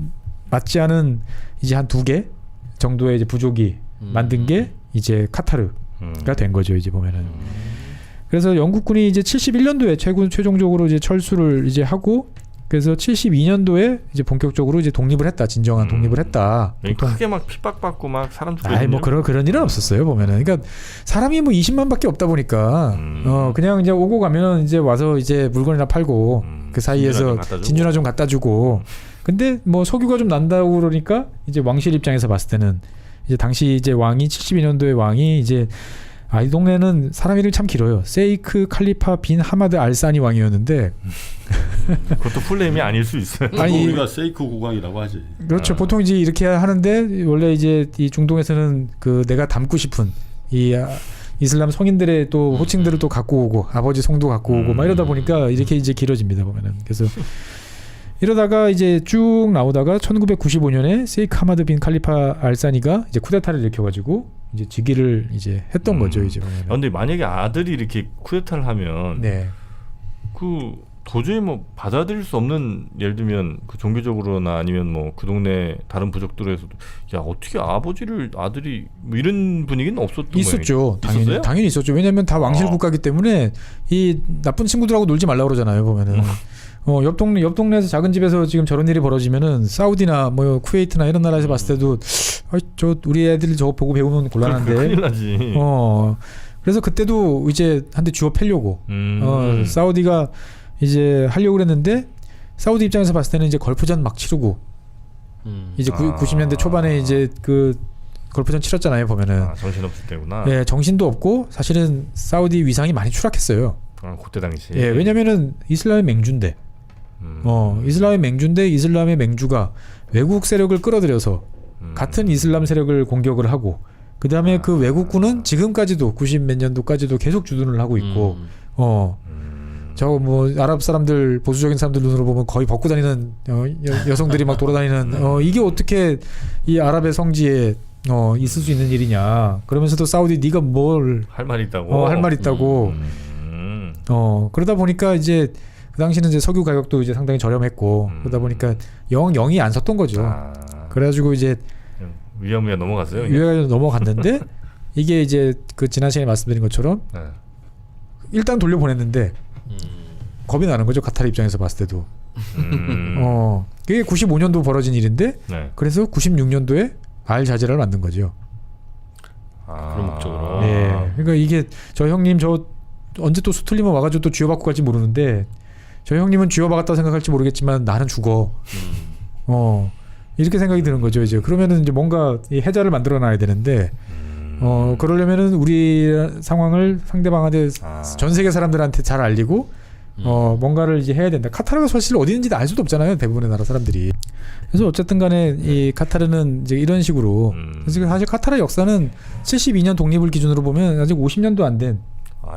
맞지 않은 이제 한 2개 정도의 이제 부족이 만든 게 이제 카타르가 된 거죠. 이제 보면은. 그래서 영국군이 이제 71년도에 최종적으로 이제 철수를 이제 하고 그래서 72년도에 이제 본격적으로 이제 독립을 했다. 진정한 독립을 했다. 크게 막 핍박받고 막 사람 죽고. 아이 뭐 그런 일은 없었어요 보면은. 그러니까 사람이 뭐 20만밖에 없다 보니까 그냥 이제 오고 가면 이제 와서 이제 물건이나 팔고 그 사이에서 진주나 좀 갖다 주고. 근데 뭐 석유가 좀 난다고 그러니까 이제 왕실 입장에서 봤을 때는 이제 당시 이제 왕이 72년도에 왕이 이제 이 동네는 사람 이름이 참 길어요. 세이크 칼리파 빈 하마드 알사니 왕이었는데 그것도 풀네임이 아닐 수 있어요. 아니, 우리가 세이크 국왕이라고 하지. 그렇죠. 보통 이제 이렇게 하는데 원래 이제 이 중동에서는 그 내가 닮고 싶은 이 이슬람 성인들의 또 호칭들을 또 갖고 오고 아버지 성도 갖고 오고 막 이러다 보니까 이렇게 이제 길어집니다 보면은. 그래서 이러다가 이제 쭉 나오다가 1995년에 세이크 하마드 빈 칼리파 알사니가 이제 쿠데타를 일으켜가지고 이제 즉위를 이제 했던 거죠 이제. 근데 만약에 아들이 이렇게 쿠데타를 하면 네. 그 도저히 뭐 받아들일 수 없는 예를 들면 그 종교적으로나 아니면 뭐 그 동네 다른 부족들에서도 야 어떻게 아들이 뭐 이런 분위기는 없었던 있었죠. 있었어요? 당연히 있었죠. 왜냐하면 다 왕실 국가기 때문에 이 나쁜 친구들하고 놀지 말라 그러잖아요 보면은. 옆 동네에서 작은 집에서 지금 저런 일이 벌어지면은 사우디나 뭐 쿠웨이트나 이런 나라에서 봤을 때도 저 우리 애들이 저거 보고 배우면 곤란한데. 큰일 나지. 그래서 그때도 이제 한 대 쥐어 패려고 사우디가 이제 하려고 그랬는데 사우디 입장에서 봤을 때는 이제 걸프전 막 치르고 이제 90년대 초반에 이제 그 걸프전 치렀잖아요 보면은. 정신없을 때구나. 예, 정신도 없고 사실은 사우디 위상이 많이 추락했어요. 그때 당시. 예, 왜냐면은 이슬람의 맹주인데. 이슬람의 맹주인데 이슬람의 맹주가 외국 세력을 끌어들여서 같은 이슬람 세력을 공격을 하고 그 다음에 그 외국군은 지금까지도 90 몇 년도까지도 계속 주둔을 하고 있고 저 뭐 아랍 사람들 보수적인 사람들 눈으로 보면 거의 벗고 다니는 여성들이 막 돌아다니는 이게 어떻게 이 아랍의 성지에 있을 수 있는 일이냐. 그러면서도 사우디 네가 뭘 할 말 있다고. 할 말 있다고. 그러다 보니까 이제 그 당시는 이제 석유 가격도 이제 상당히 저렴했고 그러다 보니까 영이 안 섰던 거죠. 그래가지고 이제 위험위험 넘어갔어요. 위험위험 넘어갔는데 이게 이제 그 지난 시간에 말씀드린 것처럼 일단 돌려보냈는데 겁이 나는 거죠. 카타르 입장에서 봤을 때도. 그게 95년도 벌어진 일인데 그래서 96년도에 알자지라를 만든 거죠. 그런 목적으로. 네. 그러니까 이게 저 형님 저 언제 또 수틀리면 와가지고 또 쥐어박고 갈지 모르는데 저 형님은 쥐어박았다 생각할지 모르겠지만 나는 죽어. 이렇게 생각이 드는 거죠. 이제 그러면은 이제 뭔가 이 해자를 만들어놔야 되는데 그러려면은 우리 상황을 상대방한테 전 세계 사람들한테 잘 알리고 뭔가를 이제 해야 된다. 카타르가 사실 어디 있는지 알 수도 없잖아요. 대부분의 나라 사람들이. 그래서 어쨌든 간에 이 카타르는 이제 이런 식으로 사실 카타르 역사는 72년 독립을 기준으로 보면 아직 50년도 안 된.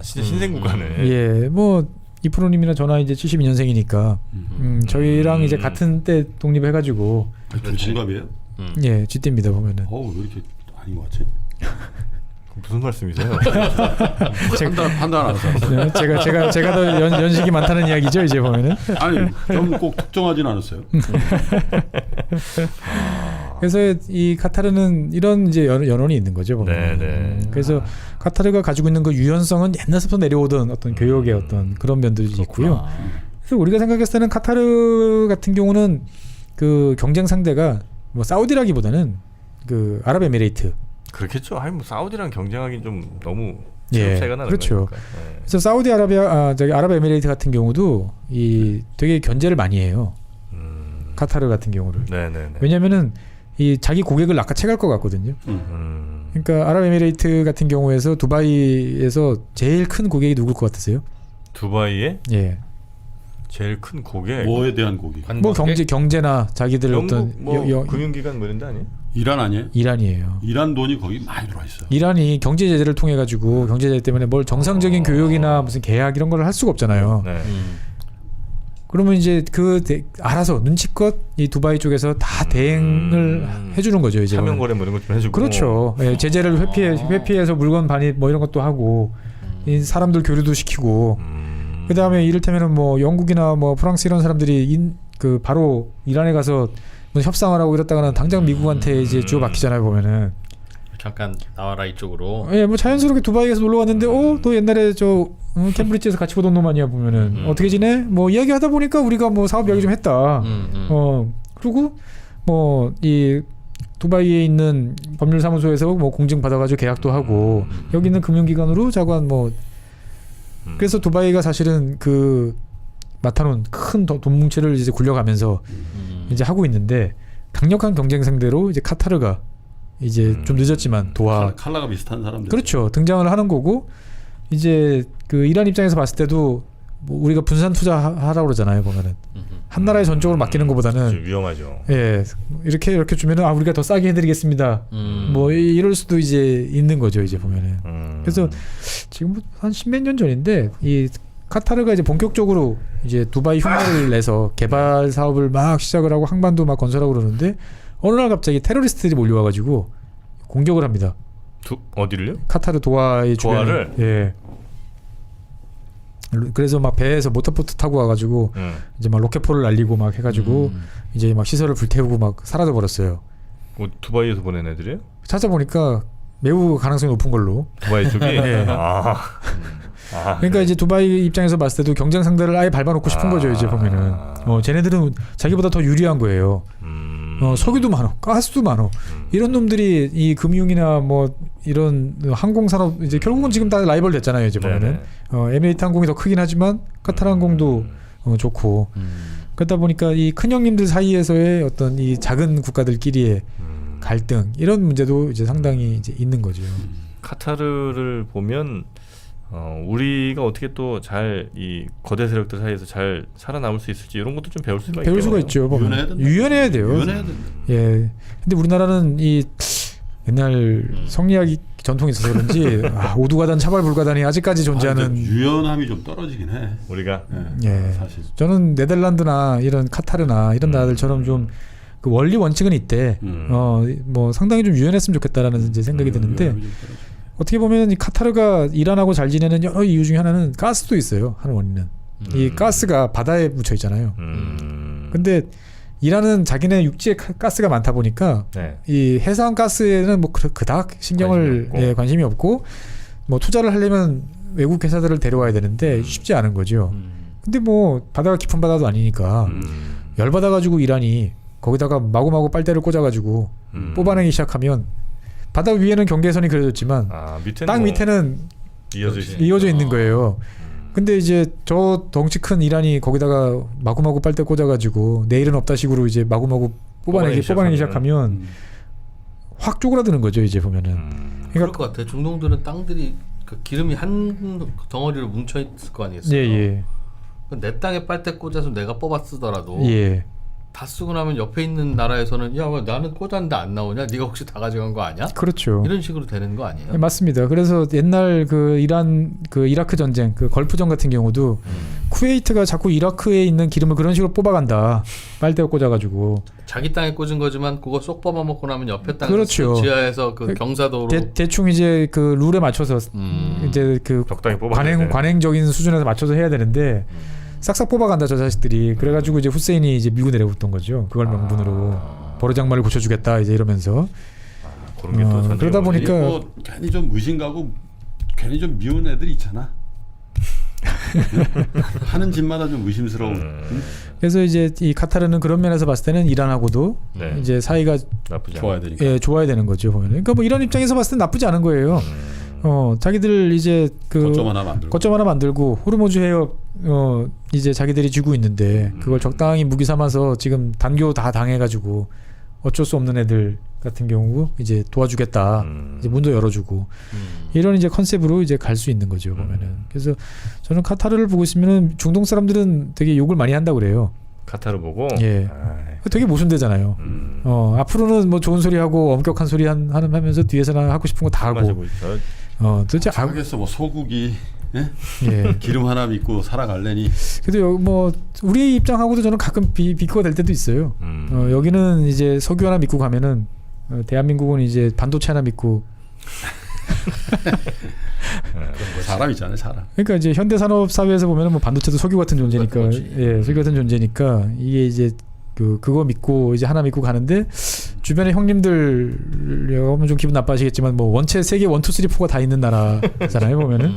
진짜 신생국가네. 예, 뭐 이프로님이나 저나 이제 72년생이니까 저희랑 이제 같은 때 독립해가지고. 둘 동갑이에요? 예, 쥐띠입니다 보면은. 왜 이렇게 아닌 것 같지? 무슨 말씀이세요? 판단 안 해서. 제가 더 연식이 많다는 이야기죠 이제 보면은. 아니, 좀 꼭 특정하진 않았어요. 그래서 이 카타르는 이런 이제 연원이 있는 거죠. 보면. 네. 그래서 카타르가 가지고 있는 그 유연성은 옛날부터 내려오던 어떤 교역의 어떤 그런 면들이 있고요. 그래서 우리가 생각했을 때는 카타르 같은 경우는 그 경쟁 상대가 뭐 사우디라기보다는 그 아랍에미레이트. 그렇겠죠. 아니 뭐 사우디랑 경쟁하기 좀 너무 예, 차이가 나는 그렇죠. 거니까. 예. 그래서 사우디아라비아, 저기 아랍에미레이트 같은 경우도 이 되게 견제를 많이 해요. 카타르 같은 경우를. 네네네. 왜냐면은 이 자기 고객을 낚아채갈 것 같거든요. 그러니까 아랍에미레이트 같은 경우에서 두바이에서 제일 큰 고객이 누굴 것 같으세요? 두바이의 예. 제일 큰 고객. 뭐에 대한 고객? 뭐 경제나 자기들 영국 어떤 뭐 금융기관 뭐 이런 데 아니에요? 이란 아니에요? 이란이에요. 이란 돈이 거기 많이 들어와 있어. 이란이 경제 제재를 통해 가지고 경제 제재 때문에 뭘 정상적인 교육이나 무슨 계약 이런 걸 할 수가 없잖아요. 네. 그러면 이제 알아서 눈치껏 이 두바이 쪽에서 다 대행을 해주는 거죠. 이제 차명 거래 뭐 이런 것 좀 해주고. 그렇죠. 예, 제재를 회피해서 물건 반입 뭐 이런 것도 하고 이 사람들 교류도 시키고 그다음에 이를테면은 뭐 영국이나 뭐 프랑스 이런 사람들이 그 바로 이란에 가서 뭐 협상을 하고 이랬다가는 당장 미국한테 이제 주워 박히잖아요. 보면은 잠깐 나와라 이쪽으로. 예, 뭐 자연스럽게 두바이에서 놀러 갔는데 너 옛날에 저 캠브리지에서 같이 보던 놈 아니야 보면은 어떻게 지내? 뭐 이야기하다 보니까 우리가 뭐 사업 이야기 좀 했다. 그리고 뭐 이 두바이에 있는 법률사무소에서 뭐 공증 받아가지고 계약도 하고 여기 있는 금융기관으로 자관 뭐 그래서 두바이가 사실은 그 맡아놓은 큰 돈 뭉치를 이제 굴려가면서 이제 하고 있는데 강력한 경쟁 상대로 이제 카타르가 이제 좀 늦었지만 도하 칼라가 비슷한 사람들. 그렇죠. 등장을 하는 거고 이제 그 이란 입장에서 봤을 때도 뭐 우리가 분산 투자하라고 그러잖아요. 보면은 한 나라에 전적으로 맡기는 것보다는 좀 위험하죠. 예 이렇게 주면은 우리가 더 싸게 해드리겠습니다. 뭐 이럴 수도 이제 있는 거죠. 이제 보면은 그래서 지금 한 십몇 년 전인데 이 카타르가 이제 본격적으로 이제 두바이 흉내를 내서 개발 사업을 막 시작을 하고 항만도 막 건설하고 그러는데 어느 날 갑자기 테러리스트들이 몰려와가지고 공격을 합니다. 어디를요? 카타르 도하의 도하를? 주변에. 예. 그래서 막 배에서 모터보트 타고 와가지고 이제 막 로켓포를 날리고 막 해가지고 이제 막 시설을 불태우고 막 사라져 버렸어요. 뭐 두바이에서 보낸 애들이에요? 찾아보니까 매우 가능성이 높은 걸로. 두바이 쪽이. 예. 그러니까 이제 두바이 입장에서 봤을 때도 경쟁 상대를 아예 밟아놓고 싶은 거죠. 이제 보면은 쟤네들은 자기보다 더 유리한 거예요. 석유도 많어, 가스도 많어. 이런 놈들이 이 금융이나 뭐 이런 항공 산업 이제 결국은 지금 다 라이벌 됐잖아요. 이제 보면은 에미레이트 항공이 더 크긴 하지만 카타르 항공도 좋고 그러다 보니까 이 큰 형님들 사이에서의 어떤 이 작은 국가들끼리의 갈등 이런 문제도 이제 상당히 이제 있는 거죠. 카타르를 보면 우리가 어떻게 또 잘 이 거대 세력들 사이에서 잘 살아남을 수 있을지 이런 것도 좀 배울 수가 있죠. 보면. 유연해야 돼요. 유연해야 된다. 예. 근데 우리나라는 이 옛날 성리학이 전통이 있어서 그런지 오두가단 차발불가단이 아직까지 존재하는 유연함이 좀 떨어지긴 해. 우리가 예. 사실. 저는 네덜란드나 이런 카타르나 이런 나라들처럼 좀 그 원리 원칙은 있대. 뭐 상당히 좀 유연했으면 좋겠다라는 이제 생각이 드는데 어떻게 보면 이 카타르가 이란하고 잘 지내는 여러 이유 중에 하나는 가스도 있어요. 한 원인은 이 가스가 바다에 묻혀 있잖아요. 근데 이란은 자기네 육지에 가스가 많다 보니까 이 해상 가스에는 뭐 그닥 신경을 관심이 없고 뭐 투자를 하려면 외국 회사들을 데려와야 되는데 쉽지 않은 거죠. 근데 뭐 바다가 깊은 바다도 아니니까 열받아가지고 이란이 거기다가 마구마구 빨대를 꽂아가지고 뽑아내기 시작하면 바다 위에는 경계선이 그려졌지만 땅 밑에는 이어져 있는 거예요. 근데 이제 저 덩치 큰 이란이 거기다가 마구마구 빨대 꽂아가지고 내일은 없다 식으로 이제 마구마구 뽑아내기 시작하면 확 쪼그라드는 거죠. 이제 보면은. 그럴 것 같아요. 중동들은 땅들이 그 기름이 한 덩어리로 뭉쳐 있을 거 아니겠어요? 예. 내 땅에 빨대 꽂아서 내가 뽑아 쓰더라도 예. 다 쓰고 나면 옆에 있는 나라에서는 야, 왜 나는 꽂았는데 안 나오냐? 네가 혹시 다 가져간 거 아니야? 그렇죠. 이런 식으로 되는 거 아니에요? 네, 맞습니다. 그래서 옛날 그 이란 그 이라크 전쟁 그 걸프전 같은 경우도 쿠웨이트가 자꾸 이라크에 있는 기름을 그런 식으로 뽑아간다. 빨대 꽂아가지고 자기 땅에 꽂은 거지만 그거 쏙 뽑아먹고 나면 옆에 땅에서 그렇죠. 지하에서 그 경사도로 대충 이제 그 룰에 맞춰서 이제 그 적당히 관행적인 수준에서 맞춰서 해야 되는데 싹싹 뽑아간다 저 자식들이. 그래가지고 이제 후세인이 이제 밀고 내려왔던 거죠. 그걸 명분으로. 버르장말을 고쳐주겠다 이제 이러면서 그런 게또 전쟁이 그러다 오네. 보니까 뭐 괜히 좀 무심가고 괜히 좀 미운 애들 있잖아. 하는 짓마다 좀 의심스러운. 그래서 이제 이 카타르는 그런 면에서 봤을 때는 이란하고도 네. 이제 사이가 나쁘지 좋아야 않아. 되니까. 예, 좋아야 되는 거죠 보면. 그러니까 뭐 이런 입장에서 봤을 때 나쁘지 않은 거예요. 자기들 이제 그 거점 하나 만들고. 거점 하나 만들고 호르무즈 해협 이제 자기들이 쥐고 있는데 그걸 적당히 무기 삼아서 지금 단교 다 당해가지고 어쩔 수 없는 애들 같은 경우 이제 도와주겠다. 이제 문도 열어주고 이런 이제 컨셉으로 이제 갈 수 있는 거죠 보면은. 그래서 저는 카타르를 보고 있으면은 중동 사람들은 되게 욕을 많이 한다고 그래요. 카타르 보고. 예. 되게 모순되잖아요. 앞으로는 뭐 좋은 소리 하고 엄격한 소리 하면서 뒤에서는 하고 싶은 거 다 하고. 맞고 있죠. 도대체 하겠어 뭐 소고기 예? 예. 기름 하나 믿고 살아갈래니. 그래도 뭐 우리 입장하고도 저는 가끔 비교가 될 때도 있어요. 여기는 이제 석유 하나 믿고 가면은 대한민국은 이제 반도체 하나 믿고. 사람 있잖아요, 사람. 그러니까 이제 현대 산업 사회에서 보면은 뭐 반도체도 석유 같은 존재니까, 예, 석유 같은 존재니까 이게 이제 그거 믿고 이제 하나 믿고 가는데 주변에 형님들 여러분 좀 기분 나빠하시겠지만 뭐 원체 세계 1, 2, 3, 4가 다 있는 나라잖아요 보면은.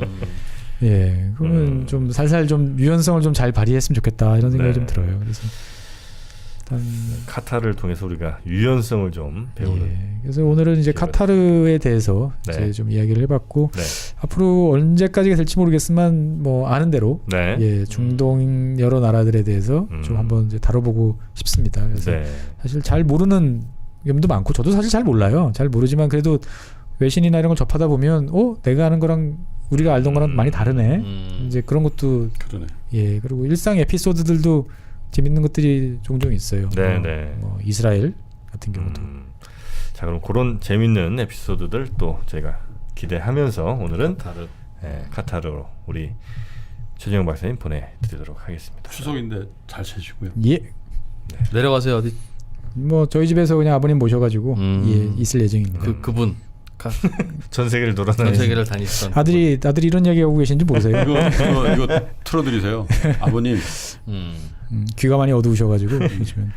예, 그러면 좀 살살 좀 유연성을 좀 잘 발휘했으면 좋겠다 이런 생각이 네. 좀 들어요. 그래서 일단 카타르를 통해서 우리가 유연성을 좀 배우는. 예, 그래서 오늘은 이제 카타르에 대해서 네. 이제 좀 이야기를 해봤고 네. 앞으로 언제까지가 될지 모르겠지만 뭐 아는 대로 네. 예, 중동 여러 나라들에 대해서 좀 한번 이제 다뤄보고 싶습니다. 그래서 네. 사실 잘 모르는 점도 많고 저도 사실 잘 몰라요. 잘 모르지만 그래도 외신이나 이런 걸 접하다 보면 내가 아는 거랑 우리가 알던 거랑 많이 다르네. 이제 그런 것도 그러네. 예, 그리고 일상 에피소드들도 재밌는 것들이 종종 있어요. 네, 네. 뭐 이스라엘 같은 경우도. 자, 그럼 그런 재밌는 에피소드들 또 저희가 기대하면서 오늘은 카타르로 우리 최재형 박사님 보내드리도록 하겠습니다. 추석인데 잘 채시고요. 예. 내려가세요 어디? 뭐 저희 집에서 그냥 아버님 모셔가지고 예, 있을 예정입니다. 그분 전 세계를 돌아다니는. 전 세계를 다니시던 아들이 이런 얘기 하고 계신지 모르세요. 이거 틀어드리세요. 아버님. 귀가 많이 어두우셔가지고 요즘엔.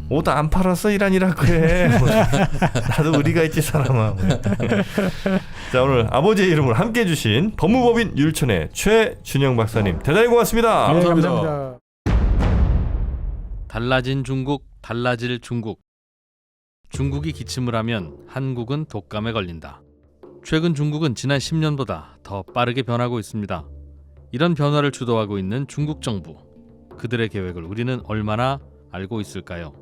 옷 안 팔았어 이란이라고 해. 나도 의리가 있지 사람아. 자, 오늘 아버지의 이름으로 함께해 주신 법무법인 율촌의 최준영 박사님 대단히 고맙습니다. 네, 감사합니다. 감사합니다. 달라진 중국, 달라질 중국. 중국이 기침을 하면 한국은 독감에 걸린다. 최근 중국은 지난 10년보다 더 빠르게 변하고 있습니다. 이런 변화를 주도하고 있는 중국 정부. 그들의 계획을 우리는 얼마나 알고 있을까요?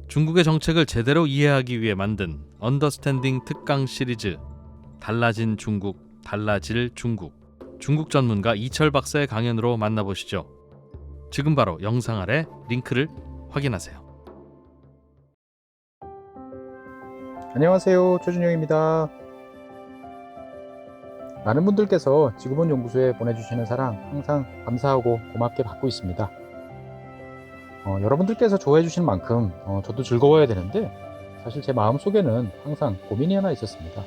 중국의 정책을 제대로 이해하기 위해 만든 언더스탠딩 특강 시리즈 달라진 중국, 달라질 중국. 중국 전문가 이철 박사의 강연으로 만나보시죠. 지금 바로 영상 아래 링크를 확인하세요. 안녕하세요. 최준영입니다. 많은 분들께서 지구본 연구소에 보내주시는 사랑 항상 감사하고 고맙게 받고 있습니다. 여러분들께서 좋아해 주시는 만큼 저도 즐거워야 되는데 사실 제 마음속에는 항상 고민이 하나 있었습니다.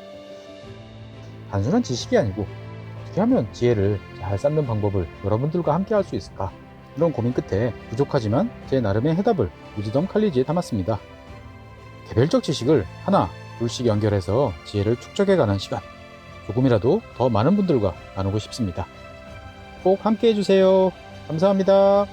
단순한 지식이 아니고 어떻게 하면 지혜를 잘 쌓는 방법을 여러분들과 함께 할 수 있을까? 이런 고민 끝에 부족하지만 제 나름의 해답을 위즈덤 칼리지에 담았습니다. 개별적 지식을 하나, 둘씩 연결해서 지혜를 축적해가는 시간. 조금이라도 더 많은 분들과 나누고 싶습니다. 꼭 함께 해주세요. 감사합니다.